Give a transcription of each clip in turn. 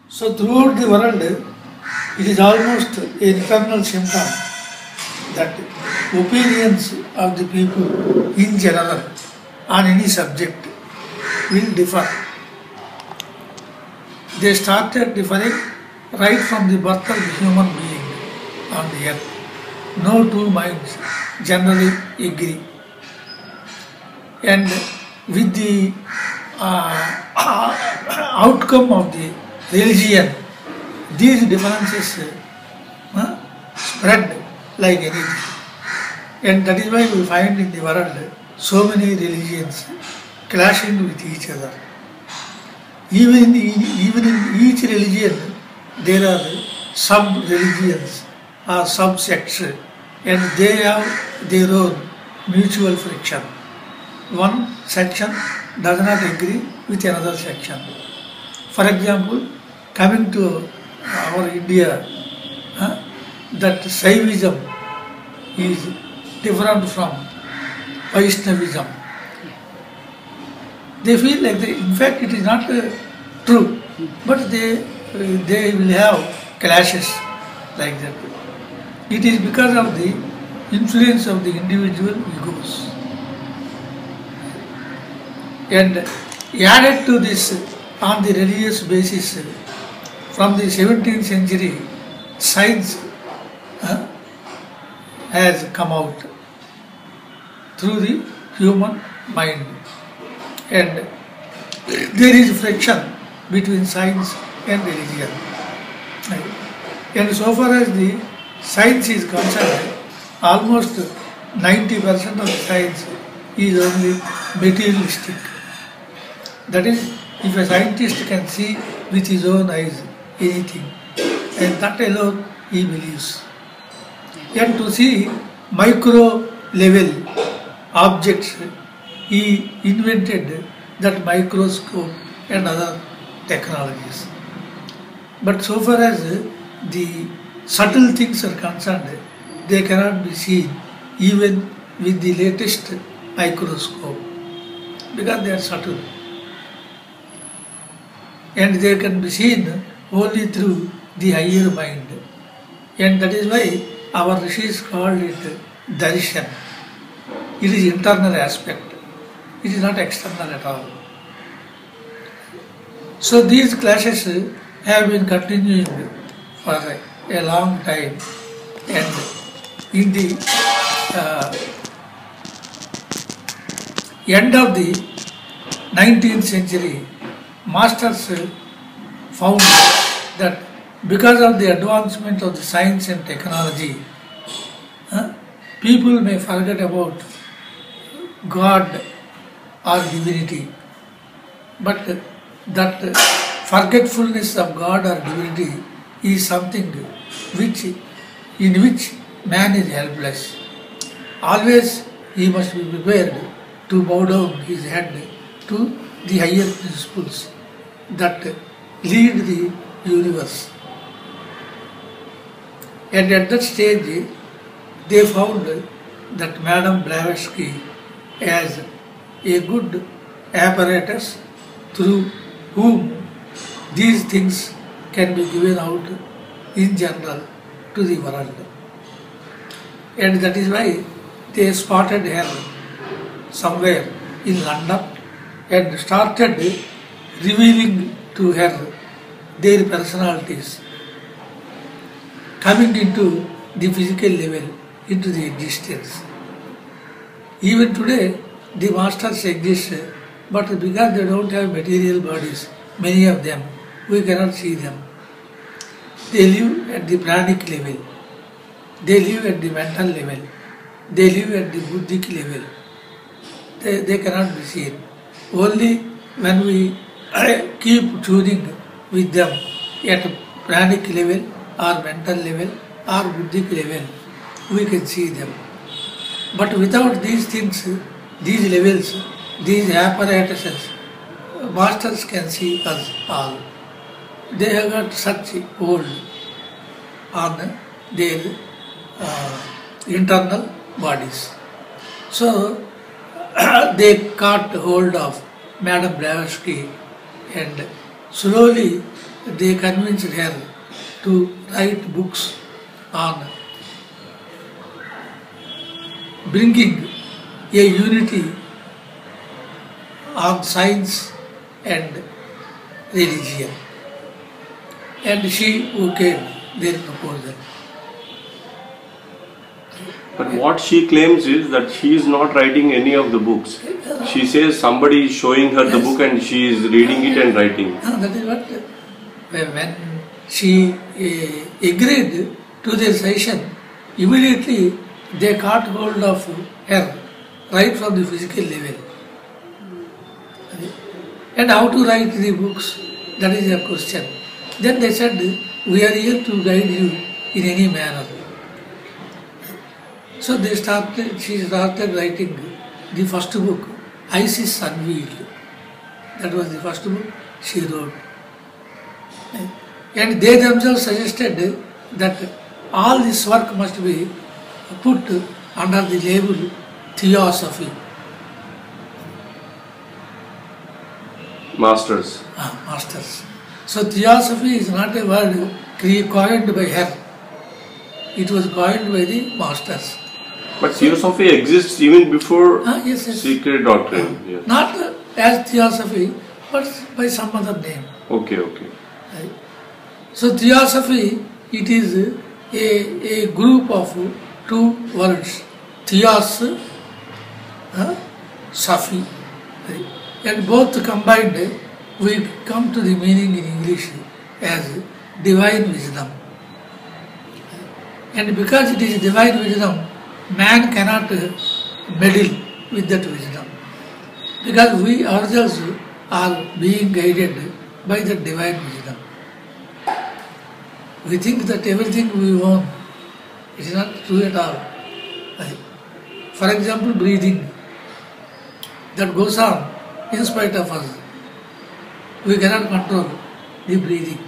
So throughout the world, it is almost an internal symptom that opinions of the people in general on any subject will differ. They started differing right from the birth of the human being on the earth. No two minds generally agree. And with the outcome of the religion, these differences spread like anything. And that is why we find in the world so many religions clashing with each other. Even in each religion, there are sub-religions or sub-sects, and they have their own mutual friction. One section does not agree with another section. For example, coming to our India, that Shaivism is different from Vaishnavism. They feel like in fact it is not true, but they will have clashes like that. It is because of the influence of the individual egos. And added to this, on the religious basis, from the 17th century, science has come out through the human mind. And there is friction between science and religion. And so far as the science is concerned, almost 90% of the science is only materialistic. That is, if a scientist can see with his own eyes anything, and that alone he believes. And to see micro level objects, he invented that microscope and other technologies. But so far as the subtle things are concerned, they cannot be seen even with the latest microscope because they are subtle. And they can be seen only through the higher mind. And that is why our rishis called it darshan. It is internal aspect. It is not external at all. So these clashes have been continuing for a long time, and in the end of the 19th century, masters found that because of the advancement of the science and technology, people may forget about God or divinity, but that forgetfulness of God or divinity is something in which man is helpless. Always he must be prepared to bow down his head to the higher principles that lead the universe. And at that stage, they found that Madam Blavatsky as a good apparatus through whom these things can be given out in general to the world. And that is why they spotted her somewhere in London and started revealing to her their personalities, coming into the physical level, into the existence. Even today, the masters exist, but because they don't have material bodies, many of them, we cannot see them. They live at the pranic level, they live at the mental level, they live at the buddhic level. They cannot be seen. Only when we keep tuning with them at pranic level or mental level or buddhic level, we can see them. But without these things, these levels, these apparatuses, masters can see us all. They have got such hold on their internal bodies. So they caught hold of Madam Blavatsky and slowly they convinced her to write books on bringing a unity on science and religion. And she okayed their proposal. But what she claims is that she is not writing any of the books. She says somebody is showing her the book and she is reading it and writing. That is what, when she agreed to their session, immediately they caught hold of her right from the physical level. And how to write the books, that is a question. Then they said, we are here to guide you in any manner. So she started writing the first book, Isis Unveiled. That was the first book she wrote. And they themselves suggested that all this work must be put under the label Theosophy. Masters. Masters. So Theosophy is not a word coined by her. It was coined by the masters. But Theosophy exists even before yes. secret doctrine. Yes. Not as Theosophy, but by some other name. Okay. Right. So Theosophy, it is a group of two words, Theos, Sophy. Right. And both combined, we come to the meaning in English as divine wisdom. And because it is divine wisdom, man cannot meddle with that wisdom. Because we ourselves are being guided by the divine wisdom. We think that everything we own. It is not true at all. For example, breathing. That goes on in spite of us. We cannot control the breathing.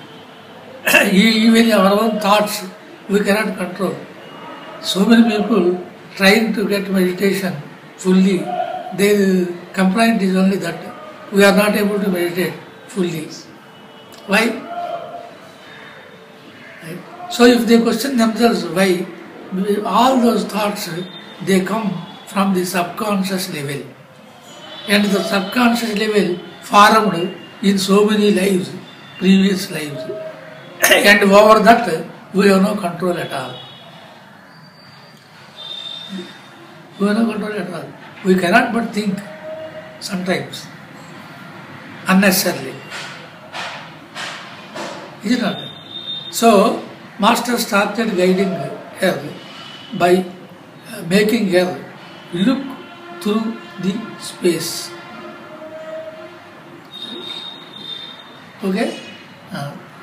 Even our own thoughts, we cannot control. So many people trying to get meditation fully, their complaint is only that we are not able to meditate fully. Why? Right? So if they question themselves why, all those thoughts, they come from the subconscious level. And the subconscious level formed in so many lives, previous lives. And over that, we have no control at all. We have no control at all. We cannot but think sometimes, unnecessarily. Is it not? So, Master started guiding her by making her look through the space. Okay?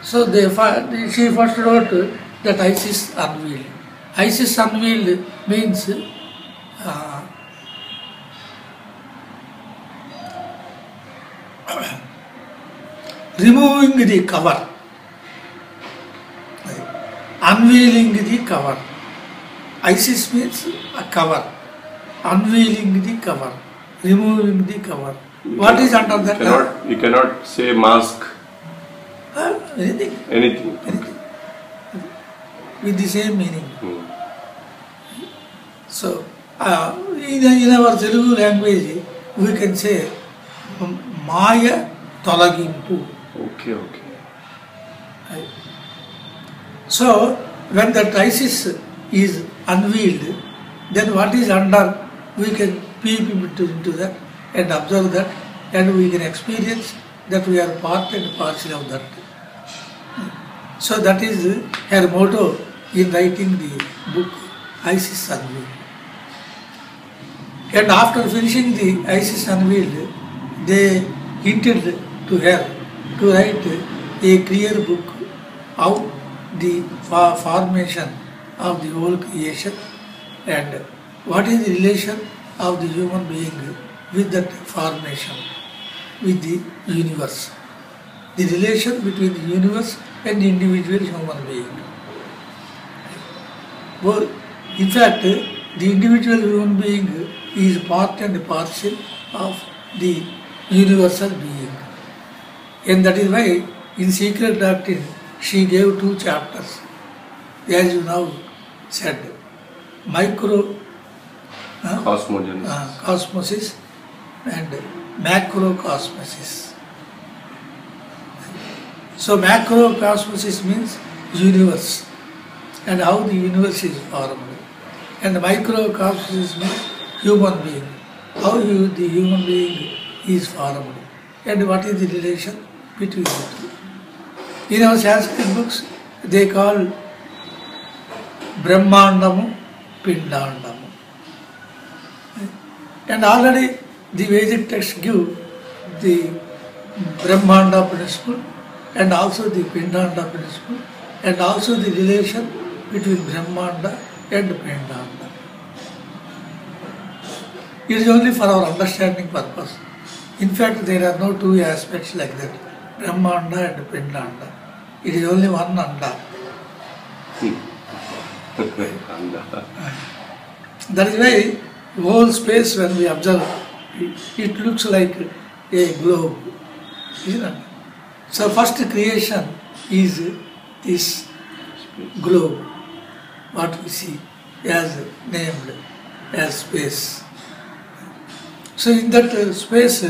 So she first wrote that Isis Unveiled. Isis Unveiled means removing the cover, unveiling the cover. Isis means a cover, unveiling the cover, removing the cover. What is under that? You cannot say mask. Anything. Anything. With the same meaning. So, in our Telugu language, we can say Maya Tolagimpu. Okay. So, when the Isis is unveiled, then what is under, we can peep into that and observe that, and we can experience that we are part and parcel of that. So that is her motto in writing the book Isis Unveiled. And after finishing the Isis Unveiled, they hinted to her to write a clear book of the formation of the whole creation and what is the relation of the human being with that formation, with the universe. The relation between the universe and the individual human being. Well, in fact, the individual human being is part and parcel of the universal being. And that is why in Secret Doctrine, she gave 2 chapters, as you now said, micro cosmosis and macrocosmosis. So macrocosmosis means universe and how the universe is formed, and microcosmosis means human being, how the human being is formed, and what is the relation between the two. In our Sanskrit books, they call Brahmandamu, Pindandamu. And already the Vedic texts give the Brahmanda principle and also the Pindanda principle and also the relation between Brahmanda and Pindanda. It is only for our understanding purpose. In fact, there are no 2 aspects like that, Brahmanda and Pindanda. It is only one Anda. That is why the whole space, when we observe, it looks like a globe. Isn't it? So first creation is this globe, what we see as named as space. So in that space,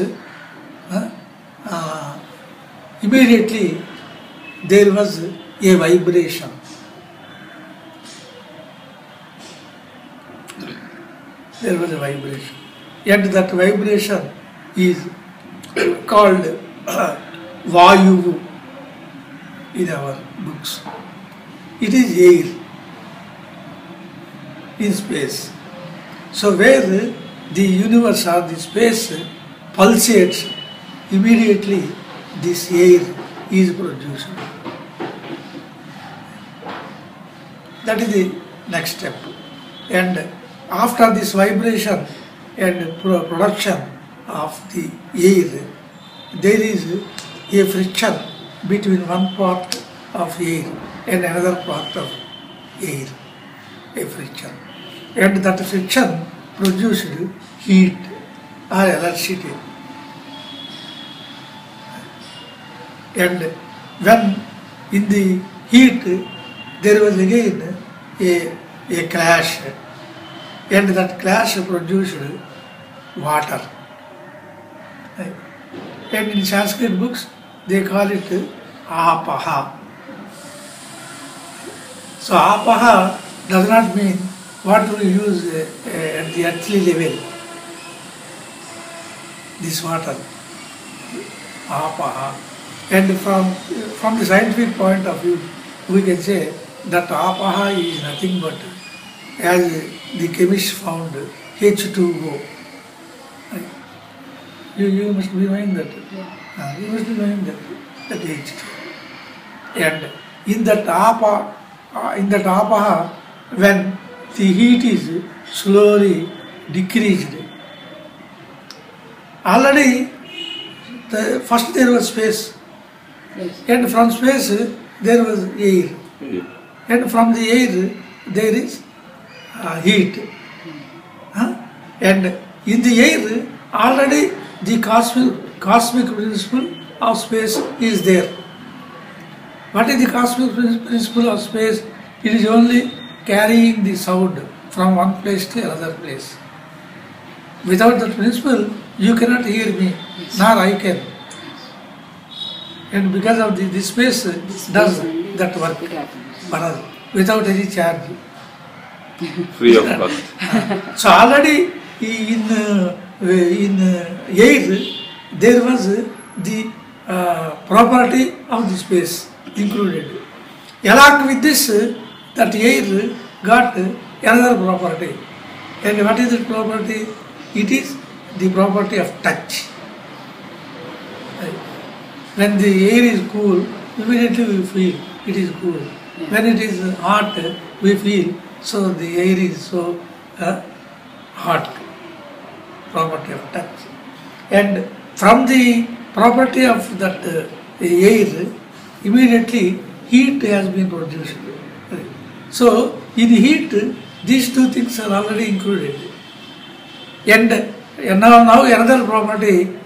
immediately there was a vibration. There was a vibration. And that vibration is called Vayu in our books. It is air in space. So where the universe or the space pulsates, immediately this air is produced. That is the next step. And after this vibration and production of the air, there is a friction between one part of air and another part of air, a friction. And that friction produced heat or electricity. And when in the heat there was again a clash, and that clash produced water. And in Sanskrit books they call it apaha. So apaha does not mean what we use at the earthly level, this water, apaha. And from the scientific point of view, we can say that apaha is nothing but, as the chemist found, H2O. You must be knowing that. Yeah. You must be knowing that H2O. And in that apaha, when the heat is slowly decreased, already first there was space. Yes. And from space there was air. Yeah. And from the air there is heat. And in the air already the cosmic principle of space is there. What is the cosmic principle of space? It is only carrying the sound from one place to another place. Without that principle, you cannot hear me, nor I can. And because of this space does that work for us without any charge. Free of cost. So already in air there was the property of the space included. Along with this, that air got another property. And what is the property? It is the property of touch. When the air is cool, immediately we feel it is cool. Yeah. When it is hot, we feel so the air is so hot. Property of touch. And from the property of that air, immediately heat has been produced. So in heat, these two things are already included. And now another property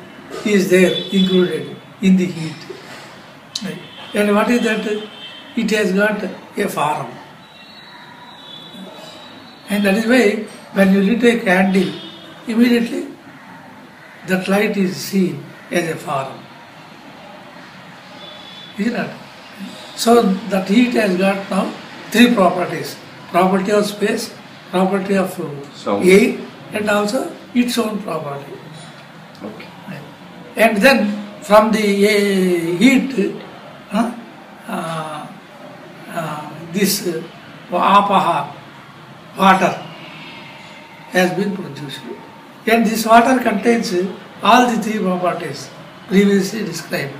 is there included in the heat. And what is that? It has got a form. And that is why when you lit a candle, immediately that light is seen as a form. Isn't it? So that heat has got now three properties. Property of space, property of air, and also its own property. Okay. And then from the heat, this apaha, water, has been produced. And this water contains all the three properties previously described.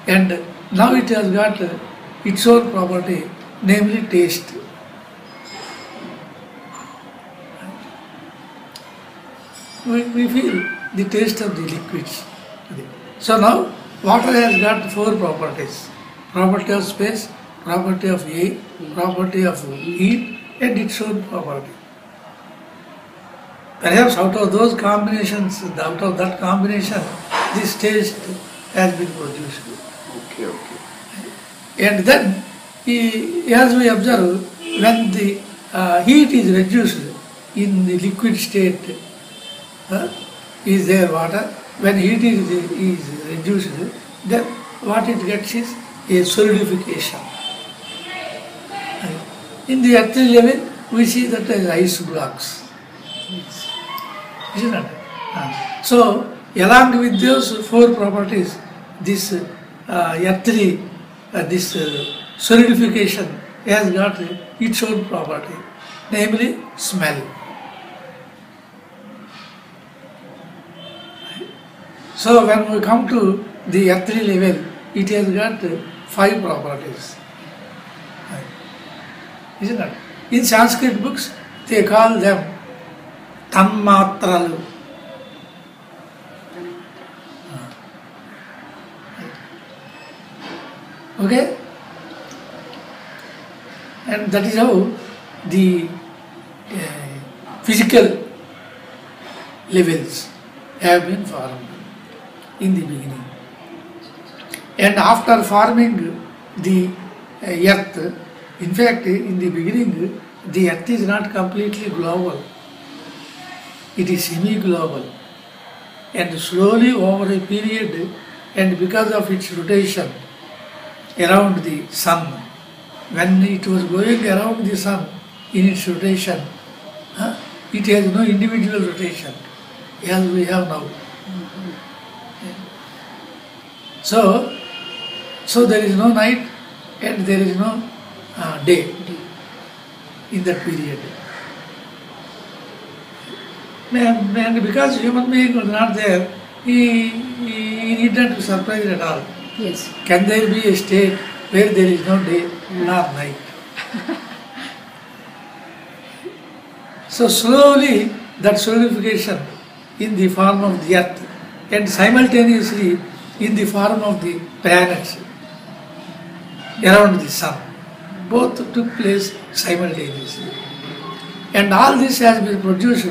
And now it has got its own property, namely taste. We feel the taste of the liquids. So now water has got four properties: property of space, property of air, property of heat, and its own property. Perhaps out of those combinations, out of that combination, this taste has been produced. Okay. And then, as we observe, when the heat is reduced in the liquid state, is there water? When heat is reduced, then what it gets is a solidification. In the earthly level, we see that as ice blocks. Isn't it? So, along with those four properties, this earthly, this solidification has got its own property, namely smell. So when we come to the earthly level, it has got five properties. Isn't it? In Sanskrit books, they call them tanmatralu. Okay? And that is how the physical levels have been formed in the beginning. And after forming the earth, in fact, in the beginning, the earth is not completely global. It is semi-global. And slowly over a period, and because of its rotation around the sun, when it was going around the sun in its rotation, it has no individual rotation as we have now. So there is no night and there is no day in that period. And because human being was not there, he needed to be surprised at all. Yes. Can there be a state where there is no day nor night? So slowly that solidification in the form of the earth and simultaneously in the form of the planets around the sun, both took place simultaneously. And all this has been produced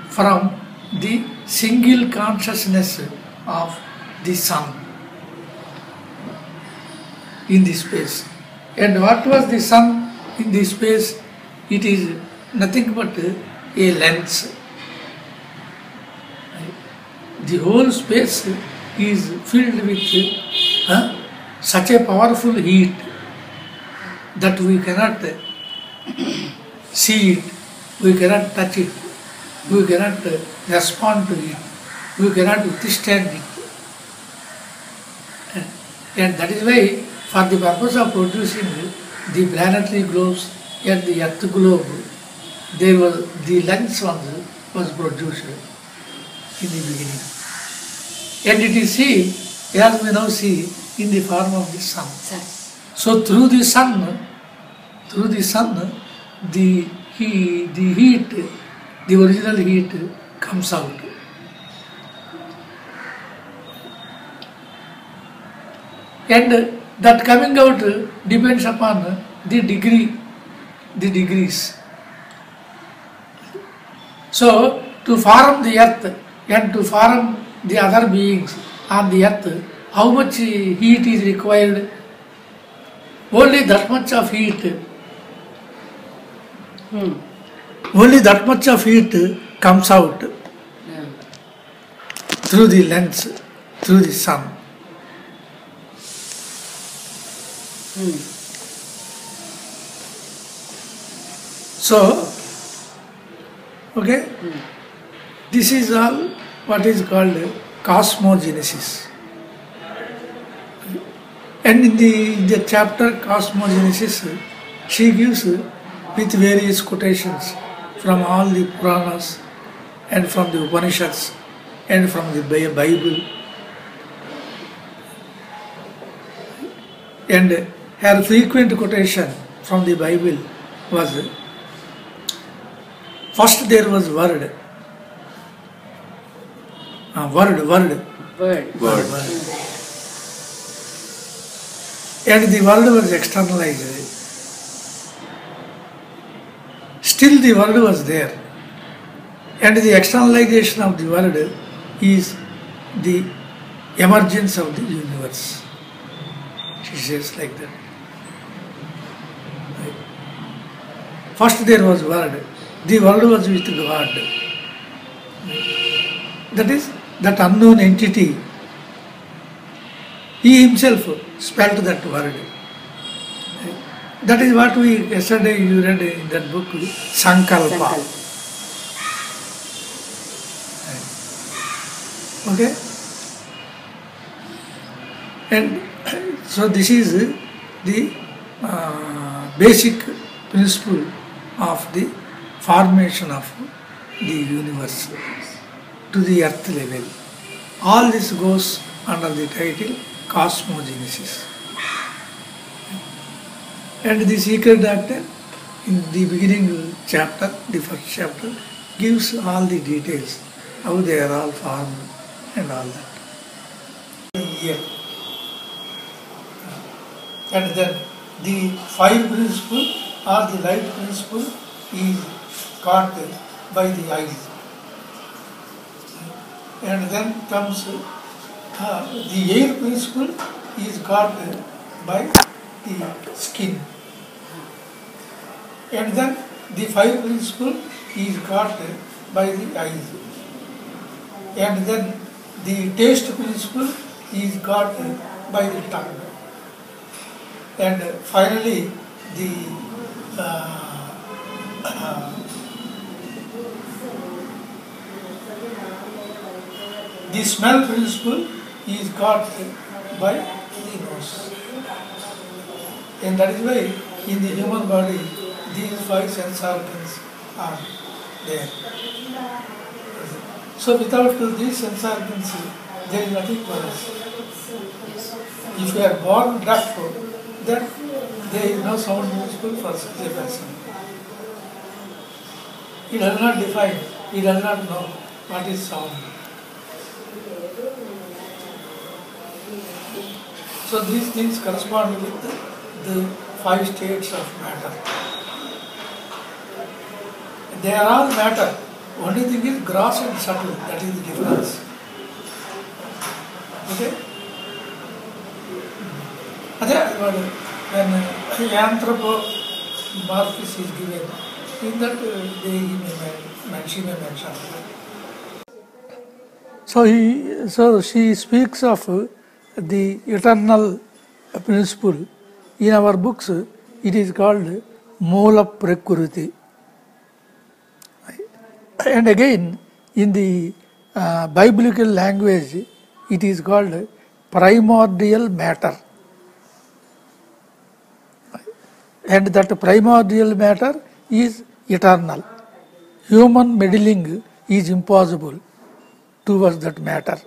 from the single consciousness of the sun in the space. And what was the sun in the space? It is nothing but a lens. The whole space is filled with such a powerful heat that we cannot see it, we cannot touch it, we cannot respond to it, we cannot withstand it. And that is why, for the purpose of producing the planetary globes and the earth globe, the lens was produced in the beginning. And it is seen, as we now see, in the form of the sun. So through the sun, the heat, the original heat comes out. And that coming out depends upon the degrees. So to form the earth and to form the other beings on the earth, how much heat is required? only that much of heat. Only that much of heat comes out through the lens, through the sun. So, okay, this is all what is called cosmogenesis. And in the chapter Cosmogenesis, she gives with various quotations from all the Puranas and from the Upanishads and from the Bible. And her frequent quotation from the Bible was, first there was word. Word. And the world was externalized. Still the world was there. And the externalization of the world is the emergence of the universe. She says like that. First there was word. The world was with God. That is, that unknown entity, he himself spelt that word. That is what we yesterday you read in that book, Sankalpa. Okay? And so this is the basic principle of the formation of the universe to the earth level. All this goes under the title Cosmogenesis. And the secret doctrine in the beginning chapter, the first chapter, gives all the details, how they are all formed and all that. Here. And then the fire principle or the light principle is caught by the eyes. And then comes the air principle is caught by the skin. And then the fire principle is caught by the eyes. And then the taste principle is caught by the tongue. And finally the smell principle is caught by the nose. And that is why in the human body these 5 sense organs are there. So without these sense organs there is nothing for us. If you are born deaf, then there is no sound principle for such a person. He does not define, he does not know what is sound. So these things correspond with the 5 states of matter. They are all matter. Only thing is gross and subtle. That is the difference. Okay? When anthropomorphism is given, in that she may mention. So she speaks of the eternal principle. In our books, it is called Moola Prakriti. And again, in the biblical language, it is called primordial matter. And that primordial matter is eternal. Human meddling is impossible towards that matter.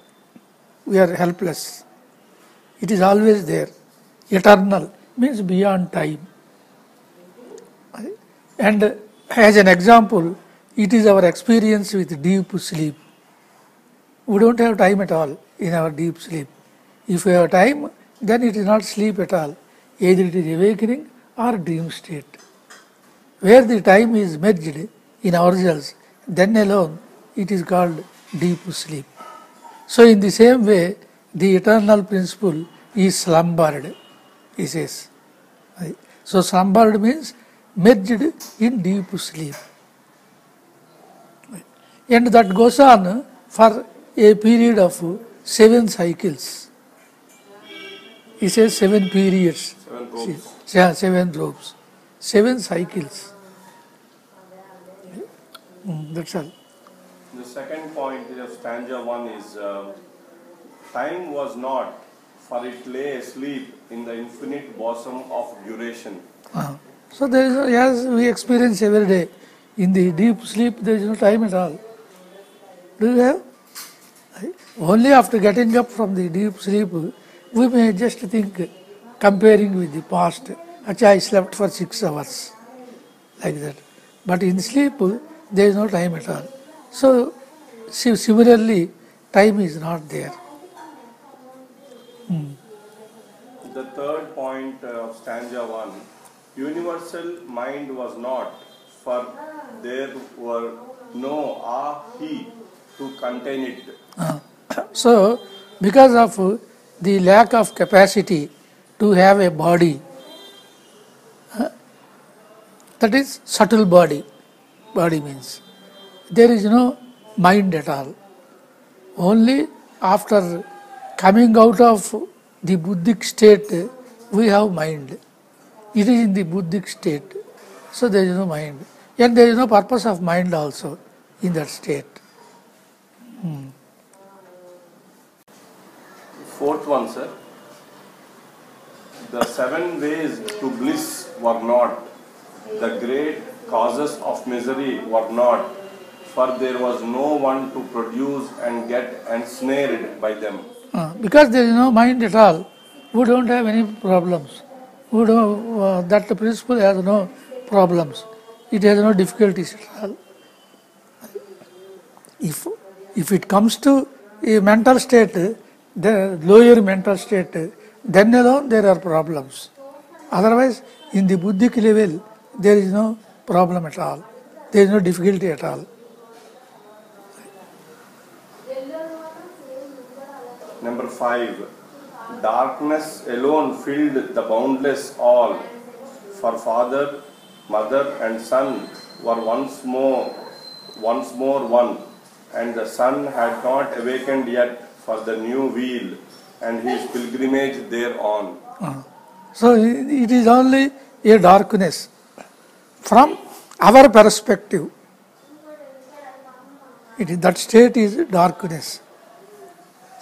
We are helpless. It is always there. Eternal means beyond time. And as an example, it is our experience with deep sleep. We don't have time at all in our deep sleep. If we have time, then it is not sleep at all. Either it is awakening or dream state. Where the time is merged in ourselves, then alone it is called deep sleep. So in the same way, the eternal principle is slumbered, he says. So slumbered means merged in deep sleep. And that goes on for a period of 7 cycles. He says 7 periods. 7 robes. 7 robes. 7 cycles. That's all. The second point of stanza 1 is time was not, for it lay asleep in the infinite bosom of duration. So there is, as we experience every day, in the deep sleep there is no time at all. Do you have? Only after getting up from the deep sleep, we may just think, comparing with the past, Acha, I slept for 6 hours, like that. But in sleep, there is no time at all. So, similarly, time is not there. The third point of stanza 1, universal mind was not, for there were no he to contain it. So, because of the lack of capacity to have a body, that is subtle body means, there is no mind at all. Only after coming out of the Buddhic state, we have mind. It is in the Buddhic state, so there is no mind. And there is no purpose of mind also in that state. Fourth one, sir. The 7 ways to bliss were not, the great causes of misery were not, for there was no one to produce and get ensnared by them. Because there is no mind at all, we don't have any problems. We don't, that principle has no problems. It has no difficulties at all. If it comes to a mental state, the lower mental state, then alone there are problems. Otherwise, in the Buddhic level, there is no problem at all. There is no difficulty at all. Number 5. Darkness alone filled the boundless all, for father, mother and son were once more one, and the son had not awakened yet for the new wheel and his pilgrimage thereon. So it is only a darkness from our perspective. That state is darkness.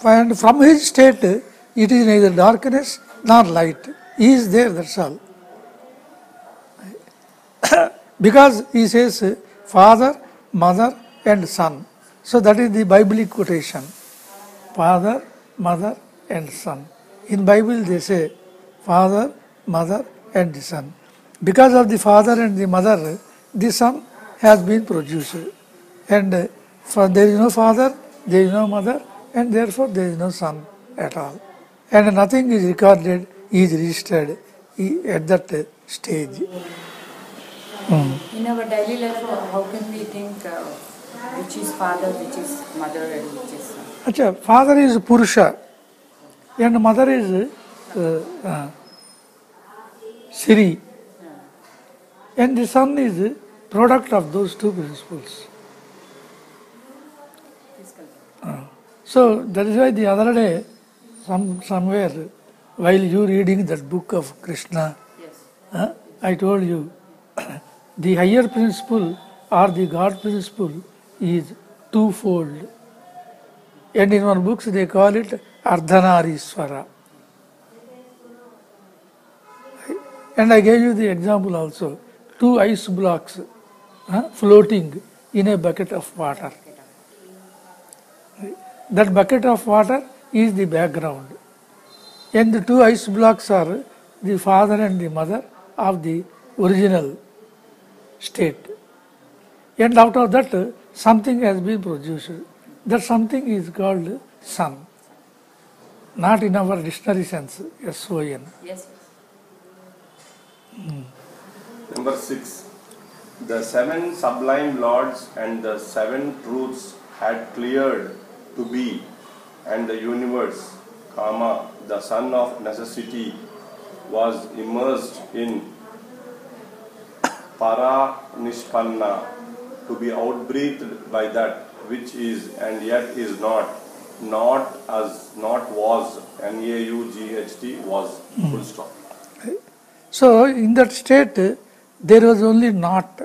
And from his state, it is neither darkness nor light. He is there, that's all. Because he says father, mother and son. So that is the Biblic quotation. Father, mother and son. In Bible they say father, mother and the son. Because of the father and the mother, the son has been produced. And there is no father, there is no mother, and therefore there is no son at all. And nothing is recorded, is registered at that stage. In our daily life, how can we think which is father, which is mother and which is son? Achha, father is Purusha and mother is Siri. And the son is product of those two principles. So that is why the other day, somewhere, while you reading that book of Krishna, I told you, the higher principle or the God principle is twofold. And in one books they call it Ardhanariswara. And I gave you the example also, 2 ice blocks floating in a bucket of water. That bucket of water is the background. And the 2 ice blocks are the father and the mother of the original state. And out of that, something has been produced. That something is called son. Not in our dictionary sense, S-O-N. Yes. Number 6. The 7 sublime lords and the 7 truths had cleared to be, and the universe, Kama, the son of necessity, was immersed in para-nishpanna, to be outbreathed by that which is and yet is not, not as, not was, N-A-U-G-H-T, was, full stop. So, in that state, there was only not,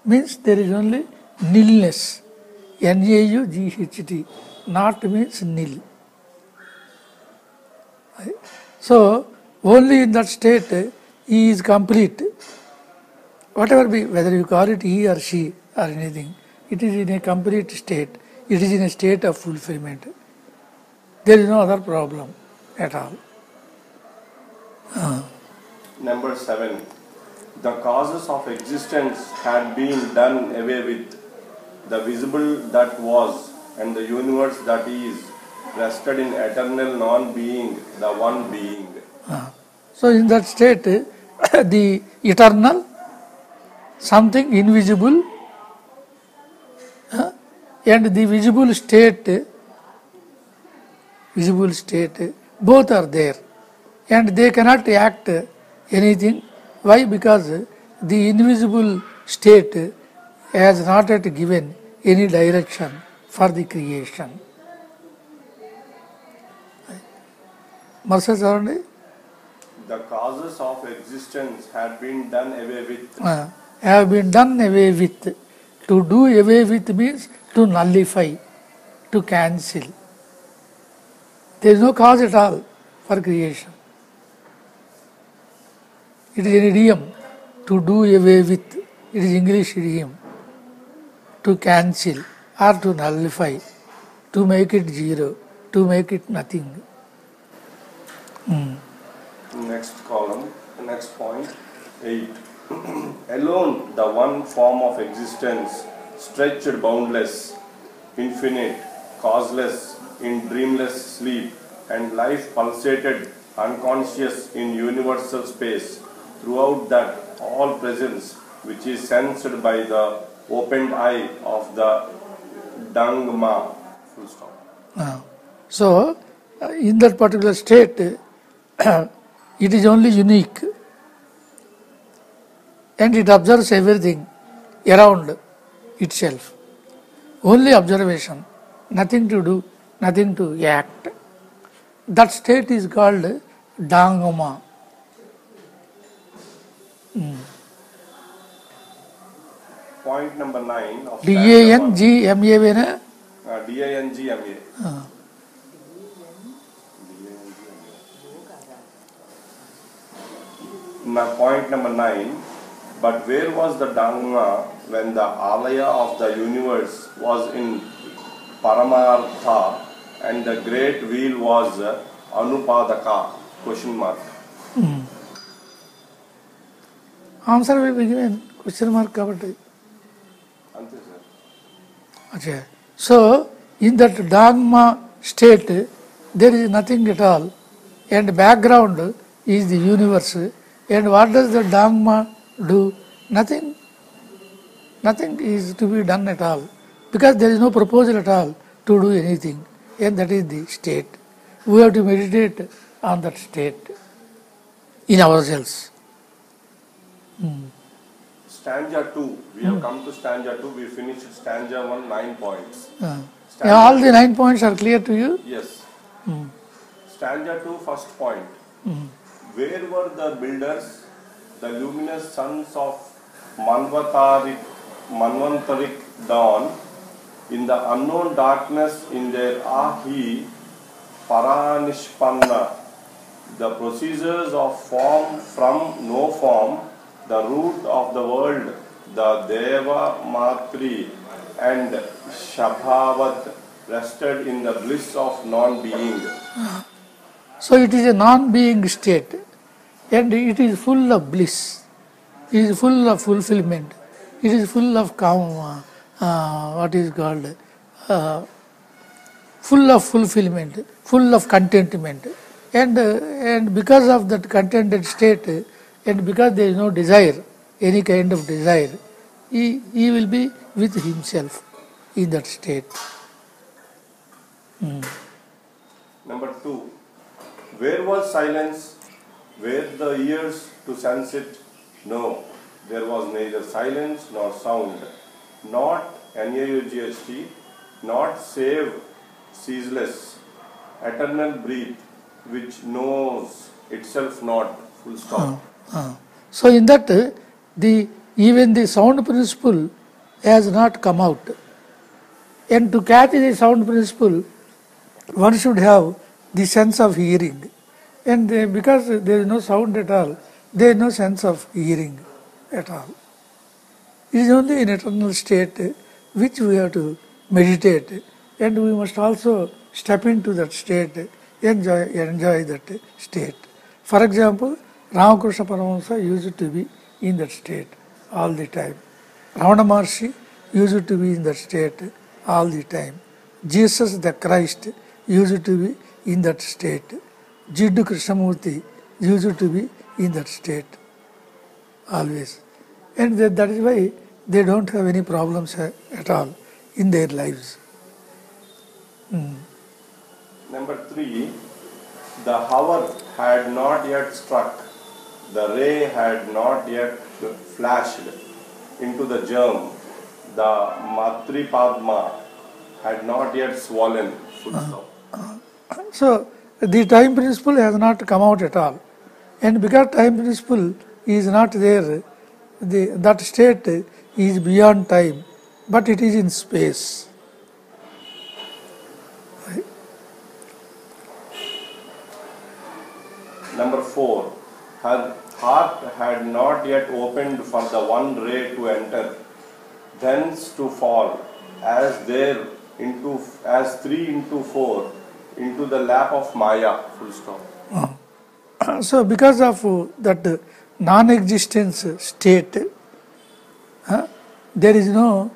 means there is only nilness. N-A-U-G-H-T, not means nil. So, only in that state, he is complete. Whatever be, whether you call it he or she or anything, it is in a complete state. It is in a state of fulfillment. There is no other problem at all. Number 7. The causes of existence had been done away with. The visible that was and the universe that is rested in eternal non-being, the one being. So in that state, the eternal, something invisible, and the visible state, both are there. And they cannot act anything. Why? Because the invisible state has not yet given any direction for the creation. Marsa Sarandi? The causes of existence had been done away with. Have been done away with. To do away with means to nullify, to cancel. There is no cause at all for creation. It is an idiom, to do away with. It is English idiom. To cancel or to nullify, to make it zero, to make it nothing. Next column, next point, 8. Alone the one form of existence, stretched boundless, infinite, causeless, in dreamless sleep, and life pulsated unconscious in universal space, throughout that all presence which is sensed by the opened eye of the Dangma. Full stop. So, in that particular state, it is only unique, and it observes everything around itself. Only observation, nothing to do, nothing to act. That state is called Dangma. Point number 9 of D-A-N-G-M-A. D-I-N-G-M-A. Now, point number 9. But where was the Dhamma when the alaya of the universe was in Paramartha and the great wheel was Anupadaka? Question mark. Answer will be given. Question mark covered. Okay. So, in that Dhamma state, there is nothing at all, and background is the universe. And what does the Dhamma do? Nothing. Nothing is to be done at all, because there is no proposal at all to do anything, and that is the state. We have to meditate on that state in ourselves. Stanza 2. We have come to stanza 2. We finished stanza 1, 9 points. All the 9 points are clear to you? Yes. Stanza 2, first point. Where were the builders, the luminous sons of Manvantaric dawn, in the unknown darkness in their ahi paranishpanna, the procedures of form from no form, the root of the world, the Deva Matri and Shabhavat rested in the bliss of non-being. So it is a non-being state, and it is full of bliss, it is full of fulfillment, it is full of full of fulfillment, full of contentment, and because of that contented state, and because there is no desire, any kind of desire, he will be with himself in that state. Number 2. Where was silence? Were the ears to sense it? No. There was neither silence nor sound, not NAUGST, not save ceaseless, eternal breath, which knows itself not, full stop. So in that, even the sound principle has not come out. And to catch the sound principle, one should have the sense of hearing. And because there is no sound at all, there is no sense of hearing at all. It is only an eternal state which we have to meditate, and we must also step into that state, enjoy that state. For example, Ramakrishna Paramahamsa used to be in that state all the time. Ramana Maharshi used to be in that state all the time. Jesus the Christ used to be in that state. Jiddu Krishnamurti used to be in that state always. And that is why they don't have any problems at all in their lives. Number 3, the hour had not yet struck, the ray had not yet flashed into the germ, the Matri Padma had not yet swollen. Full stop. So the time principle has not come out at all. And because time principle is not there, that state is beyond time, but it is in space. Right? Number 4, her heart had not yet opened for the one ray to enter, thence to fall, as 3 into 4 into the lap of Maya. Full stop. So because of that non-existence state, there is no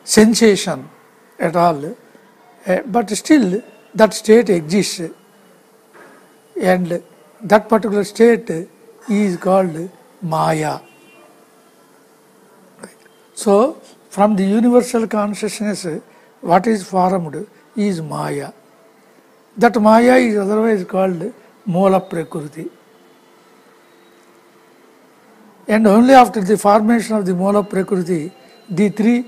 sensation at all, but still that state exists, and that particular state is called Maya. So from the universal consciousness, what is formed is Maya. That Maya is otherwise called Moola Prakriti. And only after the formation of the Moola Prakriti, the 3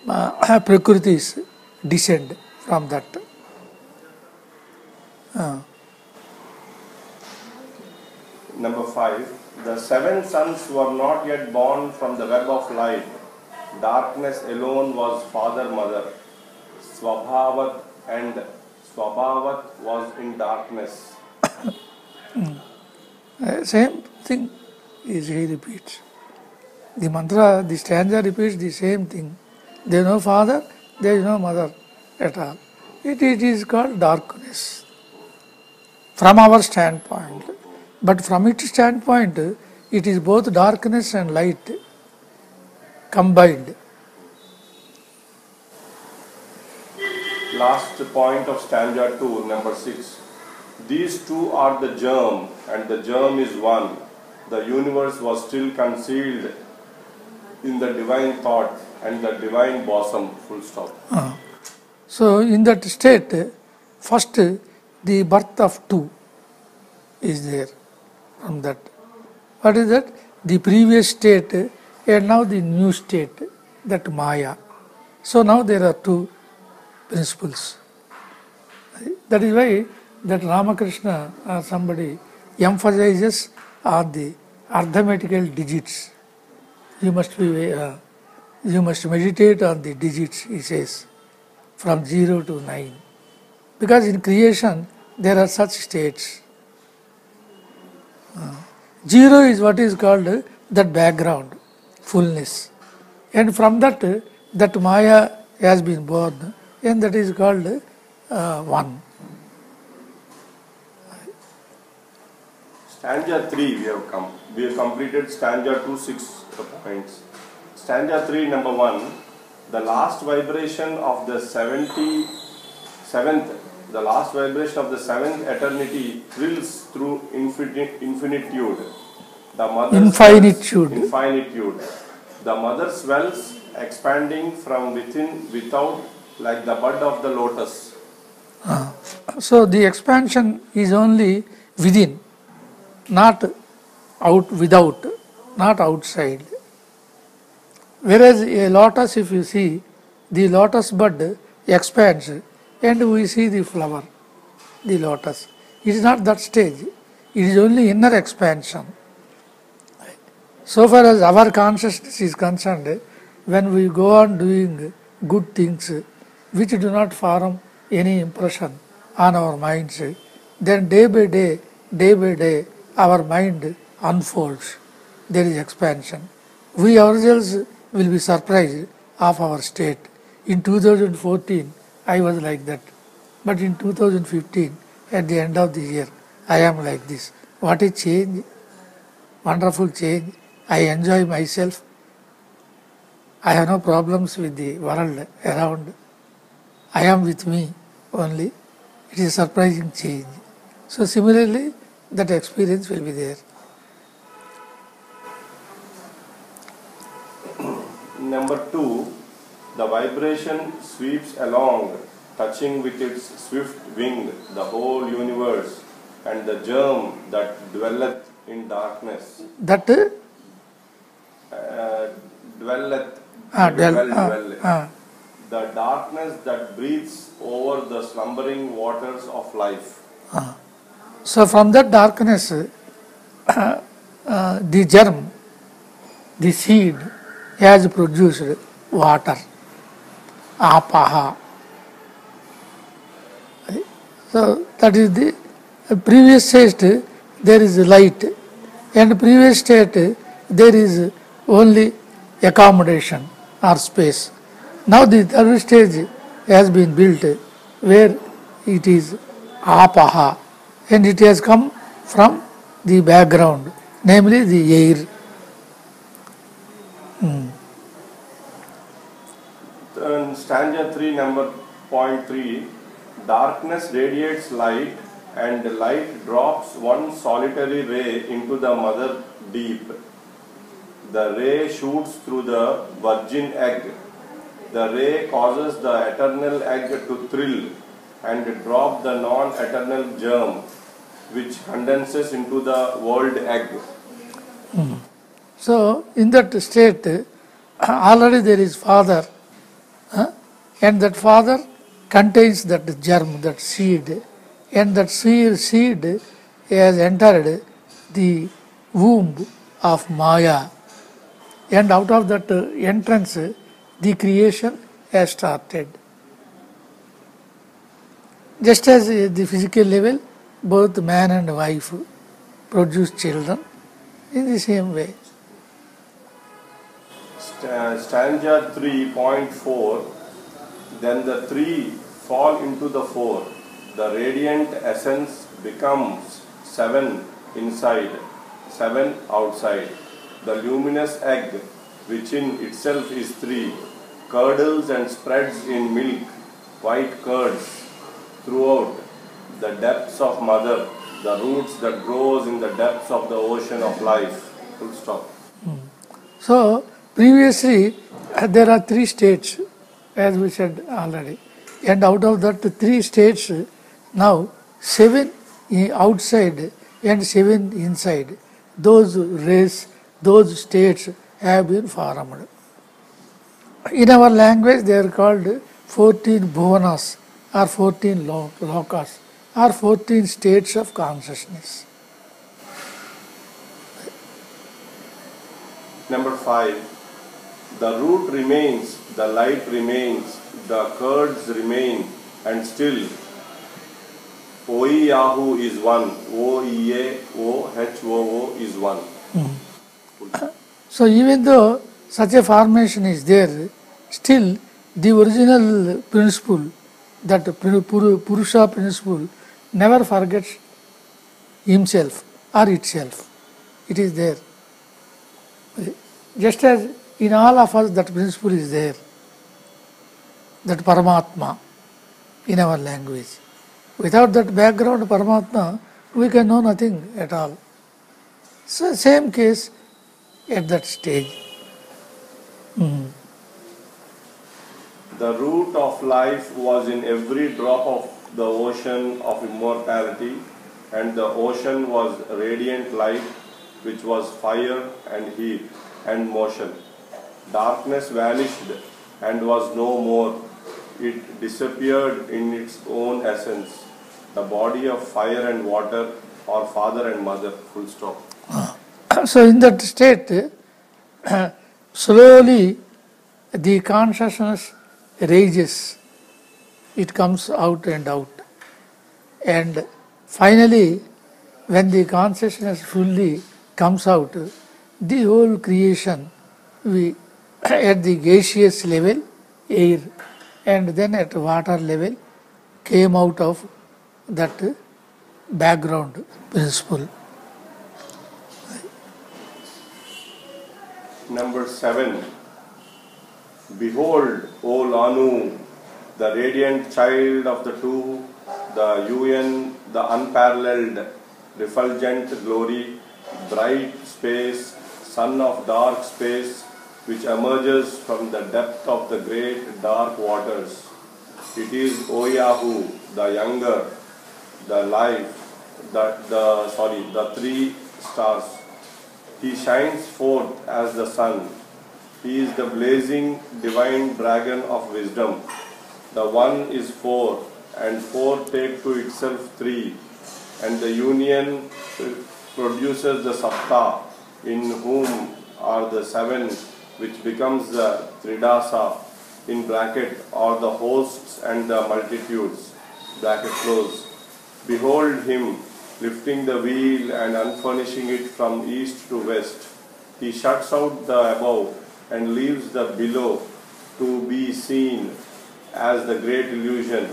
Prakritis descend from that. Number 5, the 7 sons were not yet born from the web of light. Darkness alone was father, mother. Swabhavat and Swabhavat was in darkness. Same thing is he repeats. The mantra, the stanza repeats the same thing. There is no father, there is no mother at all. It is called darkness from our standpoint. But from its standpoint, it is both darkness and light combined. Last point of stanza 2, number 6. These two are the germ, and the germ is one. The universe was still concealed in the divine thought and the divine bosom. Full stop. So in that state, first the birth of 2 is there from that. What is that? The previous state and now the new state, that Maya. So now there are 2 principles. That is why that Ramakrishna or somebody emphasizes on the arithmetical digits. You must meditate on the digits, he says, from 0 to 9. Because in creation there are such states. 0 is what is called that background, fullness. And from that Maya has been born, and that is called 1. Stanza 3 we have completed stanza 2, 6 points. Stanza 3, number 1. The last vibration of the 77th, the last vibration of the 7th eternity thrills through infinitude. The mother infinitude. The mother swells, expanding from within, without, like the bud of the lotus. So the expansion is only within, not without, not outside. Whereas a lotus, if you see, the lotus bud expands and we see the flower, the lotus. It is not that stage. It is only inner expansion. So far as our consciousness is concerned, when we go on doing good things which do not form any impression on our minds, then day by day, our mind unfolds. There is expansion. We ourselves will be surprised of our state. In 2014, I was like that. But in 2015, at the end of the year, I am like this. What a change! Wonderful change. I enjoy myself. I have no problems with the world around. I am with me only. It is a surprising change. So similarly, that experience will be there. Number 2, the vibration sweeps along, touching with its swift wing the whole universe and the germ that dwelleth in darkness. That Dwelleth. The darkness that breathes over the slumbering waters of life. So from that darkness, the germ, the seed, has produced water, apaha. So that is the previous state, there is light, and previous state there is only accommodation or space. Now the third stage has been built where it is apaha, and it has come from the background, namely the air. Stanza 3, number point 3, darkness radiates light and light drops one solitary ray into the mother deep. The ray shoots through the virgin egg. The ray causes the eternal egg to thrill and drop the non-eternal germ which condenses into the world egg. So in that state, already there is father, and that father contains that germ, that seed, and that seed has entered the womb of Maya, and out of that entrance the creation has started. Just as the physical level, both man and wife produce children, in the same way. Stanza 3.4, then the three fall into the four. The radiant essence becomes 7 inside, 7 outside. The luminous egg, which in itself is 3, curdles and spreads in milk, white curds, throughout the depths of mother, the roots that grows in the depths of the ocean of life. Full stop. So, previously there are 3 states, as we said already, and out of that 3 states, now 7 outside and 7 inside, those rays, those states have been formed. In our language they are called 14 bhuvanas or 14 lokas or 14 states of consciousness. Number 5, the root remains, the light remains, the curds remain, and still Oiyahu is one, O-E-A-O-H-O-O is one. So even though such a formation is there, still the original principle, that Purusha principle, never forgets himself or itself. It is there. Just as in all of us that principle is there, that Paramatma in our language. Without that background Paramatma, we can know nothing at all. So same case at that stage. The root of life was in every drop of the ocean of immortality, and the ocean was radiant light, which was fire and heat and motion. Darkness vanished and was no more. It disappeared in its own essence. The body of fire and water are father and mother. Full stop. So in that state, slowly the consciousness rages. It comes out and out. And finally, when the consciousness fully comes out, the whole creation, at the gaseous level, air, and then at water level, came out of that background principle. Number 7. Behold, O Lanu, the radiant child of the two, the UN, the unparalleled, refulgent glory, bright space, sun of dark space, which emerges from the depth of the great dark waters. It is Oyahu, the younger, the life, the 3 stars. He shines forth as the sun. He is the blazing divine dragon of wisdom. The one is 4, and 4 take to itself 3, and the union produces the Sapta, in whom are the 7, which becomes the Tridasa, in bracket, or the hosts and the multitudes, bracket close. Behold him, lifting the wheel and unfurnishing it from east to west. He shuts out the above and leaves the below to be seen as the great illusion.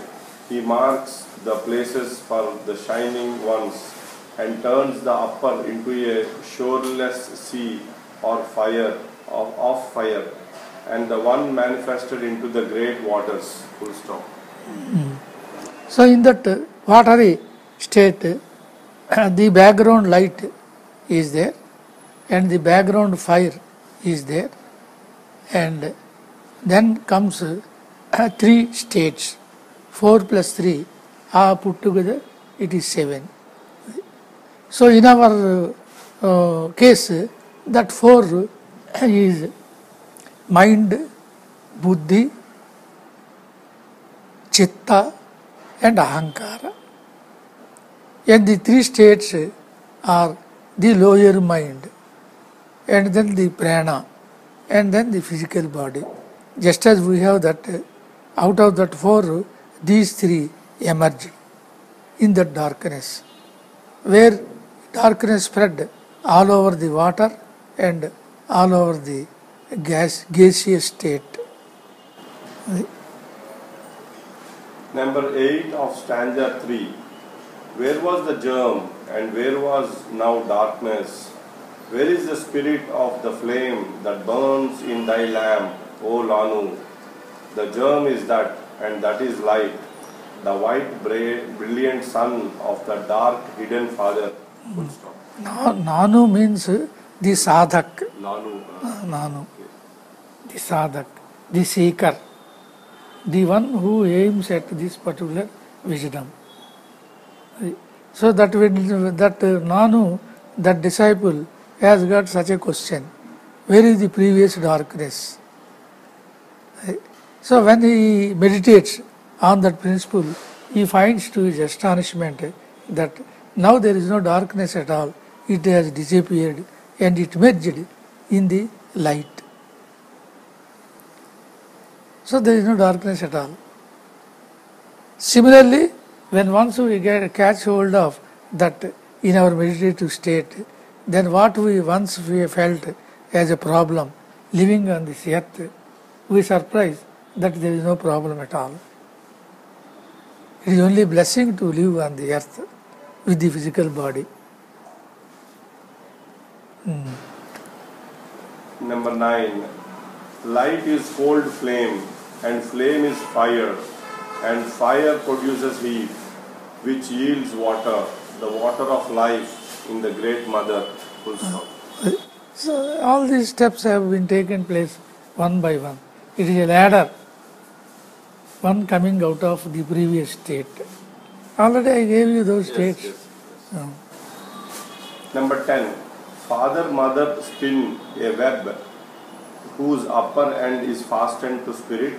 He marks the places for the shining ones and turns the upper into a shoreless sea or fire of fire, and the one manifested into the great waters. Full stop. So in that watery state, the background light is there and the background fire is there, and then comes 3 states. 4 plus 3 are put together, it is 7. So in our case, that 4 is mind, buddhi, chitta and ahankara. And the 3 states are the lower mind, and then the prana, and then the physical body. Just as we have that, out of that 4, these 3 emerge in the darkness, where darkness spread all over the water and all over the gaseous state. Number 8 of stanza 3. Where was the germ and where was now darkness? Where is the spirit of the flame that burns in thy lamp, O Lanu? The germ is that, and that is light, the white brilliant sun of the dark hidden father. Full stop. Nanu means the sadhak. Lanu. The sadhak, the seeker, the one who aims at this particular wisdom. So that Nanu, that disciple, has got such a question: where is the previous darkness? So when he meditates on that principle, he finds to his astonishment that now there is no darkness at all. It has disappeared and it merged in the light. So there is no darkness at all. Similarly, when once we catch hold of that in our meditative state, then what we once felt as a problem living on this earth, we are surprised that there is no problem at all. It is only a blessing to live on the earth with the physical body. Number 9. Light is cold flame, and flame is fire, and fire produces heat, which yields water, the water of life in the great mother. Full stop. So all these steps have been taken place one by one. It is a ladder, one coming out of the previous state. Already I gave you those states. Number 10. Father, mother spin a web whose upper end is fastened to spirit,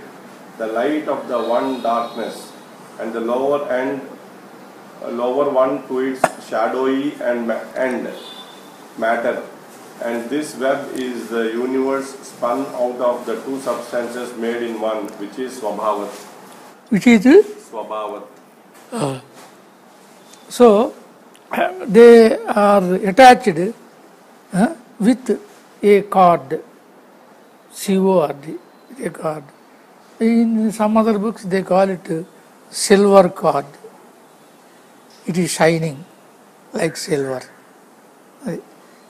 the light of the one darkness, and the lower one to its shadowy end matter. And this web is the universe spun out of the two substances made in one, which is Swabhavat. Which is Swabhavat. So they are attached with a cord, C-O-R-D, a cord. In some other books they call it silver cord. It is shining like silver.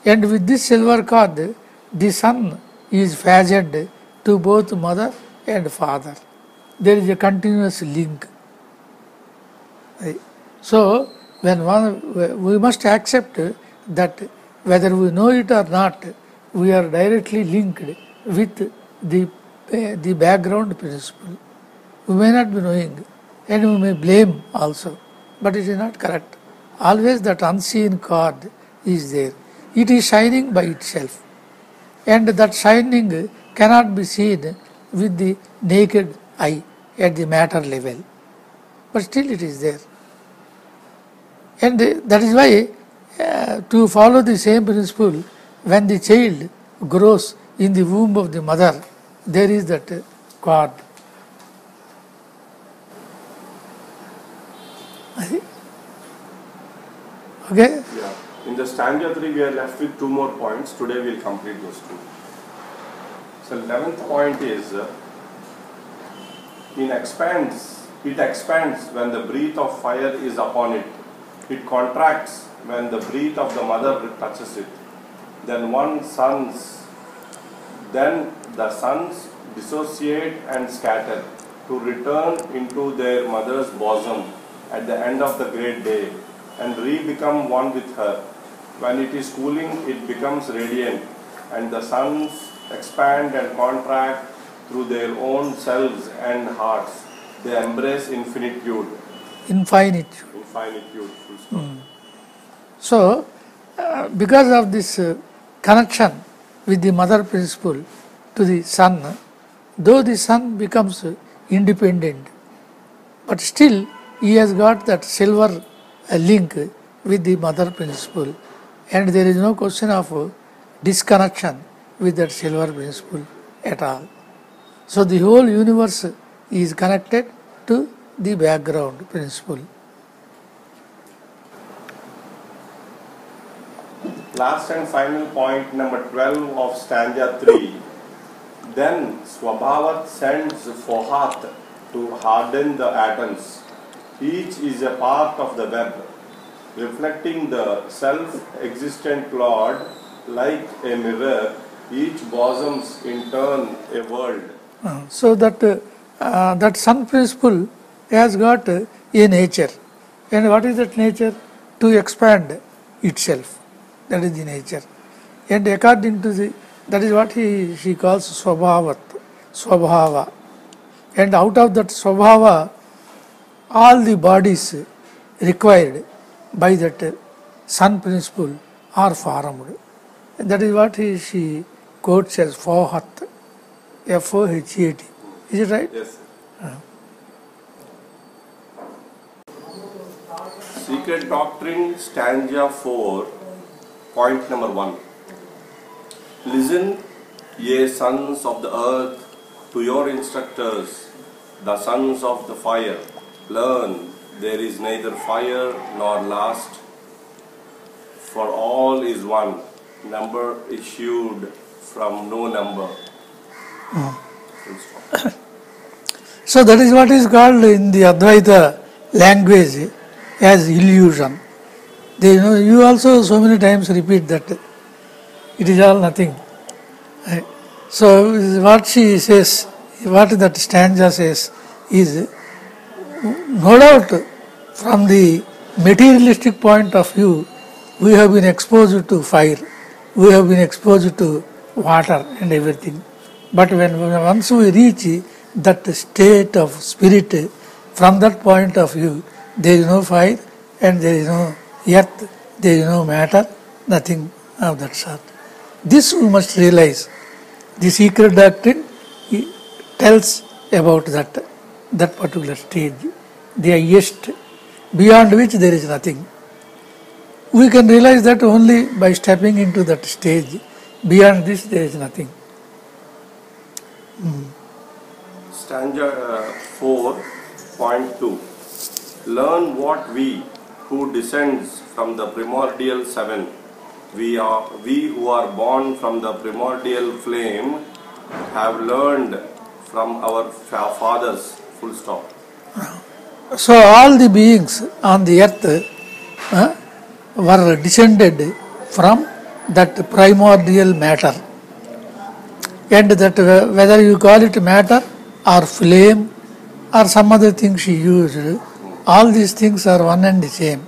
And with this silver cord, the son is fashioned to both mother and father. There is a continuous link. So, we must accept that whether we know it or not, we are directly linked with the background principle. We may not be knowing, and we may blame also, but it is not correct. Always that unseen cord is there. It is shining by itself, and that shining cannot be seen with the naked eye at the matter level, but still it is there. And that is why to follow the same principle, when the child grows in the womb of the mother, there is that cord. Okay? Yeah. In the stanza 3, we are left with 2 more points. Today we will complete those 2. So 11th point is, it expands when the breath of fire is upon it. It contracts when the breath of the mother touches it. Then the sons dissociate and scatter to return into their mother's bosom at the end of the great day and re-become one with her. When it is cooling, it becomes radiant, and the sons expand and contract through their own selves and hearts. They embrace infinitude. Infinitude. Full stop. So, because of this connection with the mother principle to the son, though the son becomes independent, but still he has got that silver link with the mother principle, and there is no question of disconnection with that silver principle at all. So the whole universe is connected to the background principle. Last and final point, number 12 of stanza 3. Then Swabhavat sends forth to harden the atoms. Each is a part of the web, reflecting the self-existent Lord like a mirror. Each bosoms in turn a world. So that sun principle has got a nature. And what is that nature? To expand itself. That is the nature. And according to that is what she calls Swabhava. And out of that Swabhava, all the bodies required by that sun principle are formed. And that is what she quotes as Fohat, F-O-H-A-T. Is it right? Yes. Secret Doctrine, stanza 4, point number 1. Listen, ye sons of the earth, to your instructors, the sons of the fire. Learn, there is neither fire nor last, for all is one. Number issued from no number. So that is what is called in the Advaita language as illusion. You also so many times repeat that it is all nothing. So what she says, what that stanza says is, no doubt from the materialistic point of view, we have been exposed to fire, we have been exposed to water and everything. But once we reach that state of spirit, from that point of view, there is no fire and there is no earth there is no matter, nothing of that sort. This we must realize. The secret doctrine tells about that particular stage, the highest, beyond which there is nothing. We can realize that only by stepping into that stage. Beyond this there is nothing. Stanza 4.2. Learn what we who descends from the primordial seven, we who are born from the primordial flame, have learned from our fathers. Full stop. So all the beings on the earth were descended from that primordial matter, and that whether you call it matter or flame or some other thing she used, all these things are one and the same.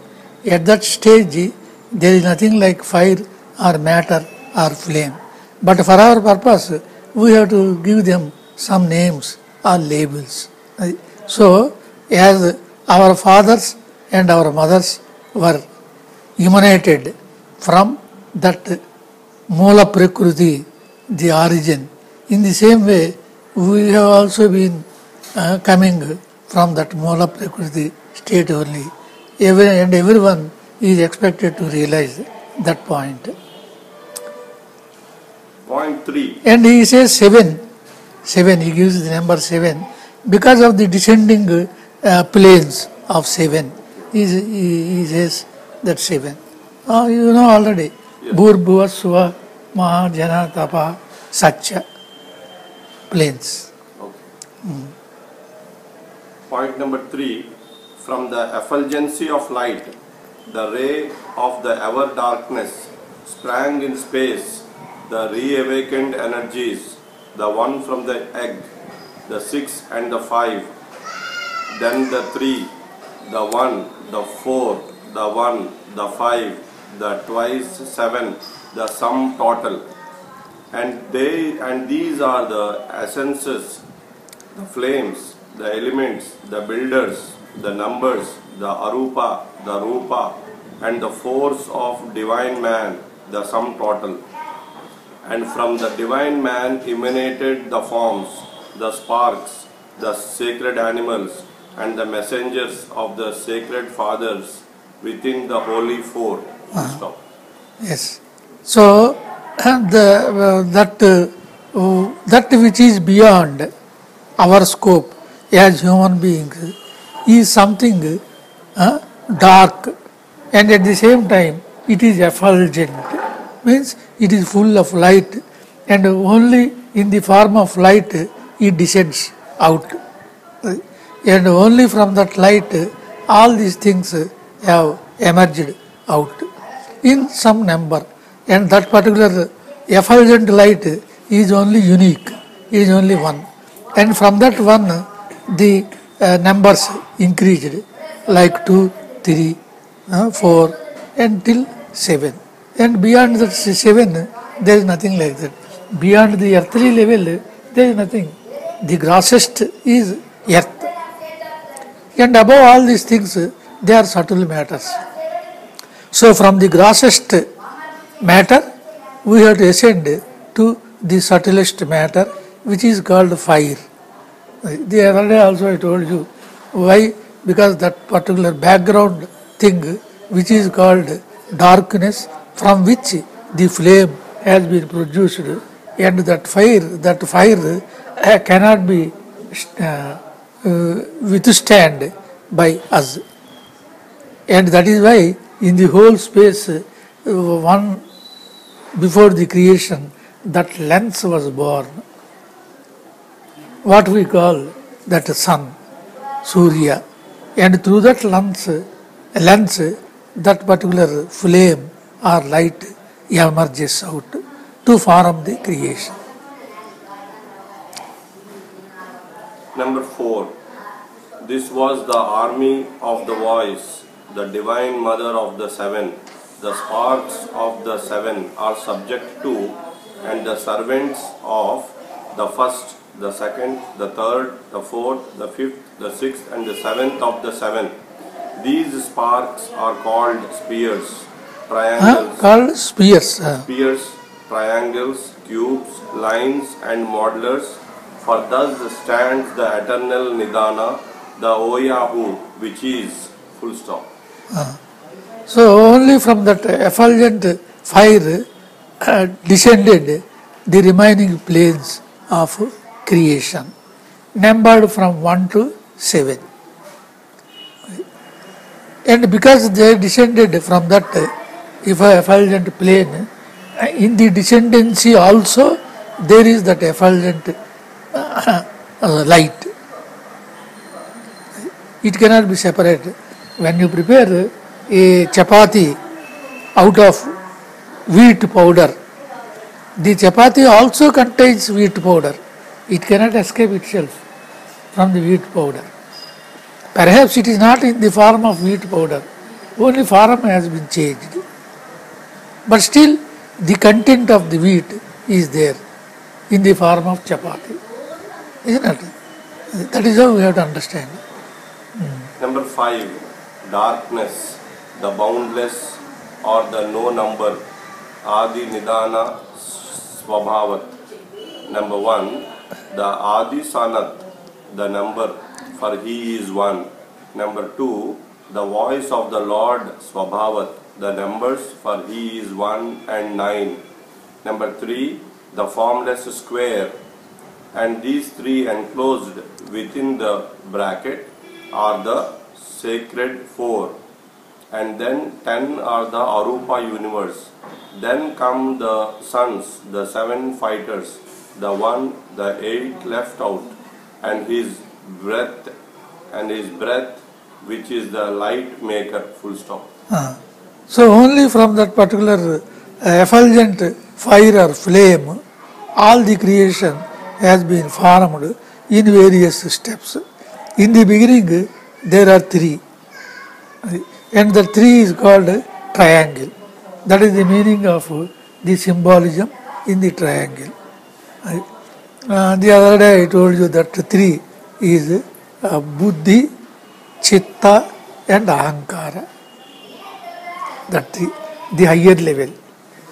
At that stage there is nothing like fire or matter or flame, but for our purpose we have to give them some names or labels. So as our fathers and our mothers were emanated from that Moola Prakriti, the origin, in the same way we have also been coming from that Moola Prakriti state only. And everyone is expected to realize that point. Point 3. And he says 7, he gives the number 7 because of the descending planes of 7. He says that 7. You know already. Bhurbhuva Suva Mahajana Tapa Satya planes. Okay. Point number 3. From the effulgency of light, the ray of the ever darkness sprang in space, the reawakened energies, the one from the egg, the 6 and the 5, then the 3, the 1, the 4, the 1, the 5, the twice 7, the sum total. And these are the essences, the flames, the elements, the builders, the numbers, the arupa, the rupa, and the force of divine man, the sum total. And from the divine man emanated the forms, the sparks, the sacred animals, and the messengers of the sacred fathers within the holy four. Stop. Yes. So that which is beyond our scope as human beings is something dark, and at the same time it is effulgent, means it is full of light, and only in the form of light it descends out, and only from that light all these things have emerged out in some number, and that particular effulgent light is only unique, is only one, and from that one the numbers increased like 2, 3, 4 until 7, and beyond that 7 there is nothing like that. Beyond the earthly level there is nothing. The grossest is earth, and above all these things they are subtle matters. So from the grossest matter we have to ascend to the subtlest matter, which is called fire. The other day also I told you why, because that particular background thing which is called darkness, from which the flame has been produced, and that fire cannot be withstand by us, and that is why in the whole space one before the creation that lens was born, what we call that sun, Surya, and through that lens that particular flame or light emerges out to form the creation. Number 4. This was the army of the voice, the divine mother of the 7. The sparks of the 7 are subject to and the servants of the first, the second, the third, the fourth, the fifth, the sixth, and the seventh of the 7. These sparks are called spears, triangles, called spheres. spheres, triangles, cubes, lines, and modelers. For thus stands the eternal Nidana, the Oyahu, which is full stop. So only from that effulgent fire descended the remaining planes of creation, numbered from 1 to 7. And because they descended from that effulgent plane, in the descendancy also there is that effulgent light. It cannot be separated. When you prepare a chapati out of wheat powder, the chapati also contains wheat powder. It cannot escape itself from the wheat powder. Perhaps it is not in the form of wheat powder, only form has been changed. But still, the content of the wheat is there in the form of chapati. Isn't it? That is how we have to understand. Number 5, darkness, the boundless or the no number, Adi Nidana Swabhavat. Number 1, the Adi Sanat, the number, for he is one. Number 2, the voice of the Lord Swabhavat, the numbers, for he is 1 and 9. Number 3, the formless square, and these 3 enclosed within the bracket are the sacred 4, and then 10 are the Arupa universe. Then come the suns, the 7 fighters, the 1, the 8 left out, and his breath, which is the light maker, full stop. So only from that particular effulgent fire or flame, all the creation has been formed in various steps. In the beginning, there are 3, and the 3 is called triangle. That is the meaning of the symbolism in the triangle. The other day I told you that 3 is Buddhi, Chitta and Ahankara. That the higher level.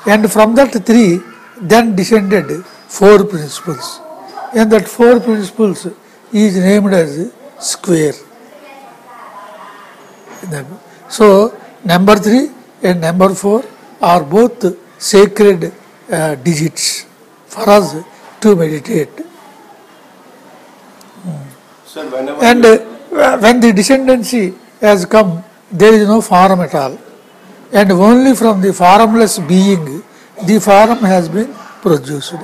And from that 3 then descended 4 principles. And that 4 principles is named as square. So number 3 and number 4 are both sacred digits for us to meditate. Sir, whenever And when the descendancy has come, there is no form at all. And only from the formless being, the form has been produced.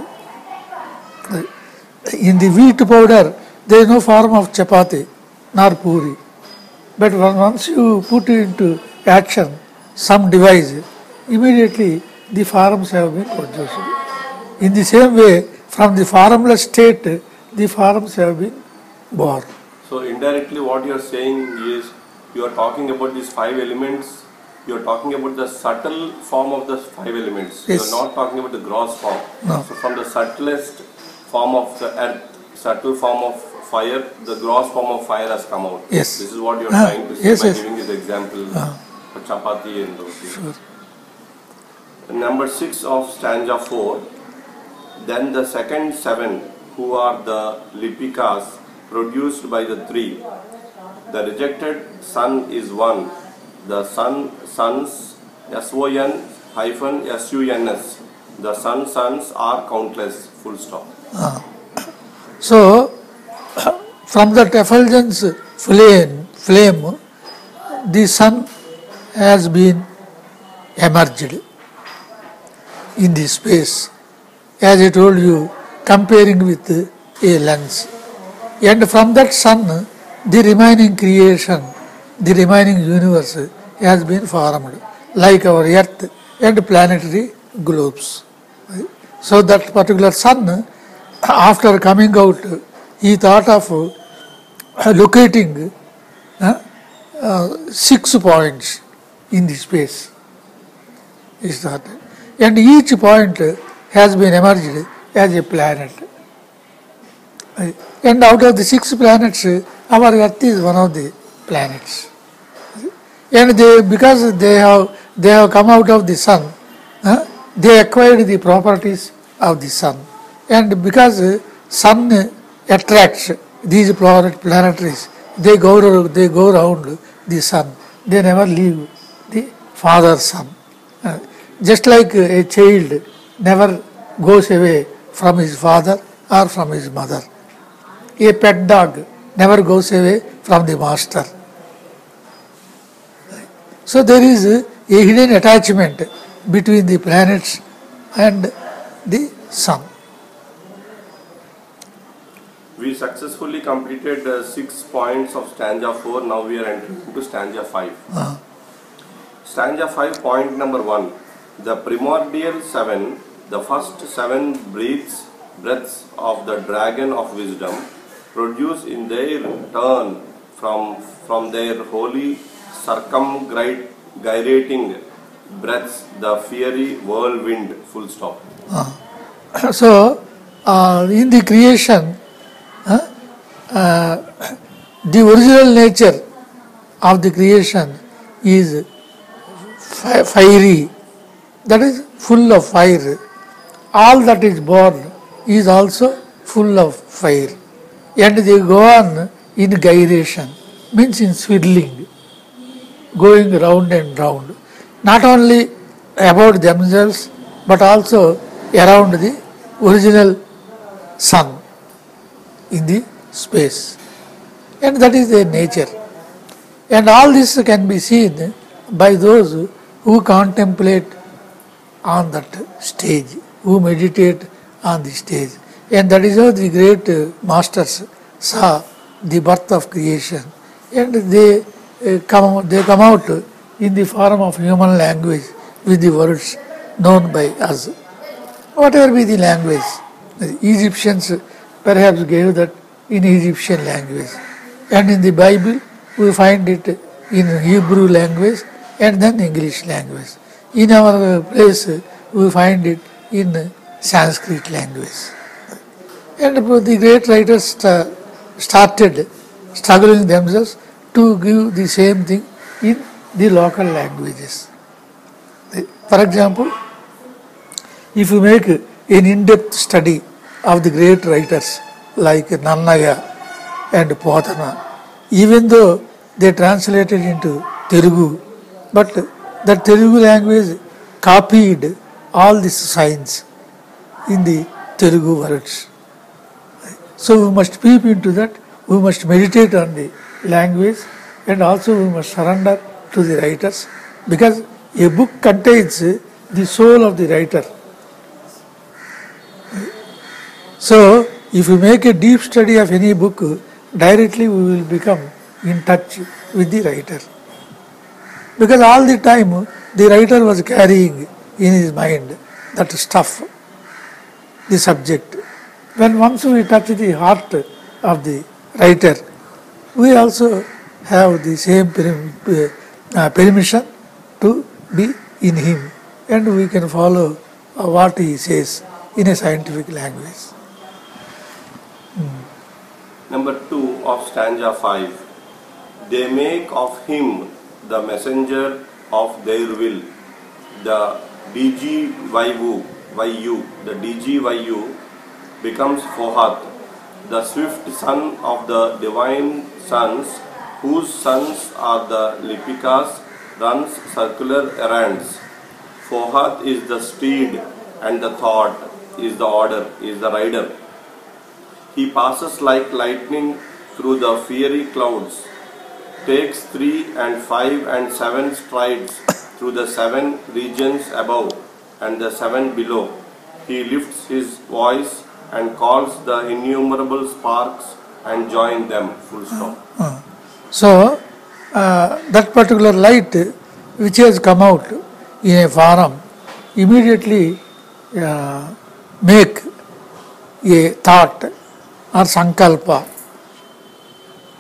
In the wheat powder, there is no form of chapati nor puri. But once you put into action some device, immediately the forms have been produced. In the same way, from the formless state, the forms have been born. So indirectly what you are saying is, you are talking about these 5 elements, you are talking about the subtle form of the 5 elements. Yes. You are not talking about the gross form. No. So from the subtlest form of the earth, subtle form of fire, the gross form of fire has come out. Yes. This is what you are trying to say Yes, by yes. giving this example for chapati and those things. Sure. Number 6 of stanza 4, then the second 7, who are the lipikas produced by the 3. The rejected sun is 1. The sons, S-O-N-SUNS. The sons are countless, full stop. So, from that effulgence flame, the sun has been emerged in the space, as I told you, comparing with a lens. And from that sun, the remaining creation, the remaining universe has been formed, like our earth and planetary globes. So that particular sun, after coming out, he thought of locating 6 points in the space. And each point has been emerged as a planet. And out of the 6 planets, our Earth is one of the planets. And because they have they have come out of the sun, they acquired the properties of the sun. And because sun attracts these planetaries, they go around the sun. They never leave the father's sun. Just like a child never goes away from his father or from his mother. A pet dog never goes away from the master. So there is a hidden attachment between the planets and the sun. We successfully completed 6 points of stanza 4. Now we are entering into stanza 5. Stanza 5, point number 1. The primordial 7, the first 7 breaths of the dragon of wisdom, produce in their turn from their holy circumgyrating breaths the fiery whirlwind. Full stop. So, in the creation, the original nature of the creation is fiery, that is full of fire. All that is born is also full of fire. And they go on in gyration, means in swirling, going round and round. Not only about themselves, but also around the original sun in the space. And that is their nature. And all this can be seen by those who contemplate on that stage, who meditate on the stage. And that is how the great masters saw the birth of creation. And they come out in the form of human language with the words known by us. Whatever be the language, the Egyptians perhaps gave that in Egyptian language. And in the Bible, we find it in Hebrew language and then English language. In our place, we find it in Sanskrit language. And the great writers started struggling themselves to give the same thing in the local languages. For example, if you make an in-depth study of the great writers like Nannaya and Potana, even though they translated into Telugu, but the Telugu language copied all these signs in the Telugu words. So we must peep into that, we must meditate on the language, and also we must surrender to the writers, because a book contains the soul of the writer. So if we make a deep study of any book, directly we will become in touch with the writer. Because all the time the writer was carrying in his mind that stuff, the subject. When once we touch the heart of the writer, we also have the same permission to be in him, and we can follow what he says in a scientific language. Number 2 of stanza 5. They make of him the messenger of their will. The DGYU becomes Fohat, the swift son of the divine sons, whose sons are the Lipikas, runs circular errands. Fohat is the steed, and the thought is the order, is the rider. He passes like lightning through the fiery clouds, takes 3 and 5 and 7 strides through the 7 regions above and the 7 below. He lifts his voice and calls the innumerable sparks and join them. Full stop. So that particular light which has come out in a form immediately make a thought or sankalpa.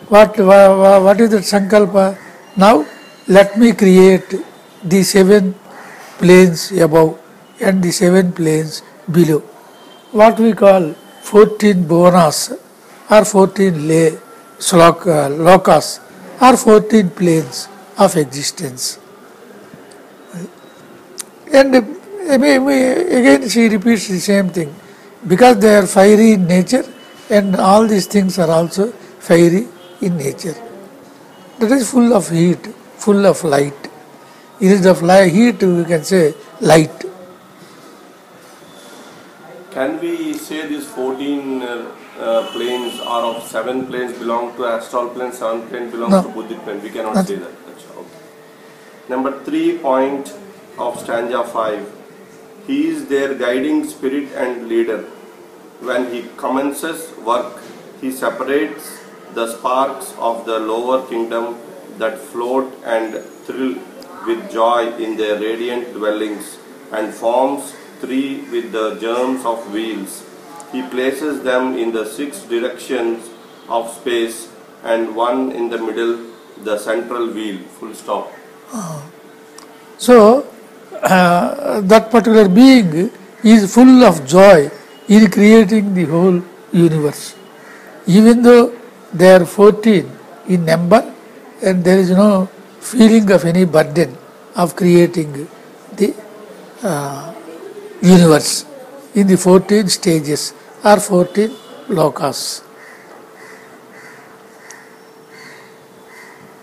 What is that sankalpa? Now let me create the 7 planes above and the 7 planes below. What we call 14 bhuvanas or 14 lokas or 14 planes of existence. And again she repeats the same thing, because they are fiery in nature, and all these things are also fiery in nature. That is full of heat, full of light. Instead of heat, we can say light. Can we say these 14 planes are of 7 planes belong to astral plane, 7 planes belongs to Buddhic plane? We cannot say that. Okay. Number 3 point of stanza 5. He is their guiding spirit and leader. When he commences work, he separates the sparks of the lower kingdom that float and thrill with joy in their radiant dwellings, and forms 3 with the germs of wheels. He places them in the 6 directions of space, and 1 in the middle, the central wheel. Full stop. So, that particular being is full of joy in creating the whole universe. Even though they are 14 in number, and there is no feeling of any burden of creating the universe in the 14 stages or 14 lokas.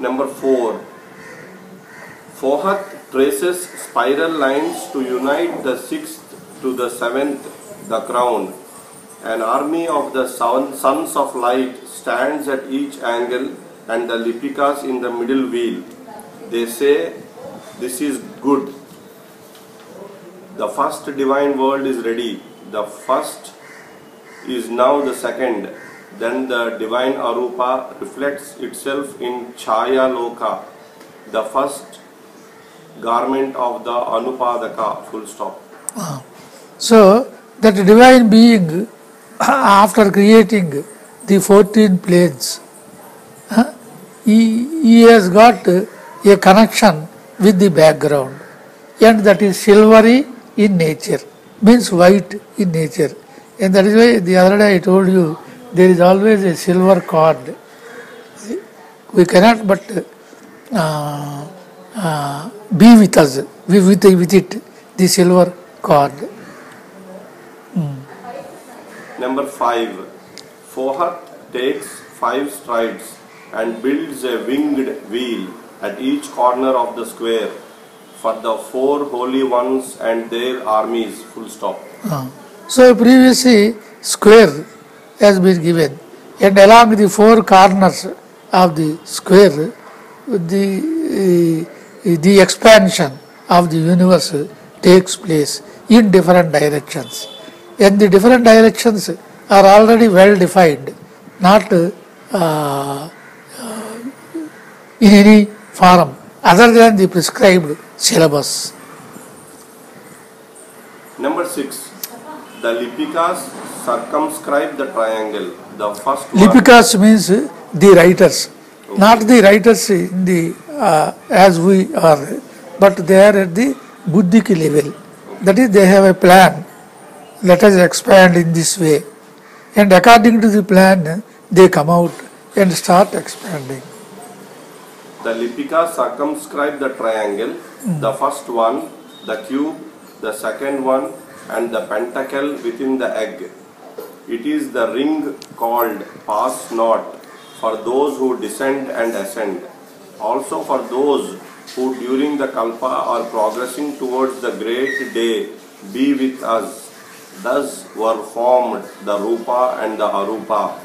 Number 4. Fourth traces spiral lines to unite the 6th to the 7th, the crown. An army of the sons of light stands at each angle, and the lipikas in the middle wheel. They say, this is good. The first divine world is ready. The first is now the second. Then the divine Arupa reflects itself in Chaya Loka, the first garment of the Anupadaka. Full stop. So, that divine being, after creating the 14 planes, he has got a connection with the background, and that is silvery in nature, means white in nature. And that is why the other day I told you, there is always a silver cord. We cannot but be with us, with it, the silver cord. Number 5. Fourth takes 5 strides and builds a winged wheel at each corner of the square for the 4 holy ones and their armies. Full stop. So previously square has been given, and along the 4 corners of the square, the expansion of the universe takes place in different directions, and the different directions are already well defined, not in any form other than the prescribed syllabus. Number 6. The lipikas circumscribe the triangle. The first one. Lipikas means the writers, not the writers in the as we are, but they are at the buddhic level. That is, they have a plan. Let us expand in this way, and according to the plan, they come out and start expanding. The lipikas circumscribe the triangle. The first one, the cube, the second one, and the pentacle within the egg. It is the ring called pass not for those who descend and ascend. Also for those who during the kalpa are progressing towards the great day be with us. Thus were formed the rupa and the arupa.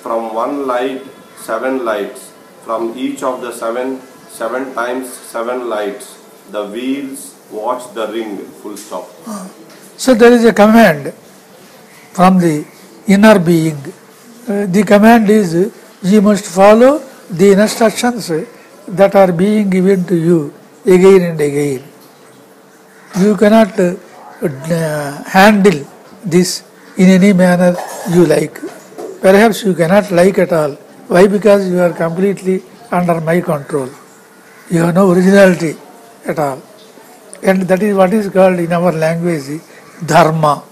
From one light, 7 lights. From each of the 7 times 7 lights. The wheels watch the ring. Full stop. So there is a command from the inner being. The command is, you must follow the instructions that are being given to you again and again. You cannot handle this in any manner you like. Perhaps you cannot like at all. Why? Because you are completely under my control. You have no originality at all. And that is what is called in our language dharma.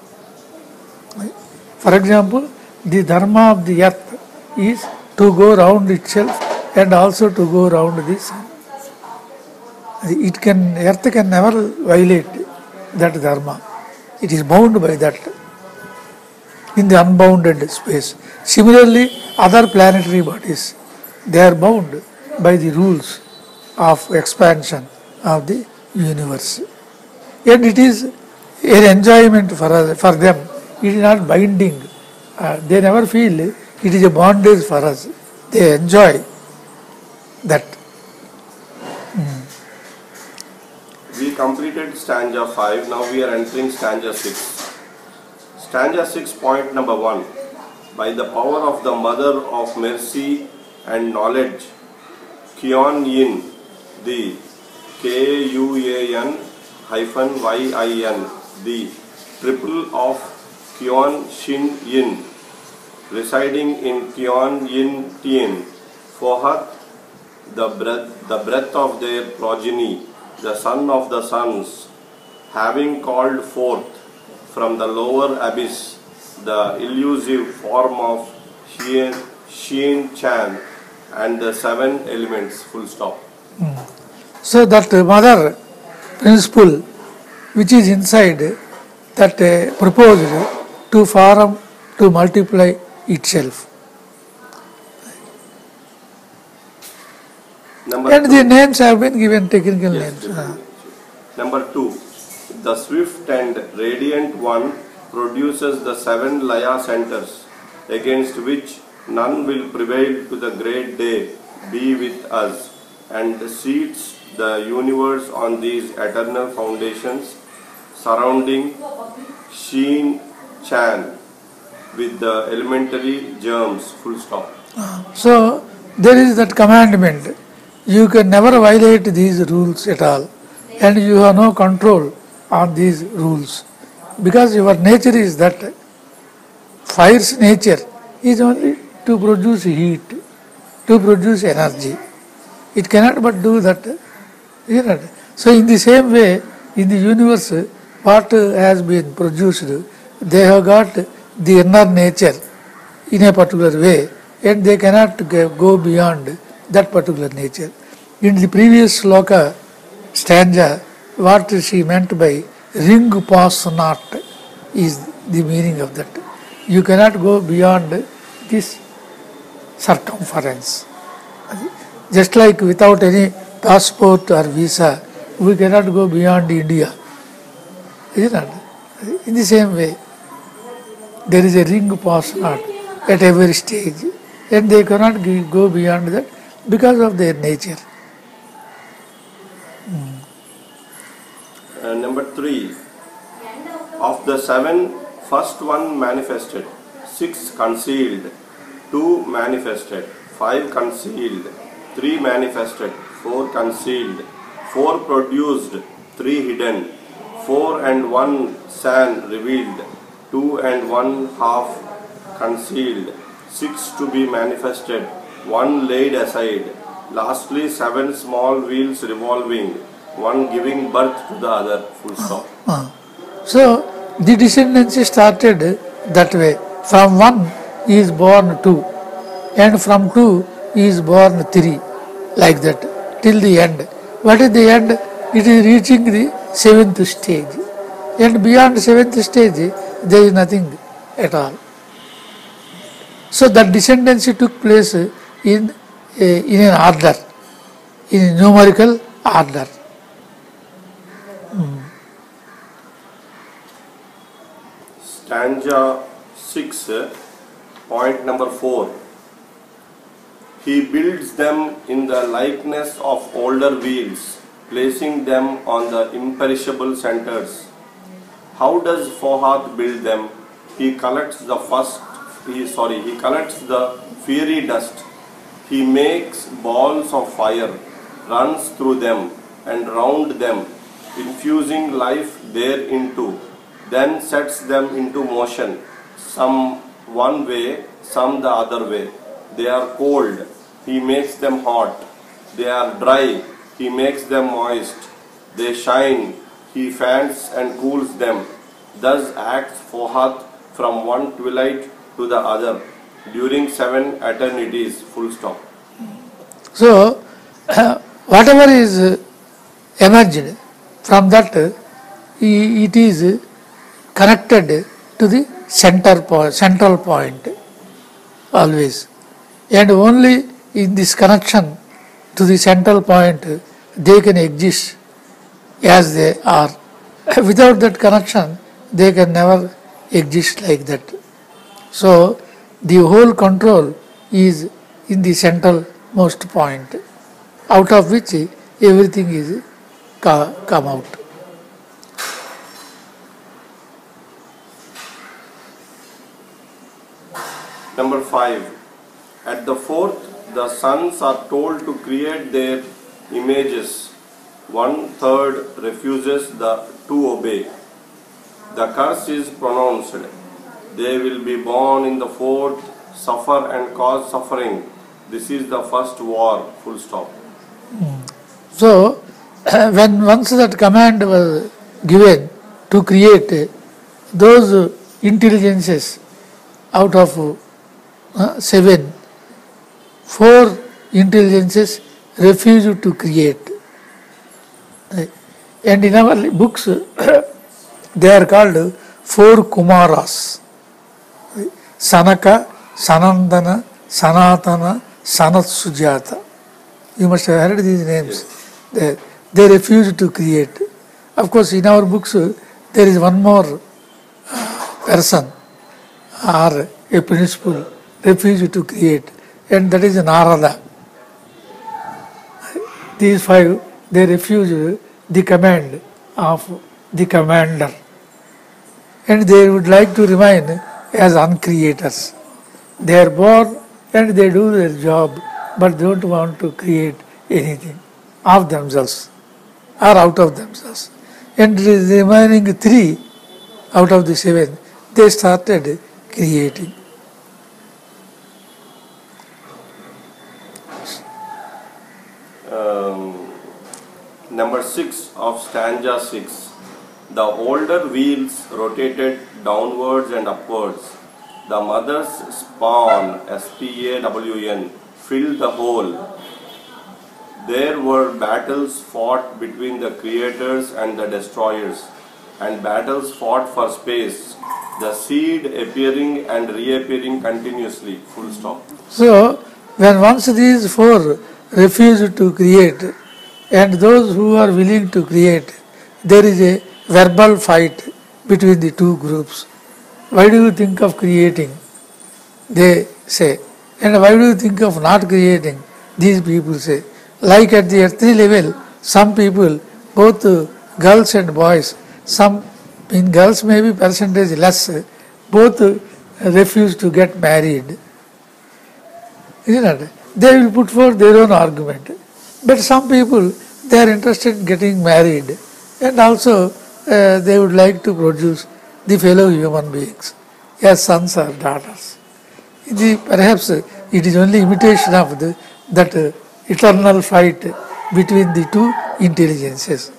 For example, the dharma of the earth is to go round itself and also to go round the sun. Earth can never violate that dharma. It is bound by that in the unbounded space. Similarly, other planetary bodies, they are bound by the rules of expansion of the universe. And it is an enjoyment for us, for them. It is not binding. They never feel it is a bondage for us. They enjoy that. We completed stanza 5, now we are entering stanza 6. Stanza 6, point number 1. By the power of the Mother of Mercy and Knowledge, Kyon Yin, the KUAN-YIN, the triple of Kyon Shin Yin, residing in Kyon Yin Tien, Fohat, the breath of their progeny, the son of the sons, having called forth from the lower abyss the elusive form of Shin Chan and the 7 elements, full stop. So that mother principle which is inside that proposed to form, to multiply itself. And the names have been given, technical names. Number 2. The swift and radiant one produces the 7 Laya centers, against which none will prevail to the great day be with us, and seats the universe on these eternal foundations, surrounding Shin Chan with the elementary germs, full stop. So there is that commandment. You can never violate these rules at all, and you have no control on these rules, because your nature is that. Fire's nature is only to produce heat, to produce energy. It cannot but do that. So in the same way, in the universe, what has been produced, they have got the inner nature in a particular way, and they cannot go beyond that particular nature. In the previous sloka stanza, what she meant by ring pass not is the meaning of that. You cannot go beyond this circumference. Just like without any passport or visa, we cannot go beyond India. Isn't it? In the same way, there is a ring pass not at every stage, and they cannot go beyond that because of their nature. Number 3. Of the 7, first one manifested, 6 concealed, 2 manifested, 5 concealed, 3 manifested, 4 concealed, 4 produced, 3 hidden, 4 and 1 san revealed, 2 and 1 half concealed, 6 to be manifested, 1 laid aside, lastly 7 small wheels revolving, 1 giving birth to the other, full stop. So the descendancy started that way. From 1 is born 2, and from 2 is born 3, like that, till the end. What is the end? It is reaching the 7th stage. And beyond 7th stage, there is nothing at all. So that descendancy took place in an order, in a numerical order. Stanza 6, point number 4. He builds them in the likeness of older wheels, placing them on the imperishable centers. How does Fohat build them? He collects the fiery dust. He makes balls of fire, runs through them and round them, infusing life thereinto, then sets them into motion, some one way, some the other way. They are cold, he makes them hot. They are dry, he makes them moist. They shine, he fans and cools them. Thus acts Fohat from one twilight to the other, during 7 eternities, full stop. So, whatever is emerged from that it is connected to the central point always, and only in this connection to the central point they can exist as they are. Without that connection they can never exist like that. So the whole control is in the central most point, out of which everything is come out. Number 5. At the fourth, the sons are told to create their images. 1/3 refuses to obey. The curse is pronounced. They will be born in the fourth, suffer and cause suffering. This is the first war. Full stop. So, when once that command was given to create those intelligences out of 7, 4 intelligences refused to create. And in our books, they are called 4 Kumaras. Sanaka, Sanandana, Sanatana, Sanat Sujata. You must have heard these names. They refuse to create. Of course, in our books, there is one more person or a principle refused to create, and that is Narada. These 5, they refuse the command of the commander, and they would like to remain as uncreators. They are born and they do their job, but don't want to create anything of themselves or out of themselves. And the remaining 3 out of the 7, they started creating. Number 6 of stanza 6. The older wheels rotated downwards and upwards. The mother's spawn, SPAWN, filled the whole. There were battles fought between the creators and the destroyers, and battles fought for space, the seed appearing and reappearing continuously. Full stop. So, when once these 4 refuse to create, and those who are willing to create, there is a verbal fight between the 2 groups. Why do you think of creating? They say. And why do you think of not creating? These people say. Like at the earthly level, some people, both girls and boys, some in girls maybe percentage less, both refuse to get married. Isn't it? They will put forth their own argument. But some people, they are interested in getting married, and also they would like to produce the fellow human beings as sons or daughters. Perhaps it is only imitation of that eternal fight between the 2 intelligences,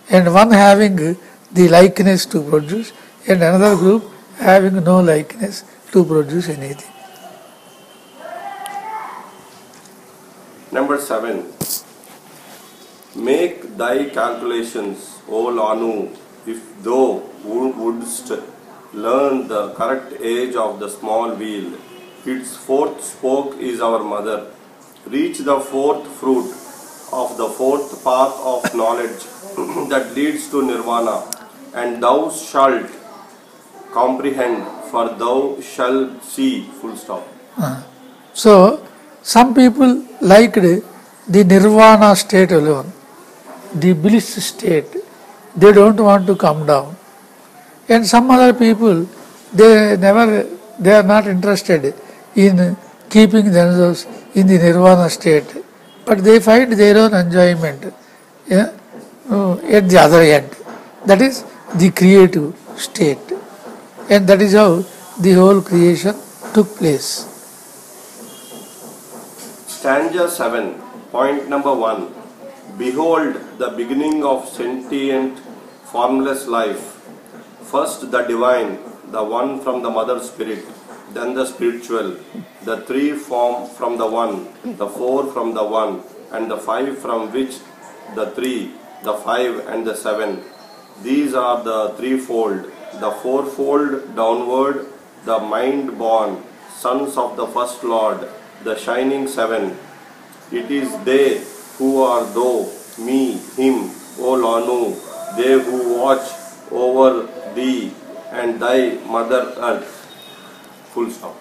and one having the likeness to produce, and another group having no likeness to produce anything. Number 7. Make thy calculations, O Lanu, if thou wouldst learn the correct age of the small wheel. Its 4th spoke is our mother. Reach the 4th fruit of the 4th path of knowledge that leads to nirvana, and thou shalt comprehend, for thou shalt see. Full stop. So, some people liked the nirvana state alone, the bliss state. They don't want to come down. And some other people, they are not interested in keeping themselves in the nirvana state, but they find their own enjoyment at the other end. That is the creative state. And that is how the whole creation took place. Stanza 7, point number 1. Behold the beginning of sentient, formless life. First the divine, the one from the mother spirit, then the spiritual. The 3 form from the one, the 4 from the one, and the 5 from which the 3, the 5 and the 7. These are the threefold, the fourfold downward, the mind-born, sons of the first Lord, the shining seven. It is they who are thou, me, him, O Lanu, they who watch over thee and thy mother earth. Full stop.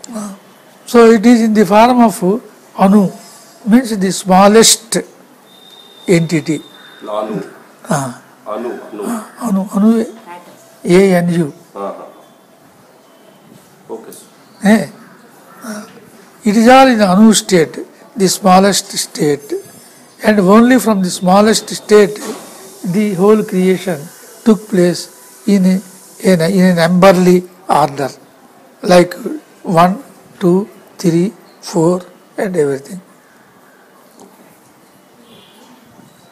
So it is in the form of Anu, means the smallest entity. Lanu. Anu. Anu, A-N-U. Focus. It is all in the Anu state, the smallest state. And only from the smallest state, the whole creation took place in an numberly order, like 1, 2, 3, 4 and everything.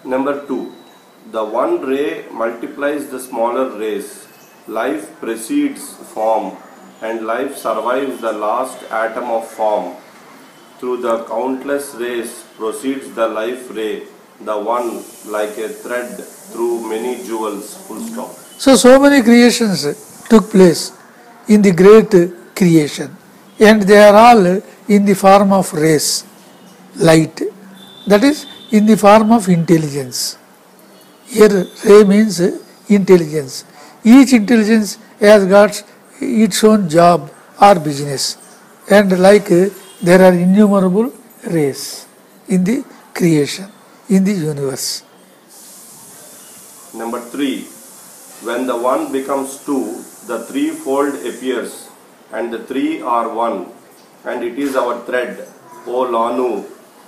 Number 2. The one ray multiplies the smaller rays. Life precedes form, and life survives the last atom of form. Through the countless rays proceeds the life ray, the one like a thread through many jewels. Full stop. So many creations took place in the great creation, and they are all in the form of rays, light, that is in the form of intelligence. Here ray means intelligence. Each intelligence has got its own job or business, and like there are innumerable rays in the creation, in the universe. Number 3. When the one becomes two, the threefold appears, and the three are one, and it is our thread, O Lanu,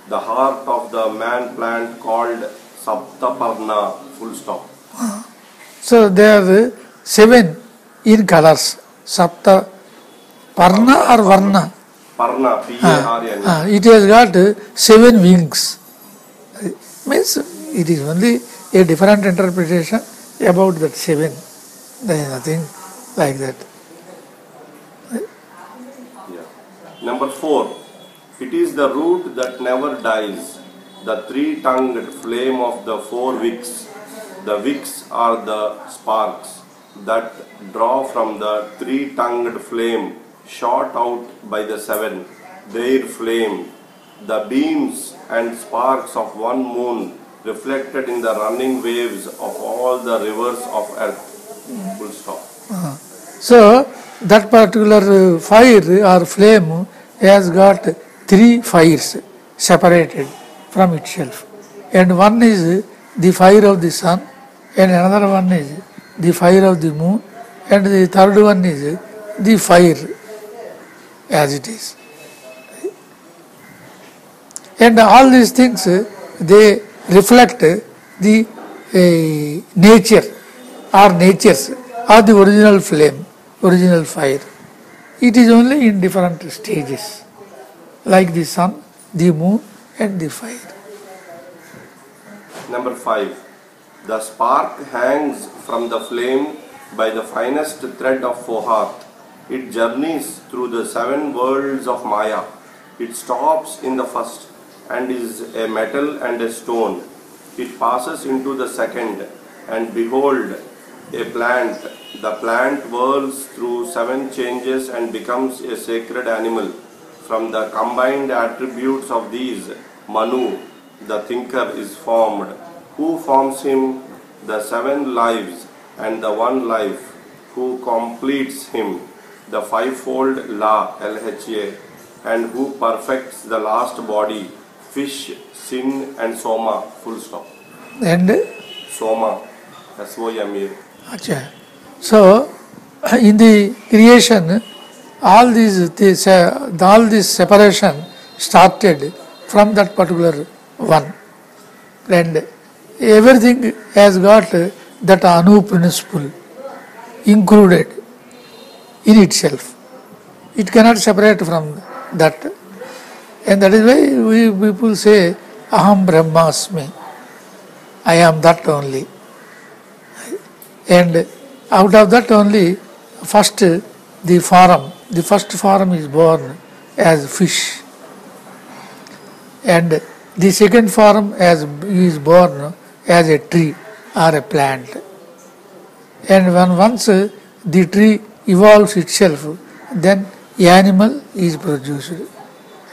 the heart of the man plant called Saptaparna. Full stop. So there are 7 in colors. Sapta Parna or Varna? Parna, P-A-R-N. It has got 7 wings. Means it is only a different interpretation about that 7. There is nothing like that. Number 4. It is the root that never dies, the three-tongued flame of the 4 wicks. The wicks are the sparks that draw from the three-tongued flame shot out by the 7, their flame, the beams and sparks of one moon reflected in the running waves of all the rivers of earth. Full stop. So that particular fire or flame has got 3 fires separated from itself, and one is the fire of the sun, and another one is the fire of the moon, and the third one is the fire as it is. And all these things, they reflect the nature or natures of the original flame, original fire. It is only in different stages, like the sun, the moon and the fire. Number 5. The spark hangs from the flame by the finest thread of Fohat. It journeys through the 7 worlds of Maya. It stops in the first and is a metal and a stone. It passes into the second, and behold, a plant. The plant whirls through 7 changes and becomes a sacred animal. From the combined attributes of these, Manu, the thinker, is formed. Who forms him? The 7 lives and the one life. Who completes him? The fivefold La, LHA, and who perfects the last body, fish, sin and Soma. Full stop. And Soma, S-O-M-A. So in the creation, all this separation started from that particular one, and everything has got that Anu principle included in itself. It cannot separate from that, and that is why we people say Aham Brahmasmi, I am that only, and out of that only first the first form is born as fish, and the second form is born as a tree or a plant, And when once the tree evolves itself, then animal is produced.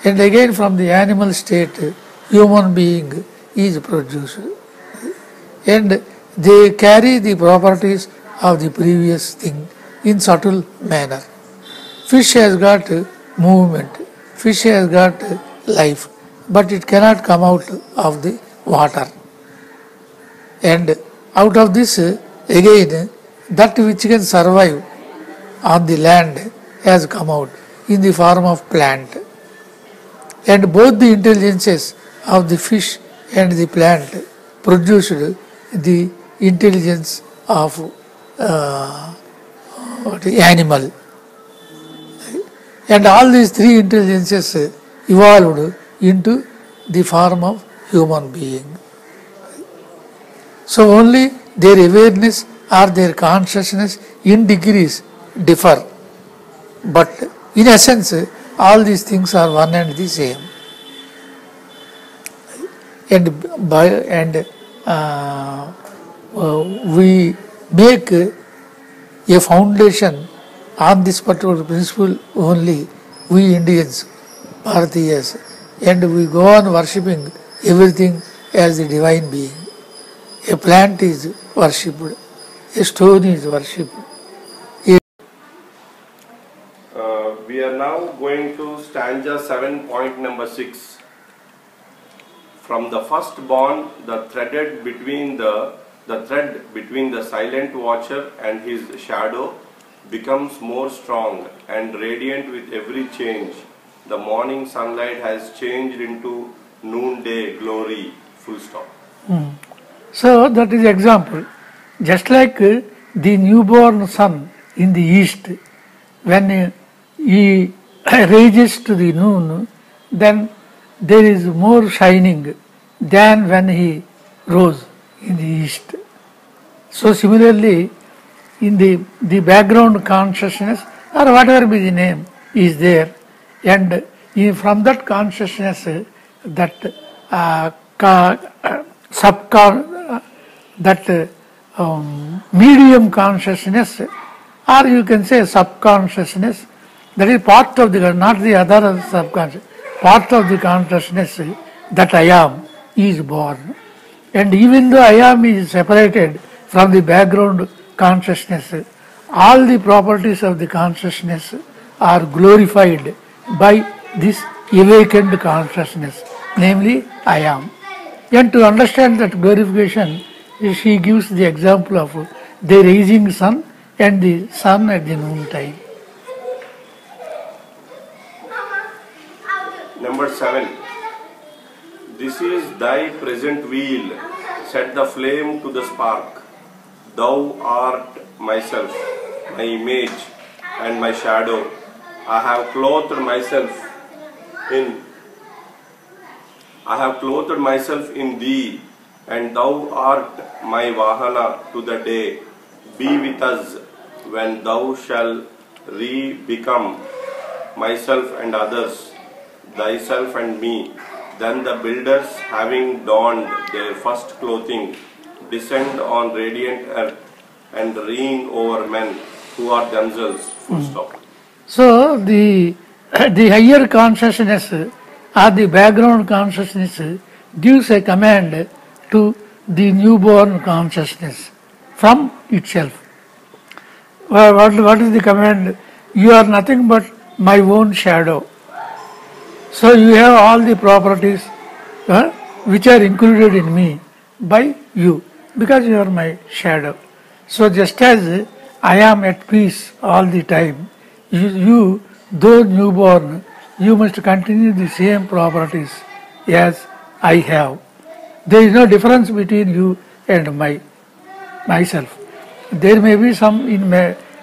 And again from the animal state, human being is produced. And they carry the properties of the previous thing in subtle manner. Fish has got movement, fish has got life, but it cannot come out of the water. And out of this, again, that which can survive on the land has come out in the form of plant. And both the intelligences of the fish and the plant produced the intelligence of the animal. And all these three intelligences evolved into the form of human being. So only their awareness or their consciousness in degrees differ. But in essence, all these things are one and the same. And we make a foundation on this particular principle only, we Indians, Bharatiyas, and we go on worshipping everything as the divine being. A plant is worshipped, a stone is worshipped. We are now going to stanza 7, point number 6. From the firstborn, the thread between the silent watcher and his shadow becomes more strong and radiant with every change. The morning sunlight has changed into noonday glory. Full stop. So that is example. Just like the newborn sun in the east, when he rises to the noon, then there is more shining than when he rose in the east. So similarly, in the background consciousness or whatever be the name is there, and from that consciousness, that medium consciousness, or you can say subconsciousness, that is part of the, not the other subconscious, part of the consciousness that I am is born. And even though I am is separated from the background consciousness, all the properties of the consciousness are glorified by this awakened consciousness, namely I am. And to understand that glorification, she gives the example of the rising sun and the sun at the noontime. Number 7. This is thy present wheel, set the flame to the spark. Thou art myself, my image and my shadow. I have clothed myself in thee, and thou art my vahana to the day. Be with us when thou shalt become myself and others, thyself and me. Then the builders, having donned their first clothing, descend on radiant earth and reign over men who are themselves. Full stop. So the higher consciousness or the background consciousness gives a command to the newborn consciousness from itself. What is the command? You are nothing but my own shadow. So you have all the properties which are included in me by you, because you are my shadow. So just as I am at peace all the time, you though newborn, you must continue the same properties as I have. There is no difference between you and myself. There may be some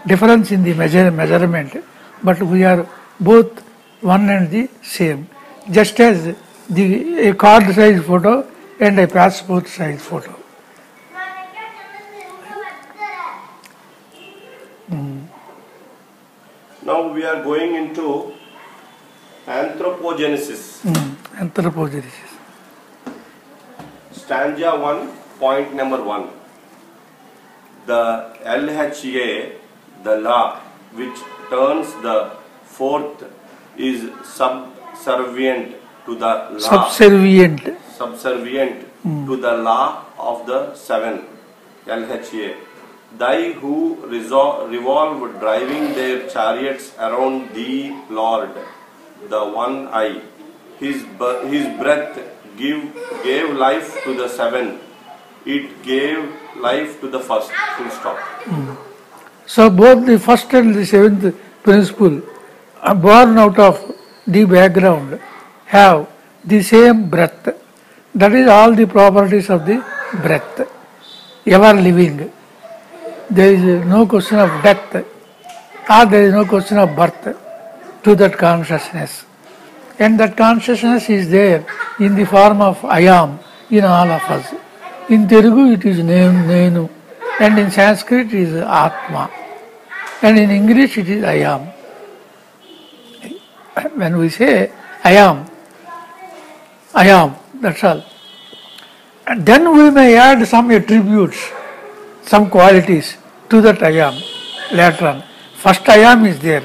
difference in the measurement, but we are both one and the same. Just as a card size photo and a passport size photo. Now we are going into anthropogenesis. Anthropogenesis. Stanza 1, point number 1. The LHA, the law, which turns the fourth, is subservient to the law. Subservient to the law of the seven. LHA. They who revolve driving their chariots around thee, Lord, the one eye. His breath gave life to the seven. It gave life to the first. Full stop. So both the first and the seventh principle are born out of the background, have the same breath. That is all the properties of the breath. Ever living. There is no question of death, or there is no question of birth to that consciousness. And that consciousness is there in the form of I am in all of us. In Telugu it is Nenu, and in Sanskrit it is Atma, and in English it is I am. When we say I am, that's all. And then we may add some attributes, some qualities to that I am later on. First I am is there.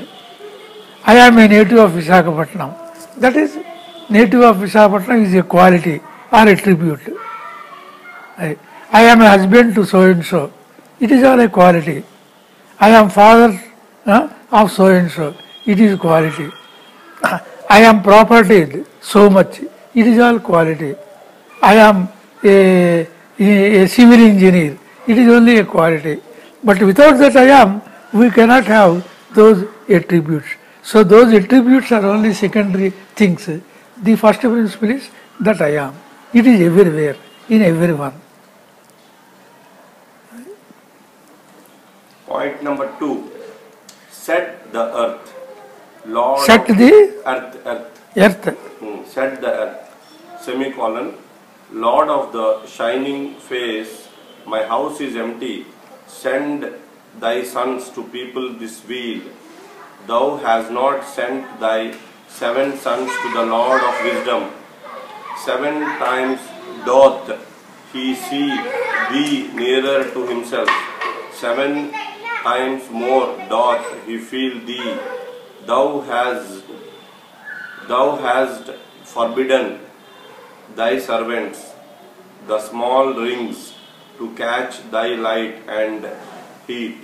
I am a native of Visakhapatnam. That is, native of Visakhapatnam is a quality or attribute. I am a husband to so and so. It is all a quality. I am father of so and so. It is quality. I am propertied so much. It is all quality. I am a civil engineer. It is only a quality. But without that I am, we cannot have those attributes. So those attributes are only secondary things. The first principle is that I am. It is everywhere, in everyone. Point number 2. Set the earth. Lord Set of the earth. Set the earth. Semicolon. Lord of the shining face, my house is empty. Send thy sons to people this weed. Thou hast not sent thy 7 sons to the Lord of wisdom. 7 times doth he see thee nearer to himself. 7 times more doth he feel thee. Thou hast forbidden thy servants the small rings to catch thy light and heat,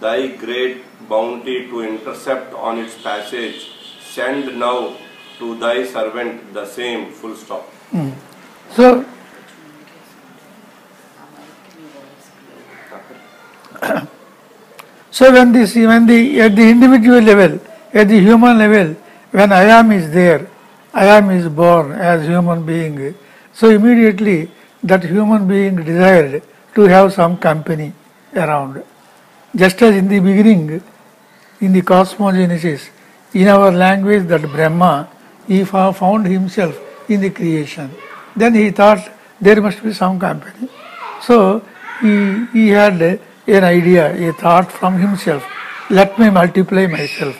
thy great bounty to intercept on its passage. Send now to thy servant the same. Full stop. So, when at the individual level, at the human level, when I am is there, I am is born as human being. So immediately that human being desired to have some company around. Just as in the beginning, in the cosmogenesis, in our language that Brahma, he found himself in the creation. Then he thought there must be some company. So he had an idea, a thought from himself. Let me multiply myself.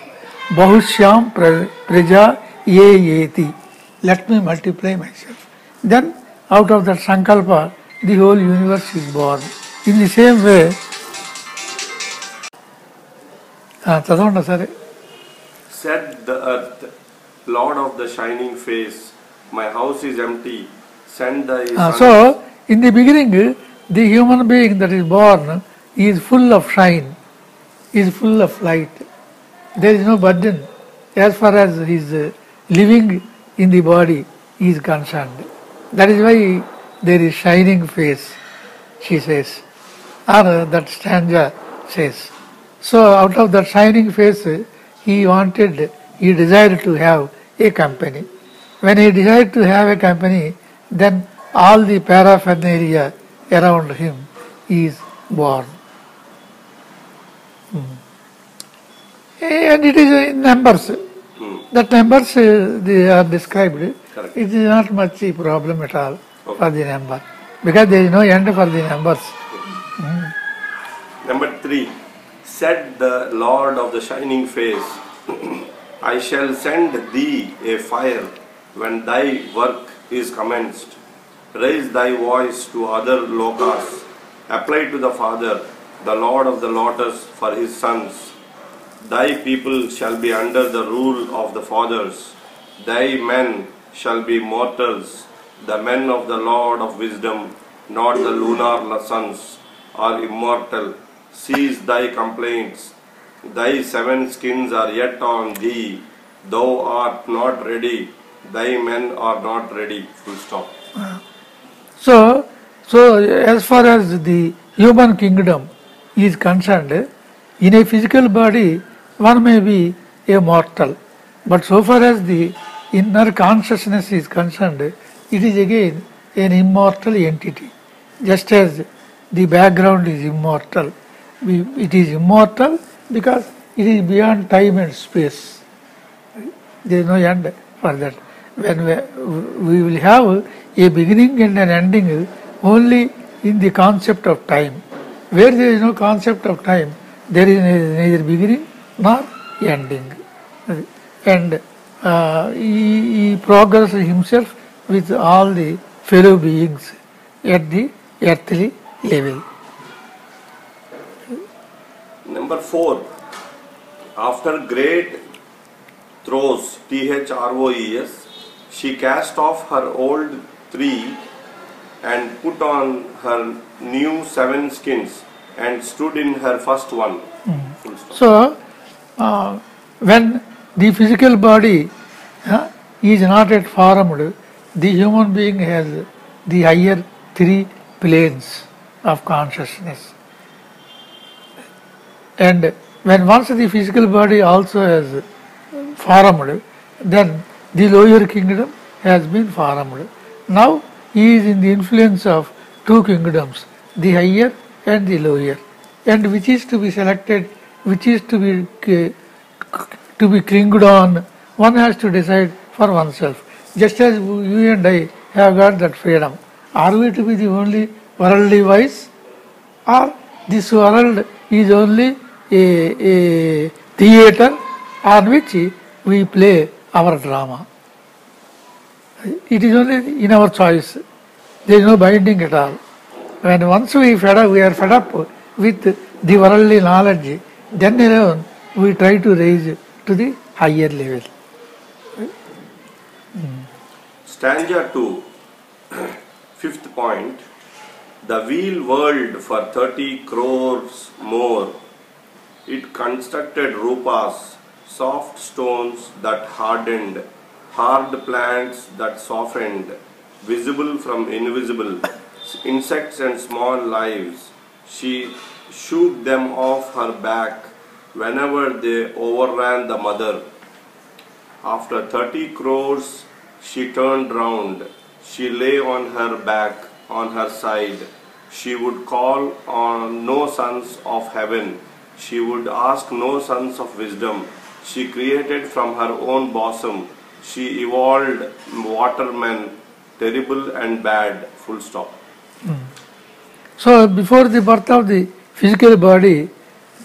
Bahushyam praja ye yeti. Let me multiply myself. Then out of that sankalpa, the whole universe is born. In the same way, Said the earth, Lord of the shining face, my house is empty. Send thy sons. So, in the beginning, the human being that is born is full of shine, is full of light. There is no burden as far as his living in the body is concerned. That is why there is shining face, she says, or that stanza says. So out of that shining face, he desired to have a company. When he desired to have a company, then all the paraphernalia around him is born. And it is in numbers. That numbers they are described. Correct. It is not much a problem at all for the number, because there is no end for the numbers. Number 3. Said the Lord of the shining face, I shall send thee a fire when thy work is commenced. Raise thy voice to other lokas. Apply to the Father the Lord of the lotus for his sons. Thy people shall be under the rule of the fathers. Thy men shall be mortals, the men of the Lord of wisdom, not the lunar sons, are immortal. Cease thy complaints. Thy 7 skins are yet on thee. Thou art not ready. Thy men are not ready. Full stop. So as far as the human kingdom is concerned, in a physical body, one may be a mortal. But so far as the inner consciousness is concerned, it is again an immortal entity. Just as the background is immortal, it is immortal because it is beyond time and space. There is no end for that. When we will have a beginning and an ending only in the concept of time. Where there is no concept of time, there is neither beginning nor ending. And he progresses himself with all the fellow beings at the earthly level. Number 4. After great throes, THROES, she cast off her old 3 and put on her new 7 skins and stood in her first one. So, when the physical body is not yet formed, the human being has the higher 3 planes of consciousness. And when once the physical body also has formed, then the lower kingdom has been formed. Now he is in the influence of 2 kingdoms, the higher and the lower. And which is to be selected, which is to be clinged on, one has to decide for oneself. Just as you and I have got that freedom, are we to be the only worldly wise, or this world is only a theatre on which we play our drama? It is only in our choice. There is no binding at all. When once we are fed up with the worldly knowledge, then alone we try to raise to the higher level. Stanza 2, 5th point. The wheel whirled for 30 crores more. It constructed rupas, soft stones that hardened, hard plants that softened, visible from invisible, insects and small lives. She shook them off her back whenever they overran the mother. After 30 crores, she turned round. She lay on her back, on her side. She would call on no sons of heaven. She would ask no sons of wisdom. She created from her own bosom. She evolved watermen, terrible and bad. Full stop. So before the birth of the physical body,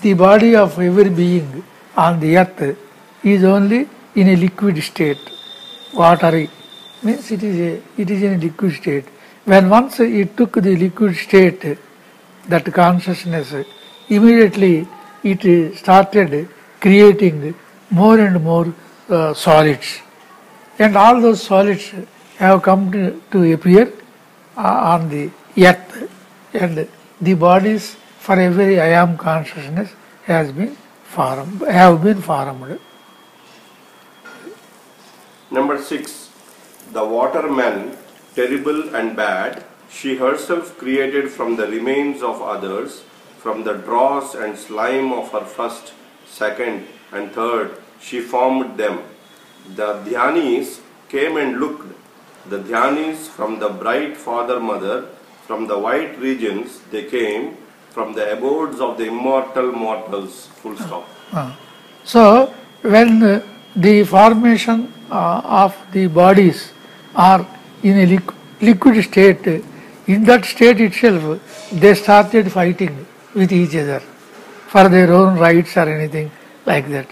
the body of every being on the earth is only in a liquid state. Watery means it is in a liquid state. When once it took the liquid state, that consciousness, immediately it started creating more and more solids. And all those solids have come to appear on the earth. And the bodies for every I am consciousness have been formed. Number 6. The watermen, terrible and bad, she herself created from the remains of others, from the dross and slime of her first, second and third, she formed them. The Dhyanis came and looked. The Dhyanis from the bright father-mother, from the white regions they came, from the abodes of the immortal mortals. Full stop. So, when the formation of the bodies are in a liquid state, in that state itself, they started fighting with each other for their own rights or anything like that.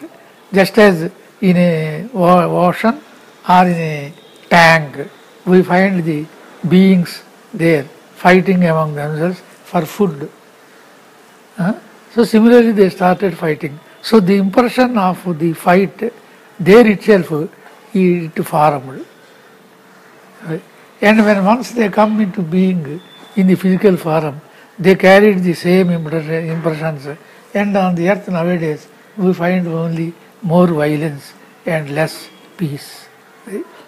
Just as in a ocean or in a tank, we find the beings there fighting among themselves for food. So similarly they started fighting. So the impression of the fight there itself it formed. And when once they come into being in the physical form, they carried the same impressions. And on the earth nowadays, we find only more violence and less peace.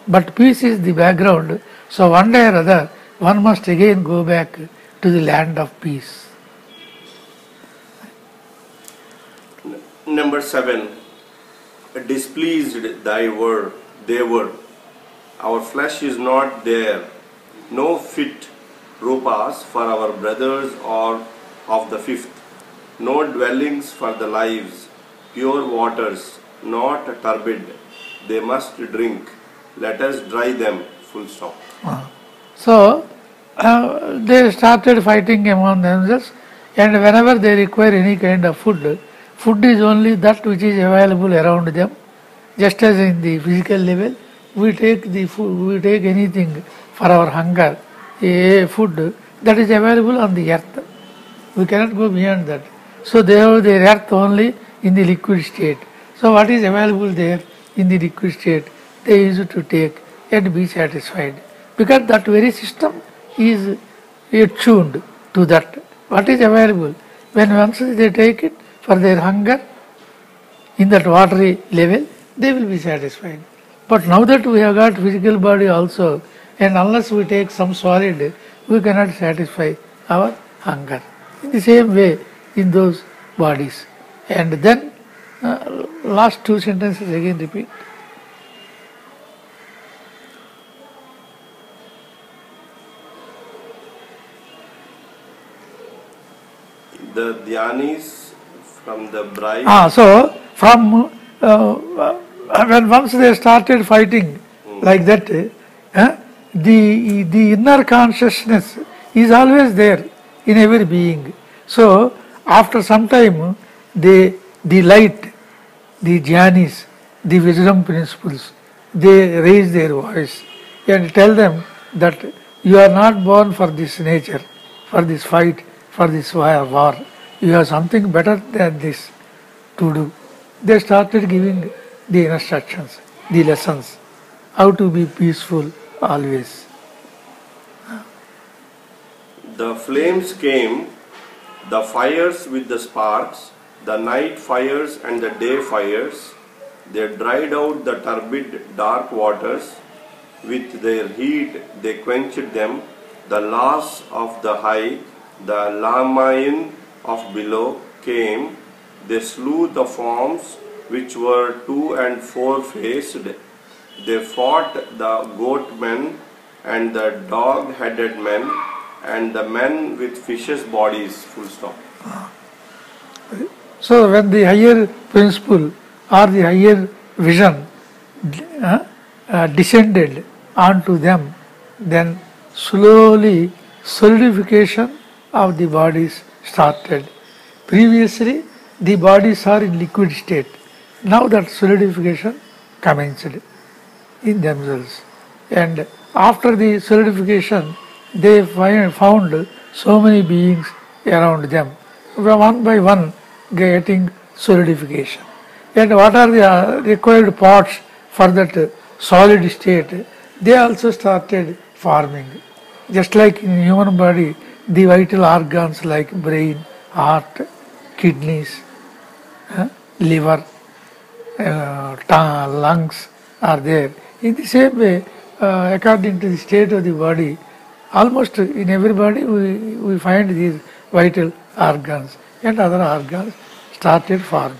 But peace is the background. So one day or other, one must again go back to the land of peace. Number 7. Displeased they were. Our flesh is not there. No fit rupas for our brothers or of the 5th. No dwellings for the lives. Pure waters, not turbid. They must drink. Let us dry them. Full stop. So they started fighting among themselves, and whenever they require any kind of food, food is only that which is available around them. Just as in the physical level, we take the food, we take anything for our hunger, a food that is available on the earth. We cannot go beyond that. So they have their earth only in the liquid state. So what is available there in the liquid state, they used to take and be satisfied. Because that very system is attuned to that. What is available? When once they take it for their hunger in that watery level, they will be satisfied. But now that we have got physical body also, and unless we take some solid, we cannot satisfy our hunger. In the same way in those bodies. And then last 2 sentences again repeat. The dhyanis from the bride. So from when once they started fighting like that, the inner consciousness is always there in every being. So after some time, the light, the jnanis, the wisdom principles, they raise their voice and tell them that you are not born for this nature, for this fight, for this war. You have something better than this to do. They started giving the instructions, the lessons, how to be peaceful always. The flames came, the fires with the sparks, the night fires and the day fires. They dried out the turbid dark waters. With their heat they quenched them. The loss of the high, the lamain of below came. They slew the forms which were 2 and 4 faced. They fought the goat men and the dog headed men and the men with fishes' bodies. Full stop. So when the higher principle or the higher vision descended onto them, then slowly solidification of the bodies started. Previously, the bodies are in liquid state. Now that solidification commenced in themselves. And after the solidification, they found so many beings around them, one by one getting solidification. And what are the required parts for that solid state? They also started forming. Just like in human body, the vital organs like brain, heart, kidneys, liver, tongue, lungs are there. In the same way, according to the state of the body, almost in every body we find these vital organs, and other organs started forming.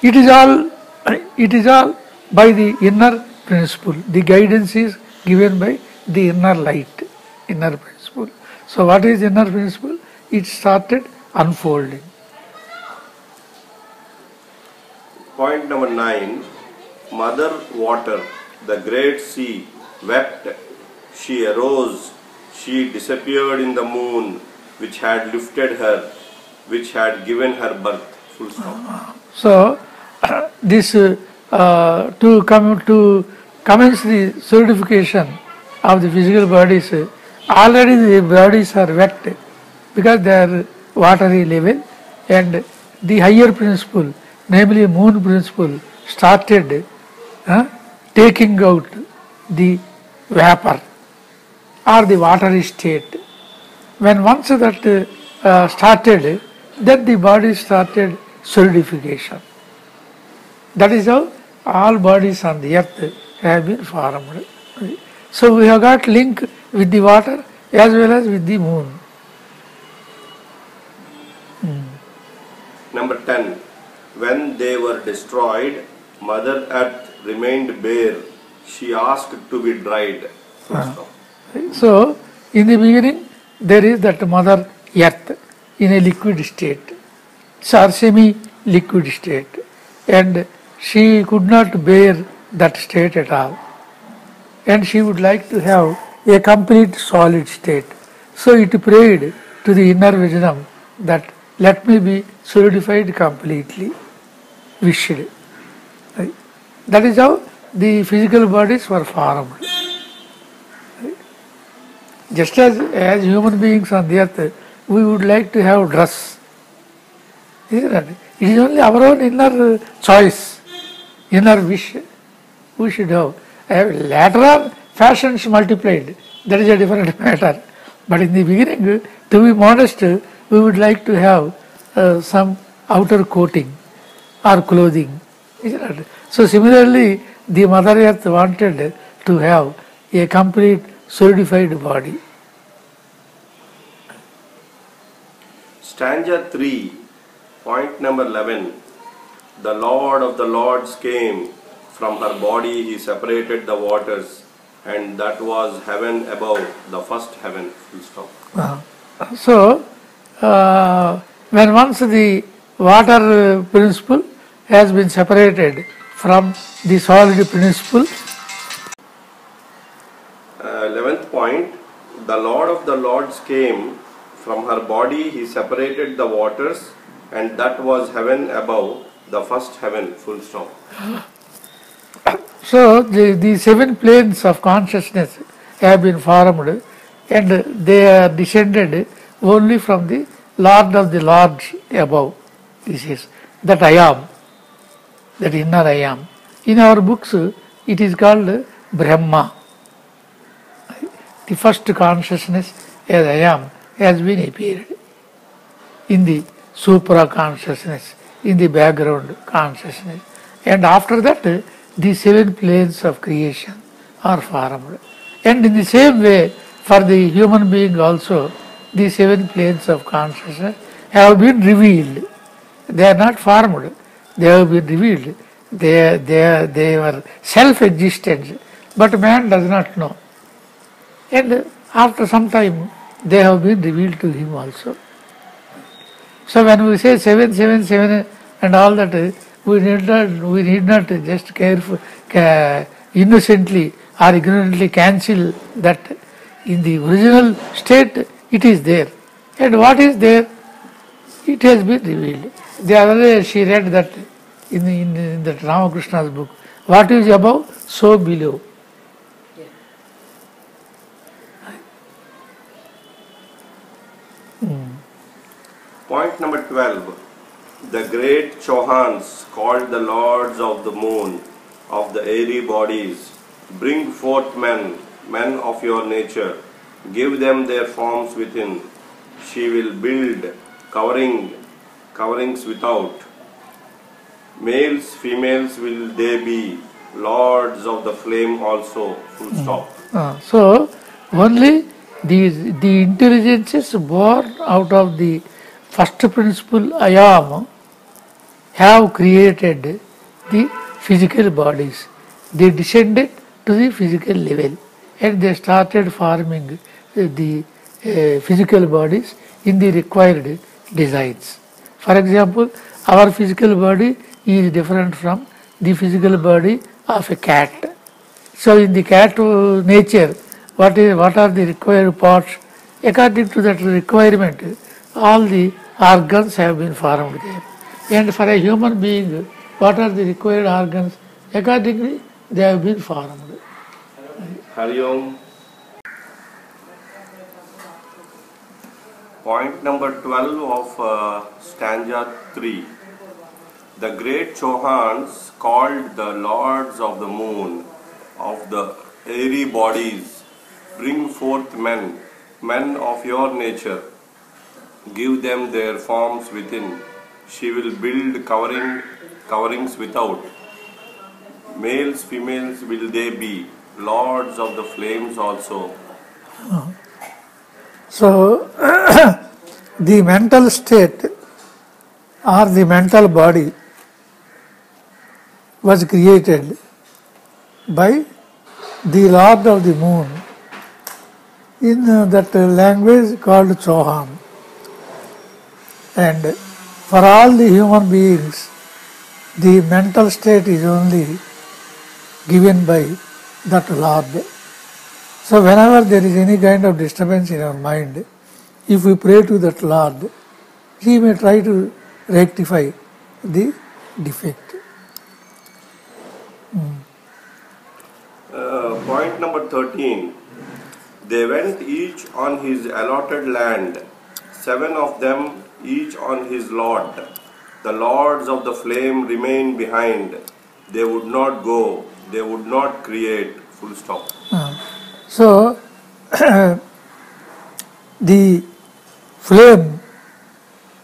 It is all by the inner principle. The guidance is given by the inner light, inner principle. So what is inner principle? It started unfolding. Point number 9. Mother water, the great sea, wept. She arose. She disappeared in the moon, which had lifted her, which had given her birth. Full stop. So this to commence the solidification of the physical bodies, already the bodies are wet because they are watery level, and the higher principle, namely moon principle, started taking out the vapor or the watery state. When once that started, then the body started solidification. That is how all bodies on the earth have been formed. So we have got link with the water as well as with the moon. Number 10. When they were destroyed, Mother Earth remained bare. She asked to be dried. So, in the beginning, there is that Mother Earth in a liquid state, or semi-liquid state, and she could not bear that state at all. And she would like to have a complete solid state. So it prayed to the inner wisdom that let me be solidified completely, wished. That is how the physical bodies were formed. Just as human beings on the earth, we would like to have dress. Isn't it? It is only our own inner choice, inner wish we should have. Later on, fashions multiplied. That is a different matter. But in the beginning, to be modest, we would like to have some outer coating or clothing. Isn't it? So similarly, the Mother Earth wanted to have a complete solidified body. Stanza 3, point number 11. The Lord of the Lords came, from her body he separated the waters, and that was heaven above, the first heaven. Full stop. So, when once the water principle has been separated from the solid principle. 11th point. The Lord of the Lords came, from her body he separated the waters, and that was heaven above, the first heaven. Full stop. So the 7 planes of consciousness have been formed, and they are descended only from the Lord of the Lords above. This is that I am, that inner I am. In our books, it is called Brahma. The first consciousness as I am has been appeared in the supra consciousness, in the background consciousness, and after that the 7 planes of creation are formed. And in the same way, for the human being also, the 7 planes of consciousness have been revealed. They are not formed, they have been revealed. They were self-existent, but man does not know. And after some time, they have been revealed to him also. So when we say 7, 7, 7 and all that, we need not just innocently or ignorantly cancel that. In the original state, it is there. And what is there? It has been revealed. The other day she read that in that Ramakrishna's book. What is above, so below. Point number 12. The great Chauhans, called the lords of the moon, of the airy bodies, bring forth men of your nature, give them their forms within. She will build coverings without. Males, females will they be, lords of the flame also. Full stop. So only the intelligences born out of the first principle I am have created the physical bodies. They descended to the physical level and they started forming the physical bodies in the required designs. For example, our physical body is different from the physical body of a cat. So in the cat nature, what are the required parts? According to that requirement, all the organs have been formed there. And for a human being, what are the required organs? Accordingly, they have been formed. Hari Om. Point number 12 of stanza 3. The great Chauhans, called the lords of the moon, of the airy bodies, bring forth men, men of your nature. Give them their forms within. She will build coverings without. Males, females will they be, lords of the flames also. So, the mental state or the mental body was created by the Lord of the Moon in that language called Chauhan. And for all the human beings, the mental state is only given by that Lord. So whenever there is any kind of disturbance in our mind, if we pray to that Lord, He may try to rectify the defect. Point number 13. They went each on his allotted land, 7 of them each on his lot. The lords of the flame remained behind. They would not go, they would not create. Full stop. So, the flame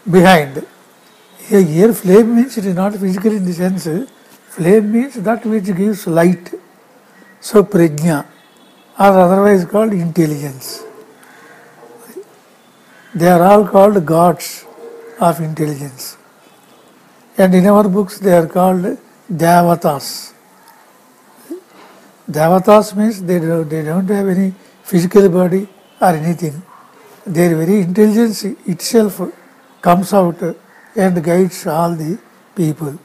behind, here flame means it is not physical in the sense, flame means that which gives light. So, prajna, or otherwise called intelligence. They are all called gods of intelligence. And in our books they are called Devatas. Devatas means they don't have any physical body or anything. Their very intelligence itself comes out and guides all the people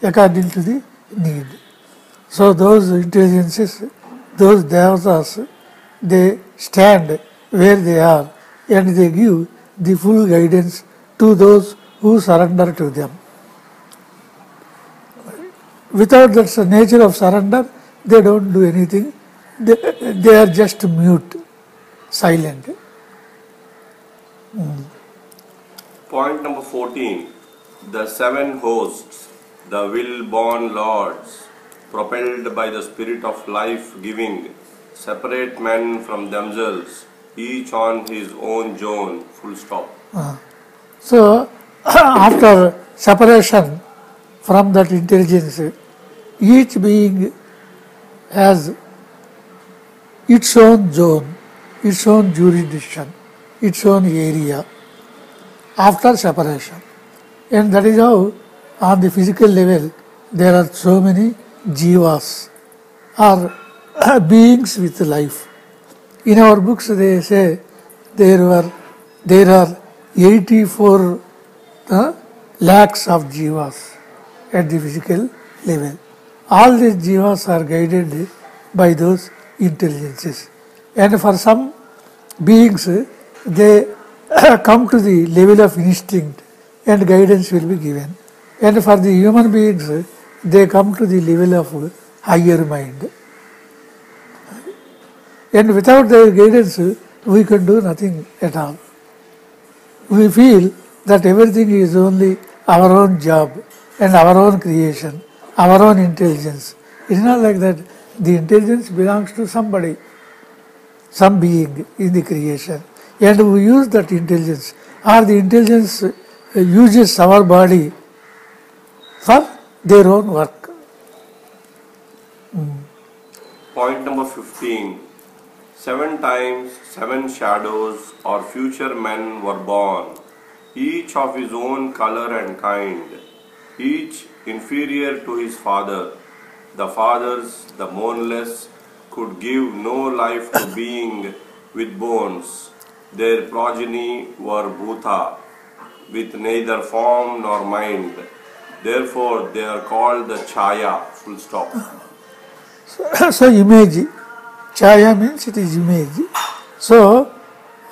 according to the need. So those intelligences, those Devatas, they stand where they are and they give the full guidance to those who surrender to them. Without that nature of surrender, they don't do anything. They are just mute, silent. Point number 14. The 7 hosts, the will-born lords, propelled by the spirit of life-giving, separate men from themselves, each on his own zone. Full stop. So, after separation from that intelligence, each being has its own zone, its own jurisdiction, its own area after separation. And that is how on the physical level there are so many jivas or beings with life. In our books they say there are 84 lakhs of jivas at the physical level. All these jivas are guided by those intelligences. And for some beings, they come to the level of instinct and guidance will be given. And for the human beings, they come to the level of higher mind. And without their guidance, we can do nothing at all. We feel that everything is only our own job and our own creation, our own intelligence. It is not like that. The intelligence belongs to somebody, some being in the creation. And we use that intelligence, or the intelligence uses our body for their own work. Point number 15. 7 times 7 shadows or future men were born, each of his own color and kind, each inferior to his father. The fathers, the moonless, could give no life to being with bones. Their progeny were bhuta, with neither form nor mind. Therefore, they are called the chaya. Full stop. So image, chaya means it is image. So,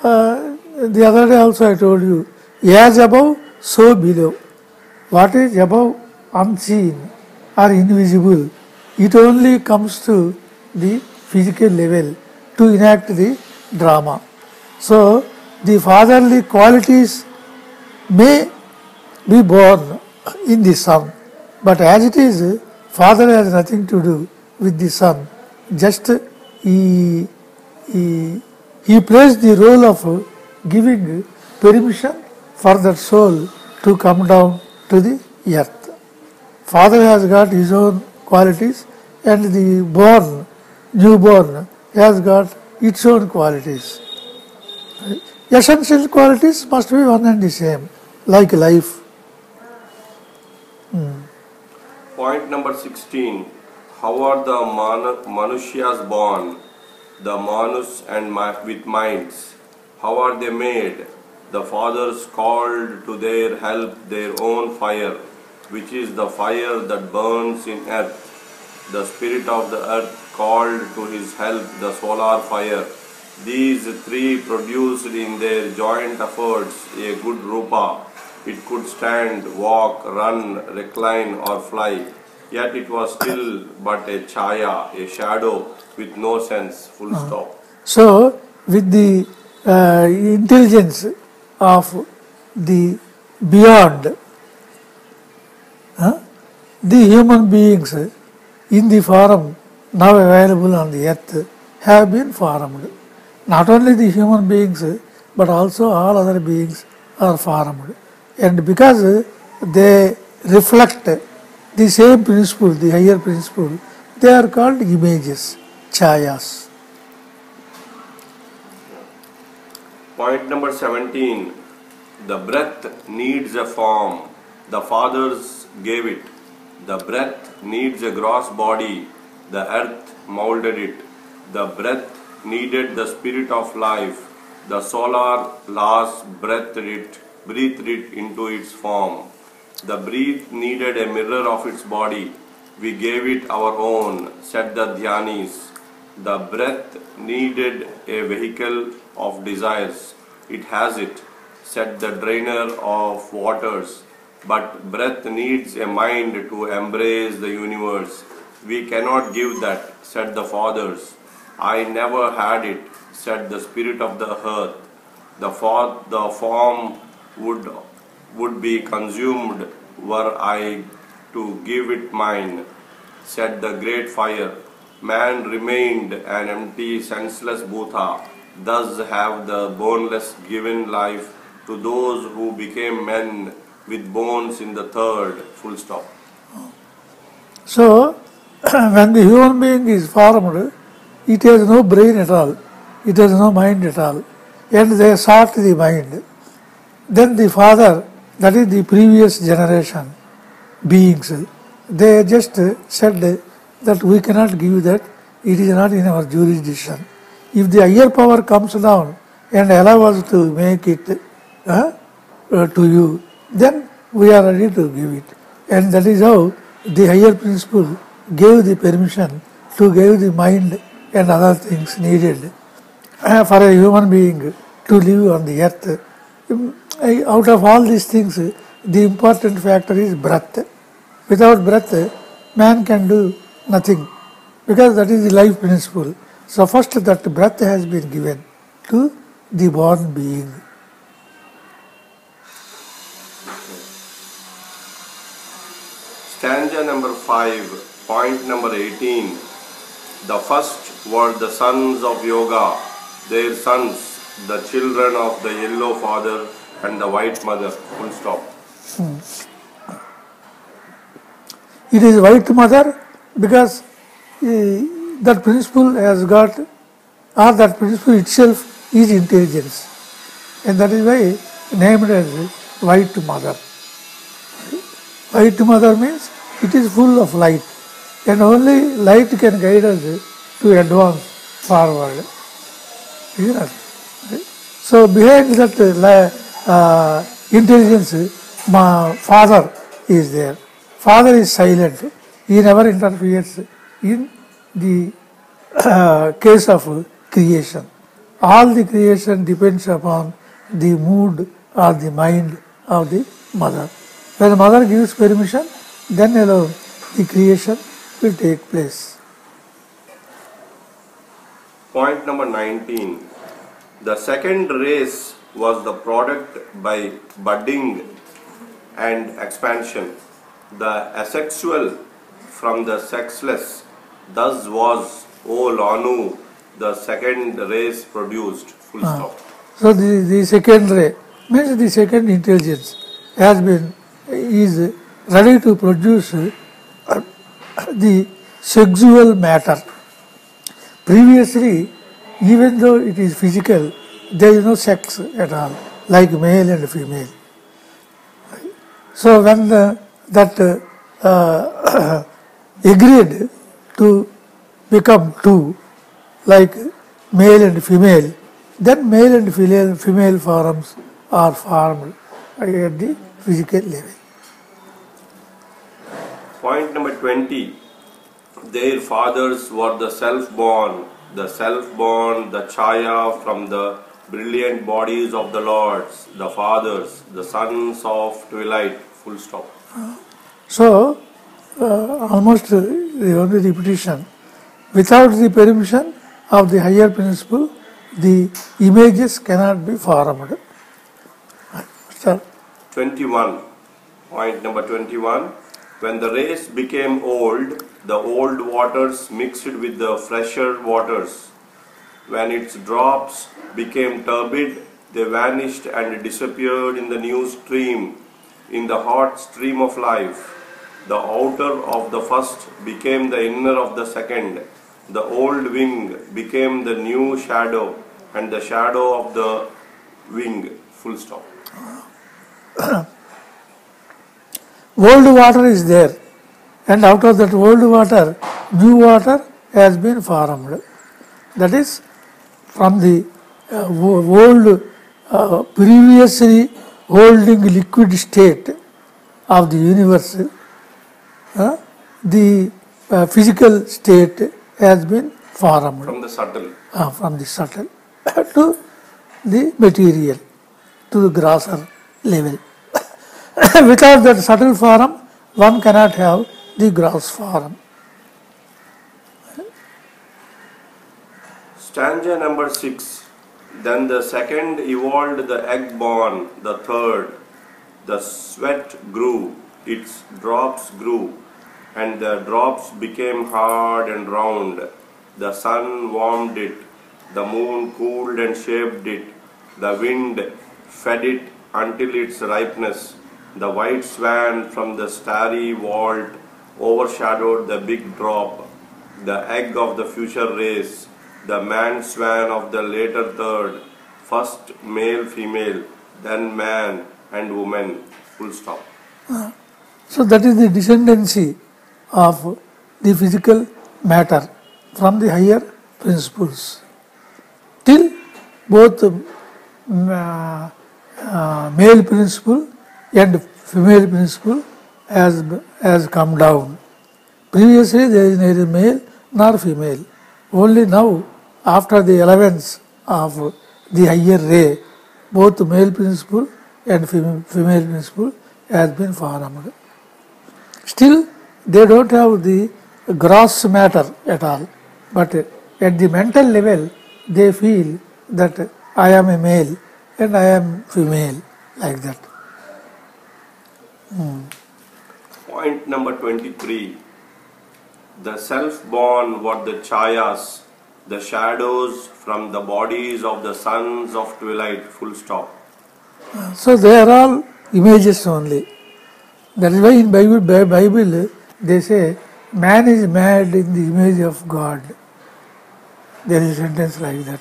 the other day also I told you, as above, so below. What is above, unseen or invisible, it only comes to the physical level to enact the drama. So, the fatherly qualities may be born in the son, but as it is, father has nothing to do with the son. Just he plays the role of giving permission for that soul to come down to the earth. Father has got his own qualities and the newborn has got its own qualities. Essential qualities must be one and the same, like life. Point number 16. How are the Manushyas born? The Manus and with minds. How are they made? The fathers called to their help their own fire, which is the fire that burns in earth. The spirit of the earth called to his help the solar fire. These three produced in their joint efforts a good rupa. It could stand, walk, run, recline or fly. Yet it was still but a chaya, a shadow with no sense, full stop. So, with the intelligence of the beyond, the human beings in the form now available on the earth have been formed. Not only the human beings, but also all other beings are formed. And because they reflect the same principle, the higher principle, they are called images, chayas. Point number 17. The breath needs a form. The fathers gave it. The breath needs a gross body. The earth molded it. The breath needed the spirit of life. The solar laws breathed it into its form. The breath needed a mirror of its body. We gave it our own, said the Dhyanis. The breath needed a vehicle of desires. It has it, said the drainer of waters. But breath needs a mind to embrace the universe. We cannot give that, said the fathers. I never had it, said the spirit of the earth. The form would be consumed were I to give it mine, said the great fire. Man remained an empty, senseless bhuta. Thus have the boneless given life to those who became men with bones in the third, full stop. So, when the human being is formed, it has no brain at all, it has no mind at all, and they sought the mind. Then the father, that is the previous generation beings, they just said that we cannot give that, it is not in our jurisdiction. If the higher power comes down and allow us to make it to you, then we are ready to give it. And that is how the higher principle gave the permission to give the mind and other things needed for a human being to live on the earth. Out of all these things, the important factor is breath. Without breath, man can do nothing, because that is the life principle. So first that breath has been given to the born being. Stanza number 5, point number 18. The first were the sons of yoga, their sons, the children of the yellow father and the white mother. Full stop. It is white mother because that principle has got, or that principle itself is intelligence, and that is why named as white mother. White mother means it is full of light, and only light can guide us to advance forward. Isn't it? So behind that intelligence, my father is there. Father is silent. He never interferes in the case of creation. All the creation depends upon the mood or the mind of the mother. When the mother gives permission, then alone the creation will take place. Point number 19. The second race was the product by budding and expansion. The asexual from the sexless. Thus was, O Lanu, the second race produced. Full stop. So the second ray means the second intelligence is ready to produce the sexual matter. Previously, even though it is physical, there is no sex at all, like male and female. So when that agreed to become two, like male and female, then male and female forms are formed at the physical level. Point number 20. Their fathers were the self-born, the chaya from the brilliant bodies of the lords, the fathers, the sons of twilight. Full stop. So, almost the only repetition. Without the permission of the higher principle, the images cannot be formed. Sir? 21. Point number 21. When the race became old, the old waters mixed with the fresher waters. When its drops became turbid, they vanished and disappeared in the new stream, in the hot stream of life. The outer of the first became the inner of the second. The old wing became the new shadow, and the shadow of the wing. Full stop. Old water is there, and out of that old water, new water has been formed. That is, from the old previously holding liquid state of the universe, the physical state has been formed. From the subtle. From the subtle to the material, to the grosser level. Without that subtle form, one cannot have the gross form. Stanza number 6. Then the second evolved the egg born, the third. The sweat grew, its drops grew, and the drops became hard and round. The sun warmed it, the moon cooled and shaped it, the wind fed it until its ripeness. The white swan from the starry vault overshadowed the big drop, the egg of the future race, the man swan of the later third, first male, female, then man and woman. Full stop. So that is the descendancy of the physical matter from the higher principles till both male principle and female principle has come down. Previously there is neither male nor female. Only now, after the elements of the higher ray, both male principle and female principle has been formed. Still, they don't have the gross matter at all, but at the mental level, they feel that I am a male and I am female, like that. Point number 23. The self-born were the chayas, the shadows from the bodies of the sons of twilight. Full stop. So they are all images only. That is why in Bible they say man is made in the image of God. There is a sentence like that.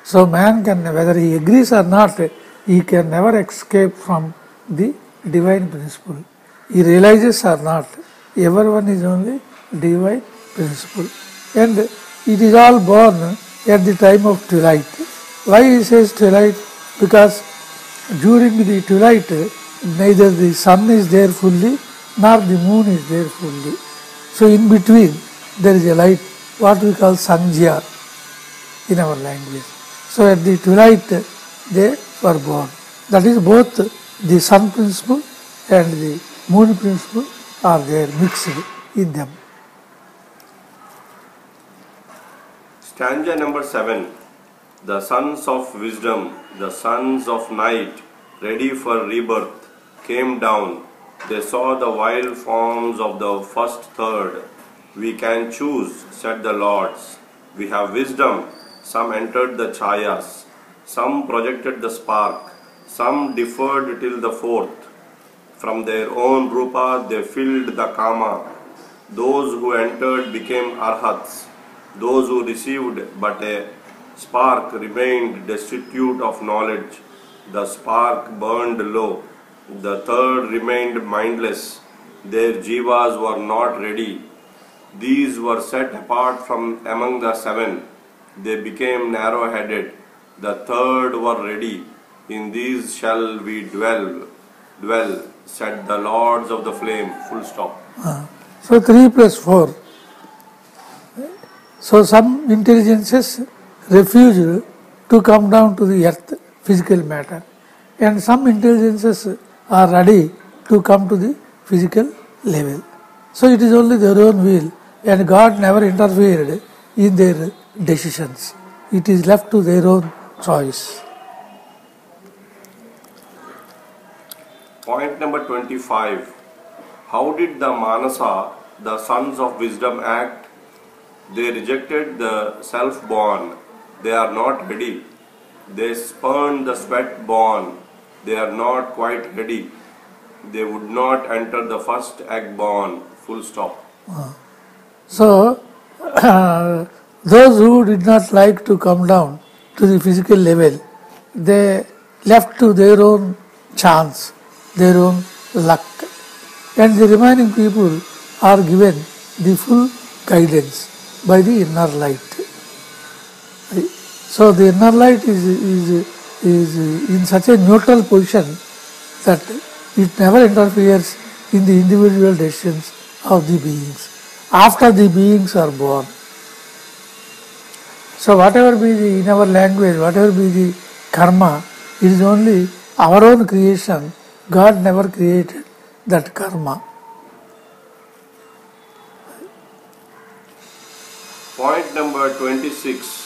So man can, whether he agrees or not, he can never escape from the divine principle. He realizes or not, everyone is only divine principle. And it is all born at the time of twilight. Why he says twilight? Because during the twilight, neither the sun is there fully, nor the moon is there fully. So in between, there is a light, what we call sandhya in our language. So at the twilight, they were born. That is, both the sun principle and the moon principle are there mixed in them. Stanza number 7. The sons of wisdom, the sons of night, ready for rebirth, came down. They saw the wild forms of the first third. We can choose, said the lords. We have wisdom. Some entered the chayas, some projected the spark, some deferred till the fourth. From their own rupa they filled the kama. Those who entered became arhats. Those who received but a spark remained destitute of knowledge. The spark burned low. The third remained mindless. Their jivas were not ready. These were set apart from among the seven. They became narrow-headed. The third were ready. In these shall we dwell, said the lords of the flame. Full stop. So 3 plus 4. So some intelligences refused to come down to the earth, physical matter, and some intelligences are ready to come to the physical level. So it is only their own will, and God never interfered in their decisions. It is left to their own choice. Point number 25. How did the Manasa, the sons of wisdom, act? They rejected the self-born. They are not ready. They spurned the sweat-born. They are not quite ready. They would not enter the first egg-born. Full stop. So, those who did not like to come down to the physical level, they left to their own chance, their own luck. And the remaining people are given the full guidance by the inner light. So the inner light is in such a neutral position that it never interferes in the individual decisions of the beings after the beings are born. So whatever be the, in our language, whatever be the karma, it is only our own creation. God never created that karma. Point number 26.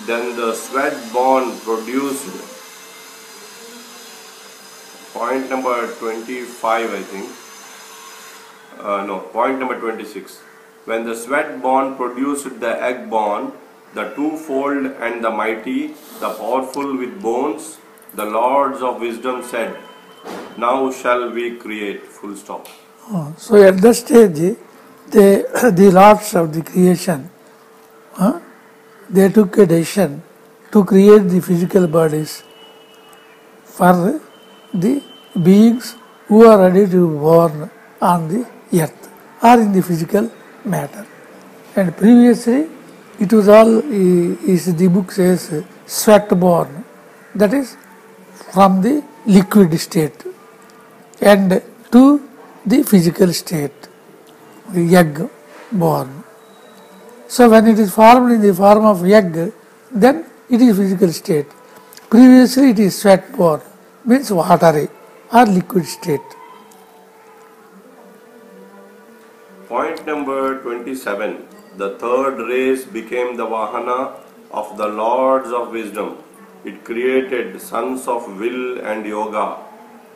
Then the sweat-born produced. Point number 25, I think. Point number 26. When the sweat-born produced the egg-born, the twofold and the mighty, the powerful with bones, the lords of wisdom said, now shall we create. Full stop. So at that stage, the lords of the creation, they took a decision to create the physical bodies for the beings who are ready to be born on the earth or in the physical matter. And previously, it was all, the book says, sweat born, that is from the liquid state and to the physical state, the egg born. So when it is formed in the form of egg, then it is physical state. Previously it is sweat born, means watery or liquid state. Point number 27. The third race became the Vahana of the Lords of Wisdom. It created sons of will and yoga.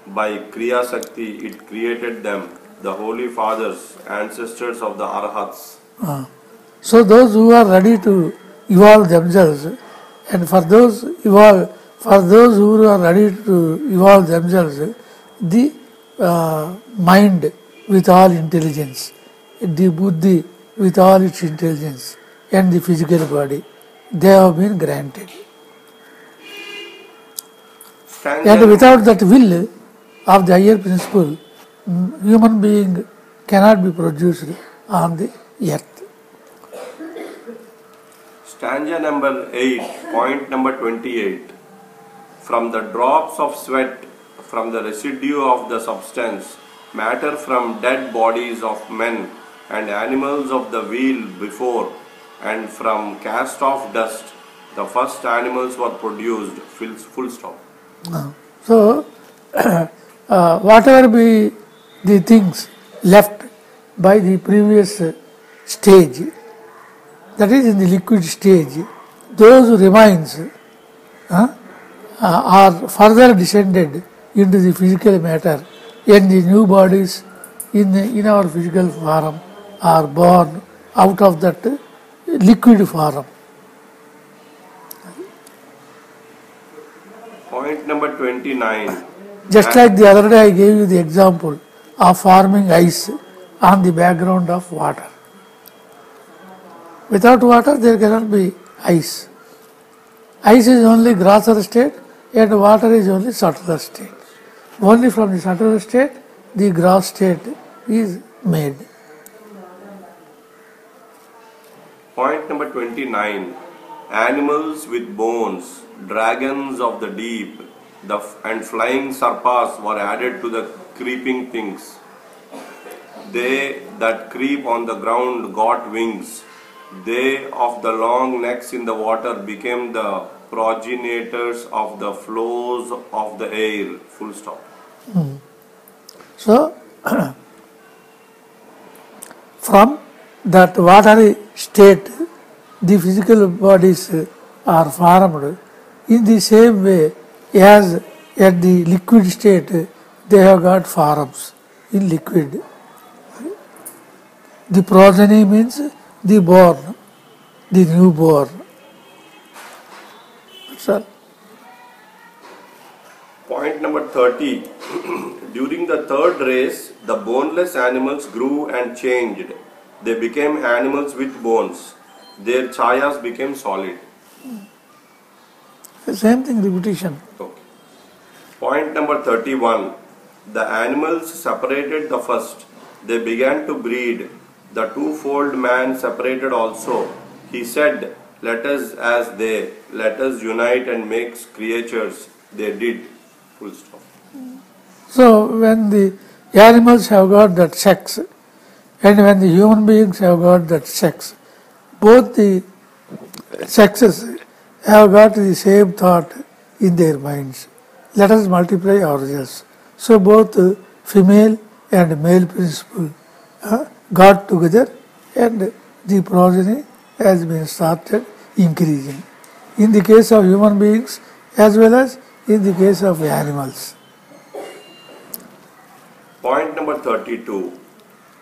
By Kriya Sakti, it created them, the Holy Fathers, ancestors of the Arhats. So those who are ready to evolve themselves, and for those who are ready to evolve themselves, the mind with all intelligence, the buddhi with all its intelligence, and the physical body, they have been granted. And without that will of the higher principle, human being cannot be produced on the earth. Stanza number 8, point number 28. From the drops of sweat, from the residue of the substance, matter from dead bodies of men and animals of the wheel before, and from cast off dust, the first animals were produced. Full stop. So, whatever be the things left by the previous stage, that is in the liquid stage, those remains are further descended into the physical matter, and the new bodies in our physical form are born out of that liquid form. Point number 29. Just like the other day I gave you the example of forming ice on the background of water. Without water there cannot be ice. Ice is only grosser state and water is only subtler state. Only from the subtler state the gross state is made. Point number 29. Animals with bones, dragons of the deep, and flying sarpas were added to the creeping things. They that creep on the ground got wings. They of the long necks in the water became the progenitors of the flows of the air. Full stop. So, from that watery state, the physical bodies are formed in the same way as at the liquid state they have got forms in liquid. The progeny means the born, the newborn. That's all. Point number 30. During the third race, the boneless animals grew and changed. They became animals with bones. Their chayas became solid. The same thing, repetition. Okay. Point number 31. The animals separated the first. They began to breed. The twofold man separated also. He said, let us as they, let us unite and make creatures. They did. Full stop. So, when the animals have got that sex and when the human beings have got that sex, both the sexes have got the same thought in their minds. Let us multiply ourselves. So, both female and male principle got together and the progeny has been started increasing. In the case of human beings as well as in the case of animals. Point number 32.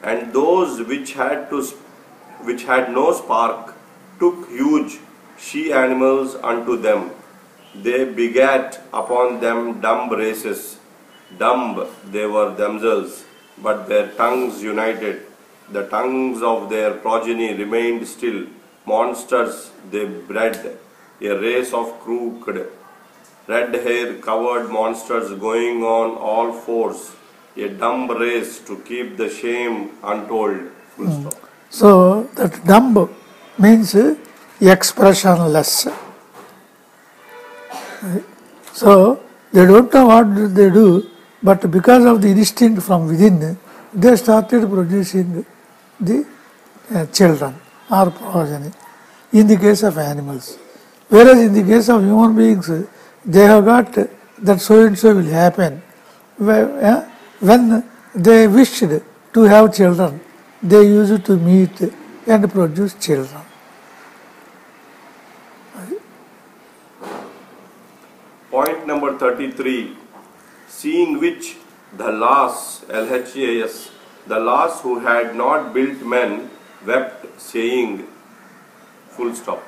And those which had no spark took huge she animals unto them. They begat upon them dumb races. Dumb they were themselves, but their tongues united. The tongues of their progeny remained still. Monsters they bred, a race of crooked, red hair covered monsters going on all fours. A dumb race to keep the shame untold. Full stop. So, that dumb means expressionless. So, they don't know what they do, but because of the instinct from within, they started producing the children or progeny in the case of animals. Whereas in the case of human beings, they have got that so and so will happen. When they wished to have children, they used to meet and produce children. Point number 33. Seeing which the lass, LHAS, the lass who had not built men, wept, saying, full stop.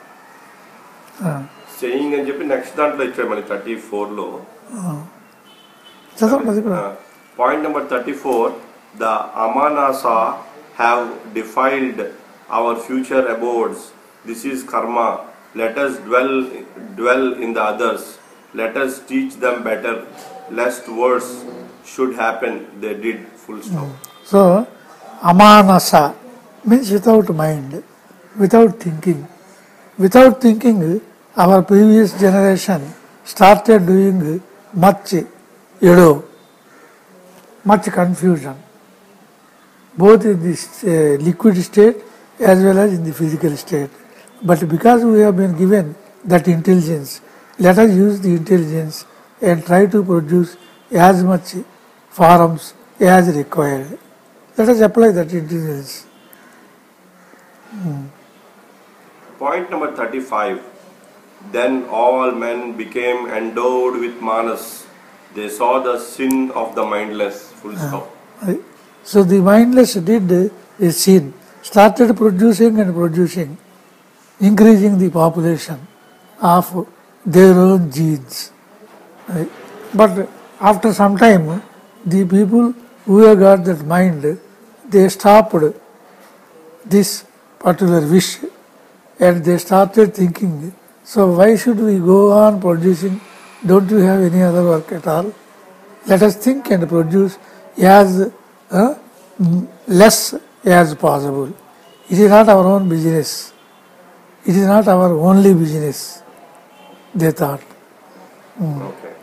Saying and చెప్పి next దాంట్లో ఇచ్చాడు మళ్ళీ 34లో. Point number 34. The Amanasa have defiled our future abodes. This is karma. Let us dwell in the others. Let us teach them better, lest worse should happen. They did. Full stop. So, Amanasa means without mind, without thinking. Without thinking, our previous generation started doing much much confusion, both in the liquid state as well as in the physical state. But because we have been given that intelligence, let us use the intelligence and try to produce as much forms as required. Let us apply that intelligence. Point number 35. Then all men became endowed with manas. They saw the sin of the mindless. Full stop. So the mindless did a sin, started producing and producing, increasing the population of their own genes. Right? But after some time, the people who have got that mind, they stopped this particular wish and they started thinking, so why should we go on producing? Don't we have any other work at all? Let us think and produce as less as possible. It is not our own business. It is not our only business, they thought. Okay.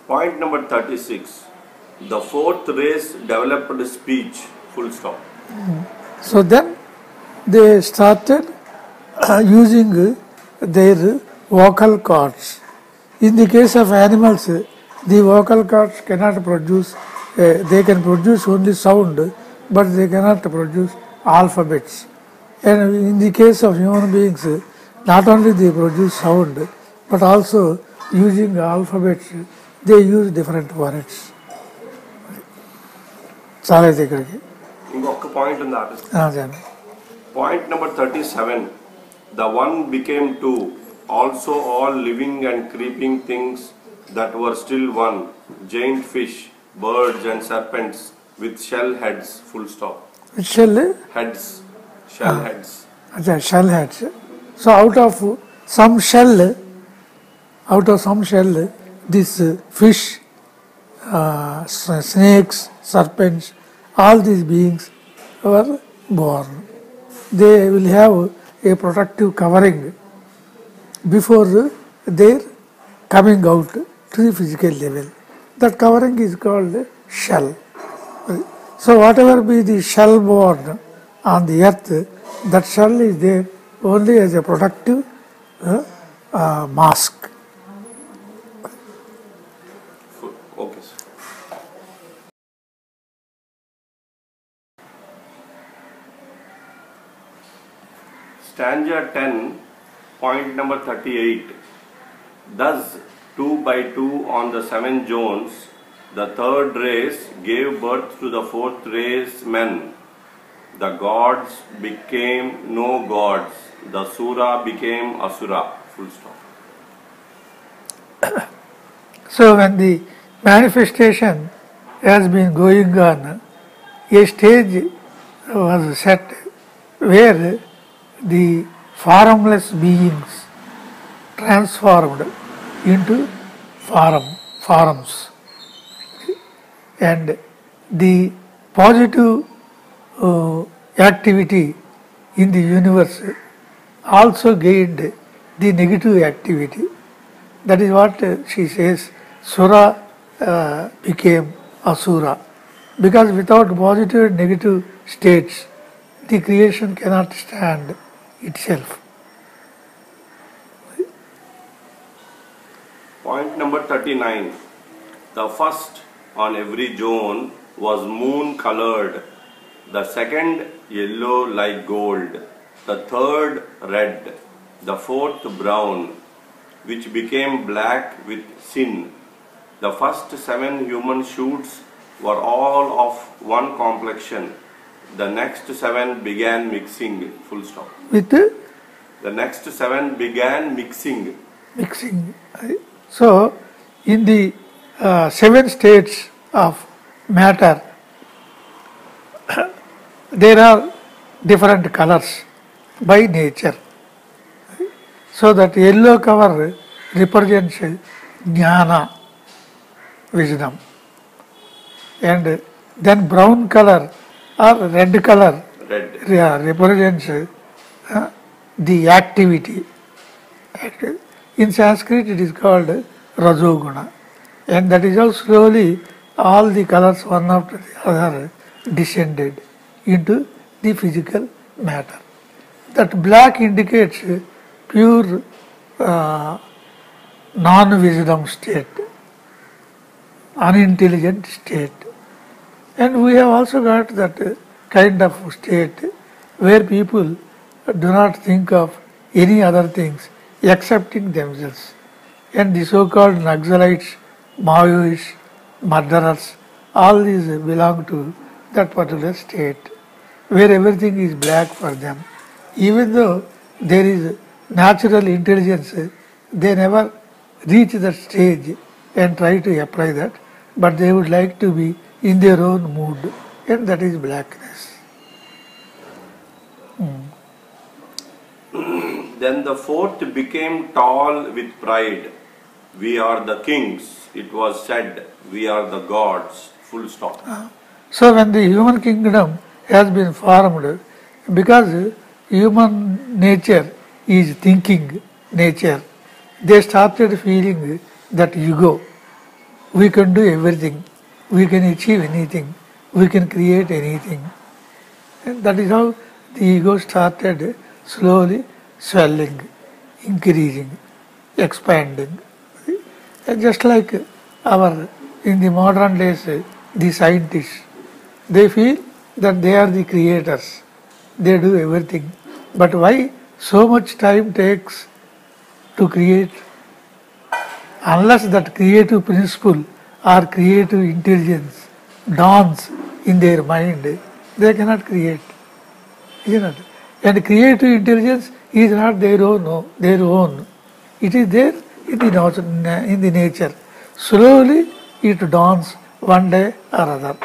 Point number 36. The fourth race developed speech. Full stop. So then they started using their vocal cords. In the case of animals, the vocal cords cannot produce, they can produce only sound, but they cannot produce alphabets. And in the case of human beings, not only they produce sound, but also using alphabets, they use different words. చాలా అయితే ఇక్కడికి ఇంకొక point ఉంది artist. Point number 37. The one became two. Also all living and creeping things that were still one. Giant fish, birds and serpents with shell heads. Full stop. With shell? Heads. Shell heads. Shell heads. So out of some shell, this fish, snakes, serpents, all these beings were born. They will have a protective covering before their coming out to the physical level. That covering is called shell. So whatever be the shell born on the earth, that shell is there only as a protective mask. Okay, sir. Stanza 10, point number 38. Thus, 2 by 2 on the 7 zones, the third race gave birth to the fourth race men. The gods became no gods. The Sura became Asura. Full stop. So when the manifestation has been going on, a stage was set where the formless beings transformed into forms, and the positive activity in the universe also gained the negative activity. That is what she says, Sura became Asura. Because without positive and negative states, the creation cannot stand itself. Point number 39. The first on every zone was moon colored, the second yellow like gold, the third red, the fourth brown, which became black with sin. The first 7 human shoots were all of one complexion. The next 7 began mixing. Full stop. With the next 7 began mixing. So, in the 7 states of matter, there are different colors by nature. So that yellow color represents jnana, wisdom, and then brown color or red color represents the activity. In Sanskrit it is called Rajoguna, and that is how slowly all the colors one after the other descended into the physical matter. That black indicates pure non-wisdom state, unintelligent state. And we have also got that kind of state where people do not think of any other things accepting themselves. And the so-called Naxalites, Maoists, murderers, all these belong to that particular state where everything is black for them. Even though there is natural intelligence, they never reach that stage and try to apply that, but they would like to be in their own mood, and that is blackness. Then the fourth became tall with pride. We are the kings. It was said, we are the gods. Full stop. So when the human kingdom has been formed, because human nature is thinking nature, they started feeling that ego. We can do everything. We can achieve anything. We can create anything. And that is how the ego started slowly swelling, increasing, expanding. And just like in the modern days, the scientists, they feel that they are the creators. They do everything. But why so much time takes to create? Unless that creative principle or creative intelligence dawns in their mind, they cannot create. Isn't it? And creative intelligence is not their own. It is there in the nature. Slowly it dawns one day or other.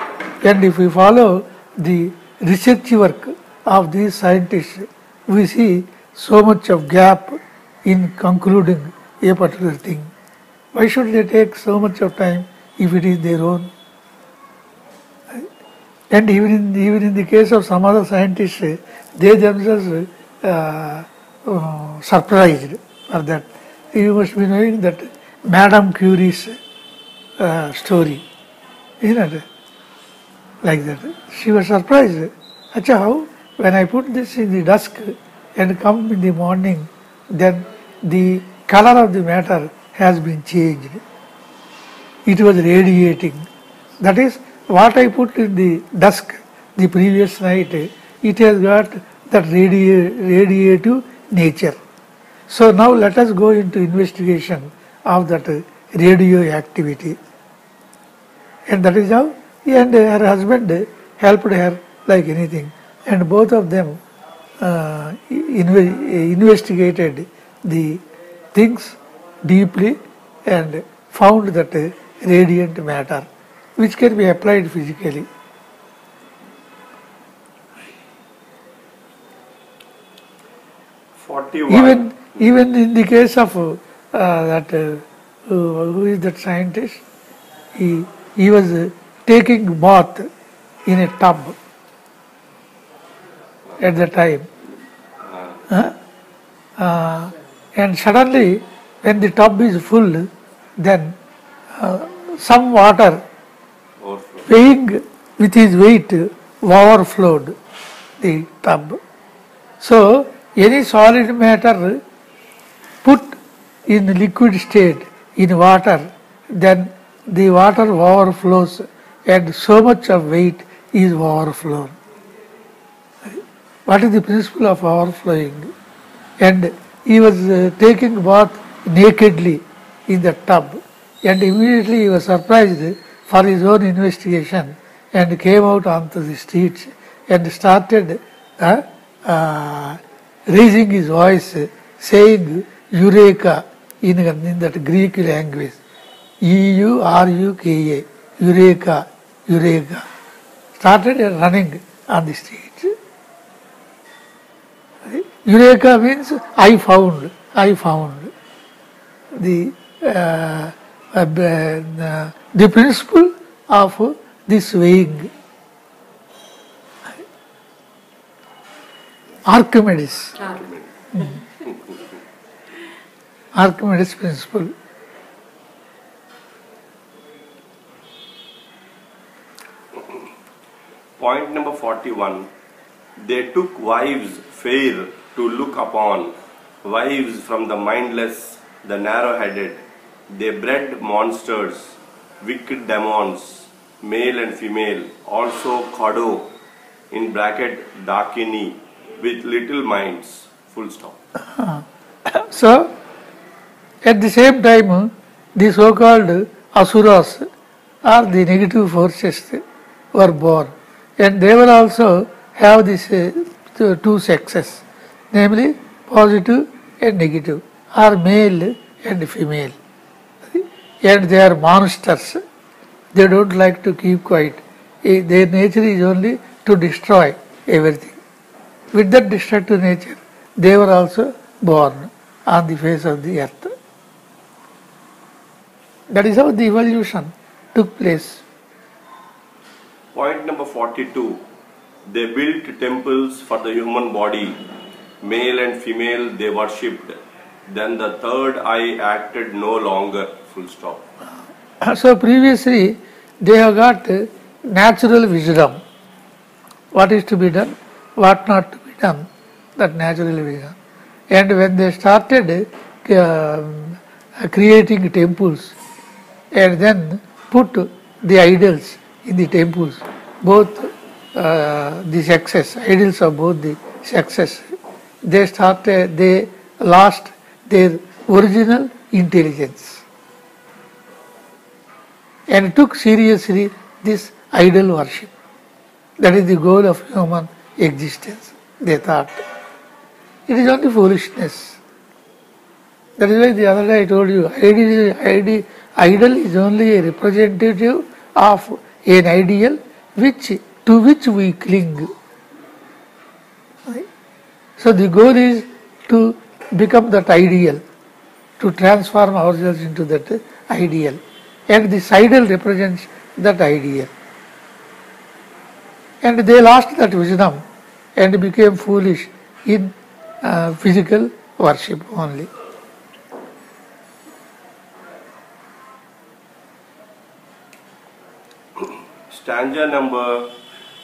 And if we follow the research work of these scientists, we see so much of gap in concluding a particular thing. Why should they take so much of time if it is their own? And even in the case of some other scientists, they themselves surprised for that. You must be knowing that Madam Curie's story, isn't it? Like that. She was surprised. Acha, how? When I put this in the dusk and come in the morning, then the color of the matter has been changed. It was radiating. That is, what I put in the dusk the previous night, it has got that radiative nature. So now let us go into investigation of that radioactivity. And that is how, and her husband helped her like anything. And both of them investigated the things deeply and found that radiant matter which can be applied physically. Even in the case of who is that scientist? He was taking bath in a tub at the time. And suddenly, when the tub is full, then some water weighing with his weight overflowed the tub. So, any solid matter put in liquid state in water, then the water overflows and so much of weight is overflown. What is the principle of overflowing? And he was taking bath nakedly in the tub, and immediately he was surprised for his own investigation and came out onto the streets and started raising his voice, saying Eureka in that Greek language. Euruka, Eureka, Eureka. Started running on the streets. Eureka means I found. The principle of this weighing. Archimedes. Archimedes principle. Point number 41. They took wives fair to look upon, wives from the mindless, the narrow-headed. They bred monsters, wicked demons, male and female, also Kado, in bracket Dakini, with little minds, full stop. So, At the same time, the so-called asuras or the negative forces were born, and they will also have this two sexes, namely positive and negative, or male and female, and they are monsters. They don't like to keep quiet. Their nature is only to destroy everything. With that destructive nature, they were also born on the face of the earth. That is how the evolution took place. Point number 42. They built temples for the human body. Male and female they worshipped. Then the third eye acted no longer. Full stop. So previously they have got natural wisdom. What is to be done, what not to be done, that natural wisdom. And when they started creating temples and then put the idols in the temples, both the sexes, idols of both the sexes, they lost their original intelligence and took seriously this idol worship. That is the goal of human existence, they thought. It is only foolishness. That is why the other day I told you, idol is only a representative of an ideal to which we cling. Right? So the goal is to become that ideal, to transform ourselves into that ideal. And this idol represents that ideal. And they lost that wisdom and became foolish in physical worship only. Stanza number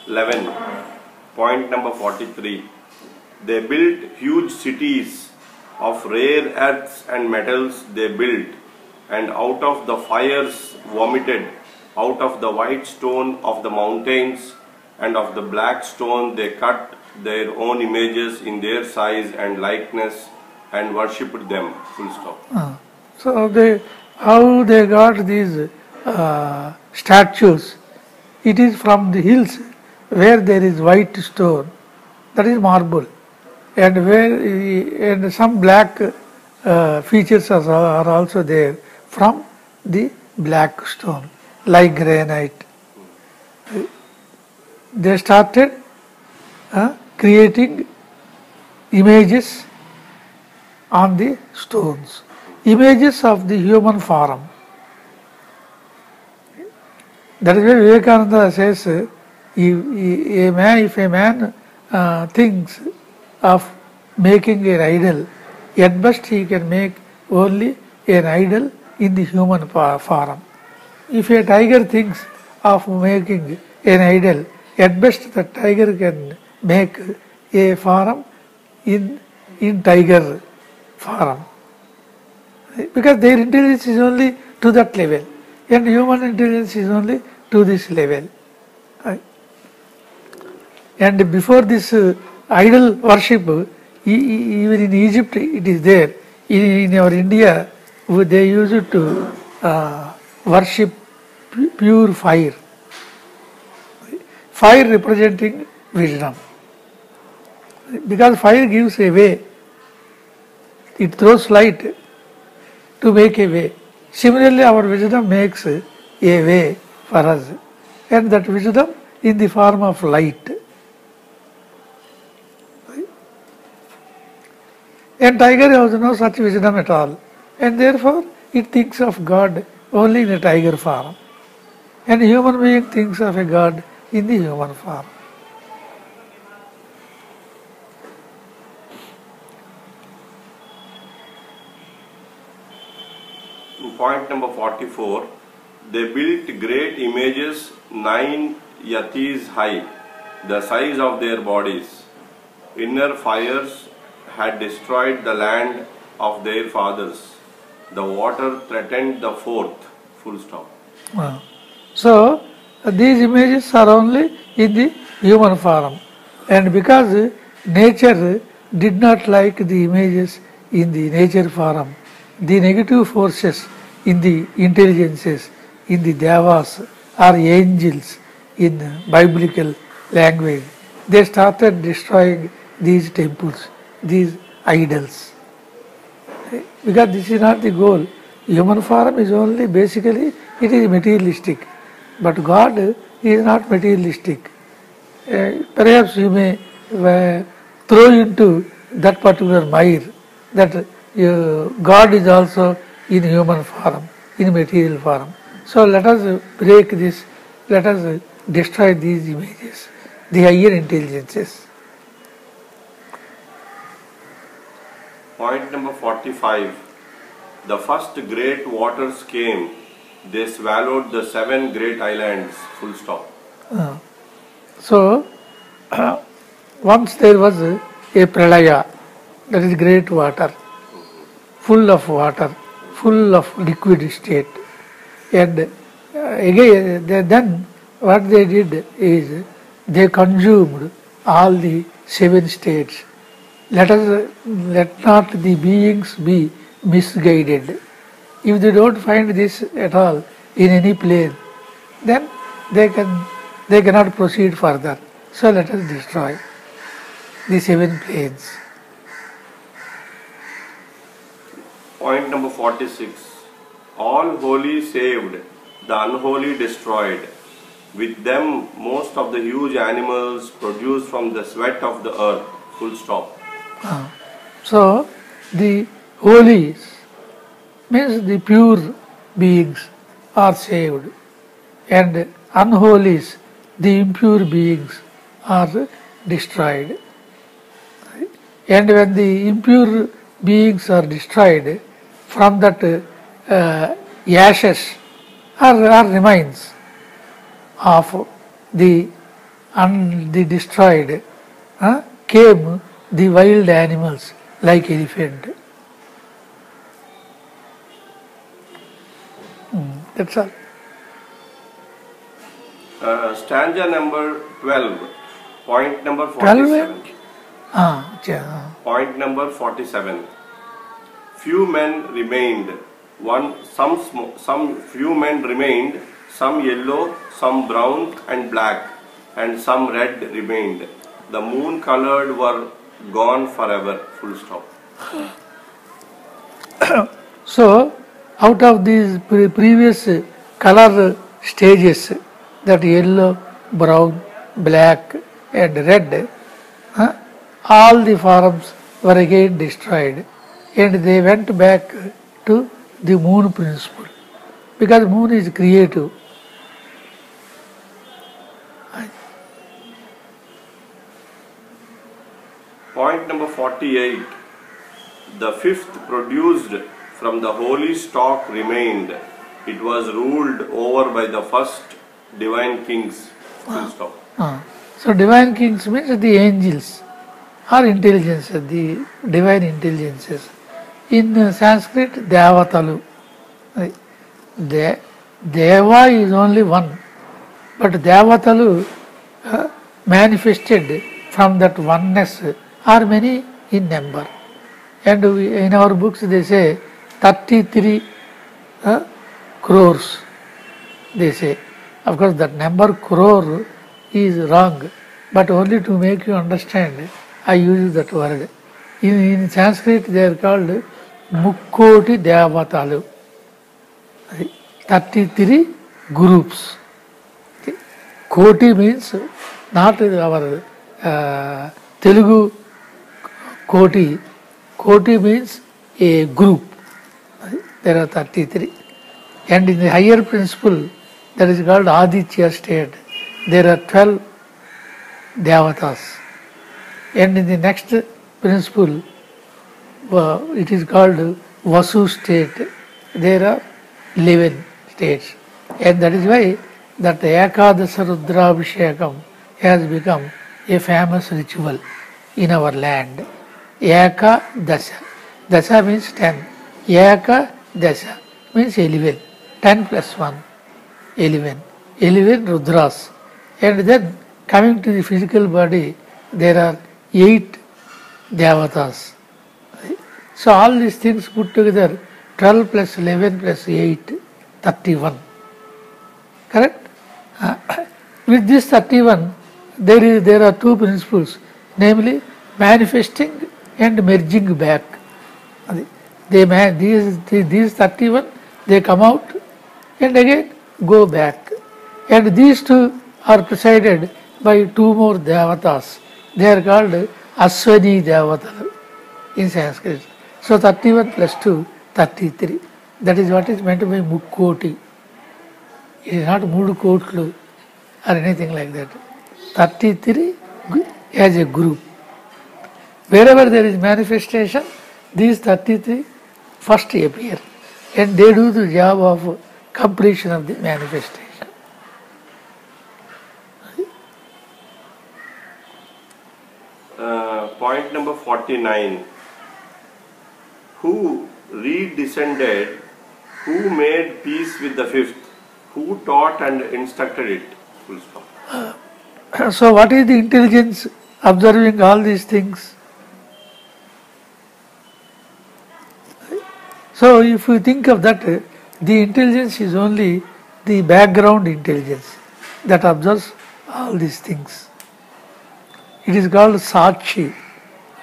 11, point number 43. They built huge cities of rare earths and metals they built, and out of the fires vomited, out of the white stone of the mountains and of the black stone they cut their own images in their size and likeness and worshipped them. Full stop. So how they got these statues? It is from the hills where there is white stone, that is marble, and some black features are also there from the black stone, like granite. They started creating images on the stones, images of the human form. That is why Vivekananda says, if a man thinks of making an idol, at best he can make only an idol in the human form. If a tiger thinks of making an idol, at best the tiger can make a form in tiger form. Because their intelligence is only to that level, and human intelligence is only to this level. And before this idol worship, even in Egypt it is there. In our India, they used to worship pure fire. Fire representing wisdom. Because fire gives a way. It throws light to make a way. Similarly, our wisdom makes a way for us. And that wisdom in the form of light. And tiger has no such wisdom at all. And therefore, it thinks of God only in a tiger form. And human being thinks of a God in the human form. Point number 44. They built great images 9 yatis high, the size of their bodies. Inner fires had destroyed the land of their fathers. The water threatened the fourth. Full stop. So, these images are only in the human form. And because nature did not like the images in the nature form, the negative forces in the intelligences, in the devas or angels in biblical language, they started destroying these temples, these idols. Because this is not the goal. Human form is only basically, it is materialistic. But God is not materialistic. Perhaps you may throw into that particular mire that God is also in human form, in material form. So let us break this, let us destroy these images, the higher intelligences. Point number 45. The first great waters came, they swallowed the 7 great islands, full stop. So, once there was a pralaya, that is great water, full of liquid state. And again, then what they did is they consumed all the 7 states. Let not the beings be misguided. If they don't find this at all in any plane, then they cannot proceed further. So let us destroy the 7 planes. Point number 46. All holy saved, the unholy destroyed. With them most of the huge animals produced from the sweat of the earth. Full stop. So the holies means the pure beings are saved, and unholies, the impure beings, are destroyed. And when the impure beings are destroyed, from that ashes or remains of the destroyed came the wild animals like elephant. That's all. Stanza number 12. Point number 47. Point number 47. Few men remained. Some few men remained. Some yellow, some brown and black, and some red remained. The moon colored were gone forever. Full stop. So, out of these previous color stages, that yellow, brown, black and red, all the forms were again destroyed, and they went back to the moon principle, because moon is creative. Point number 48. The fifth produced from the holy stock remained. It was ruled over by the first divine kings. Full stop. So divine kings means the angels or intelligences, the divine intelligences. In Sanskrit, Devatalu. Deva is only one, but Devatalu manifested from that oneness are many in number. And in our books they say 33 crores, they say. Of course that number crore is wrong, but only to make you understand I use that word. In Sanskrit they are called Mukkoti Devatalu, 33 groups. Koti means not our Telugu Koti. Koti means a group. There are 33. And in the higher principle, that is called Aditya state, there are 12 Devatas. And in the next principle, it is called Vasu state, there are 11 states. And that is why that Ekadasa Rudrabhishekam has become a famous ritual in our land. Eka Dasa. Dasa means 10. Eka Dasa means 11. 10 plus 1, 11. 11 Rudras. And then coming to the physical body, there are 8 Devatas. So all these things put together 12 plus 11 plus 8, 31. Correct? With this 31, there are two principles, namely manifesting and merging back. These 31, they come out and again go back. And these two are presided by two more devatas. They are called Aswani Devata in Sanskrit. So 31 plus 2, 33. That is what is meant by Mukkoti. It is not Mudukotlu or anything like that. 33 as a group. Wherever there is manifestation, these 33 first appear and they do the job of completion of the manifestation. Point number 49. Who redescended, who made peace with the fifth, who taught and instructed it? Full stop. So what is the intelligence observing all these things? So if you think of that, the intelligence is only the background intelligence that observes all these things. It is called Sakshi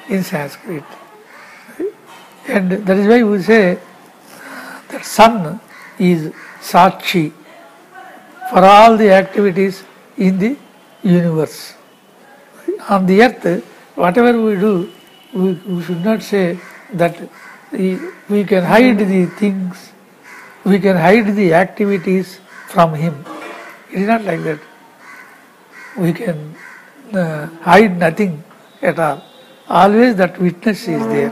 in Sanskrit. And that is why we say that sun is Sakshi for all the activities in the universe. On the earth, whatever we do, we should not say that we can hide the things, we can hide the activities from him. It is not like that. We can hide nothing at all. Always that witness is there.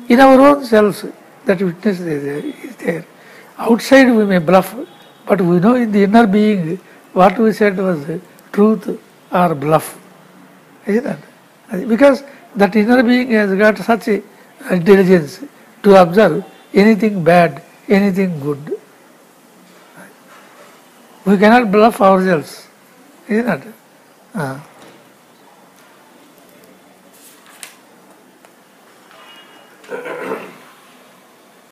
In our own selves, that witness is there. Outside we may bluff, but we know in the inner being what we said was truth or bluff. Isn't it? Because that inner being has got such a intelligence to observe anything bad, anything good. We cannot bluff ourselves. Isn't it?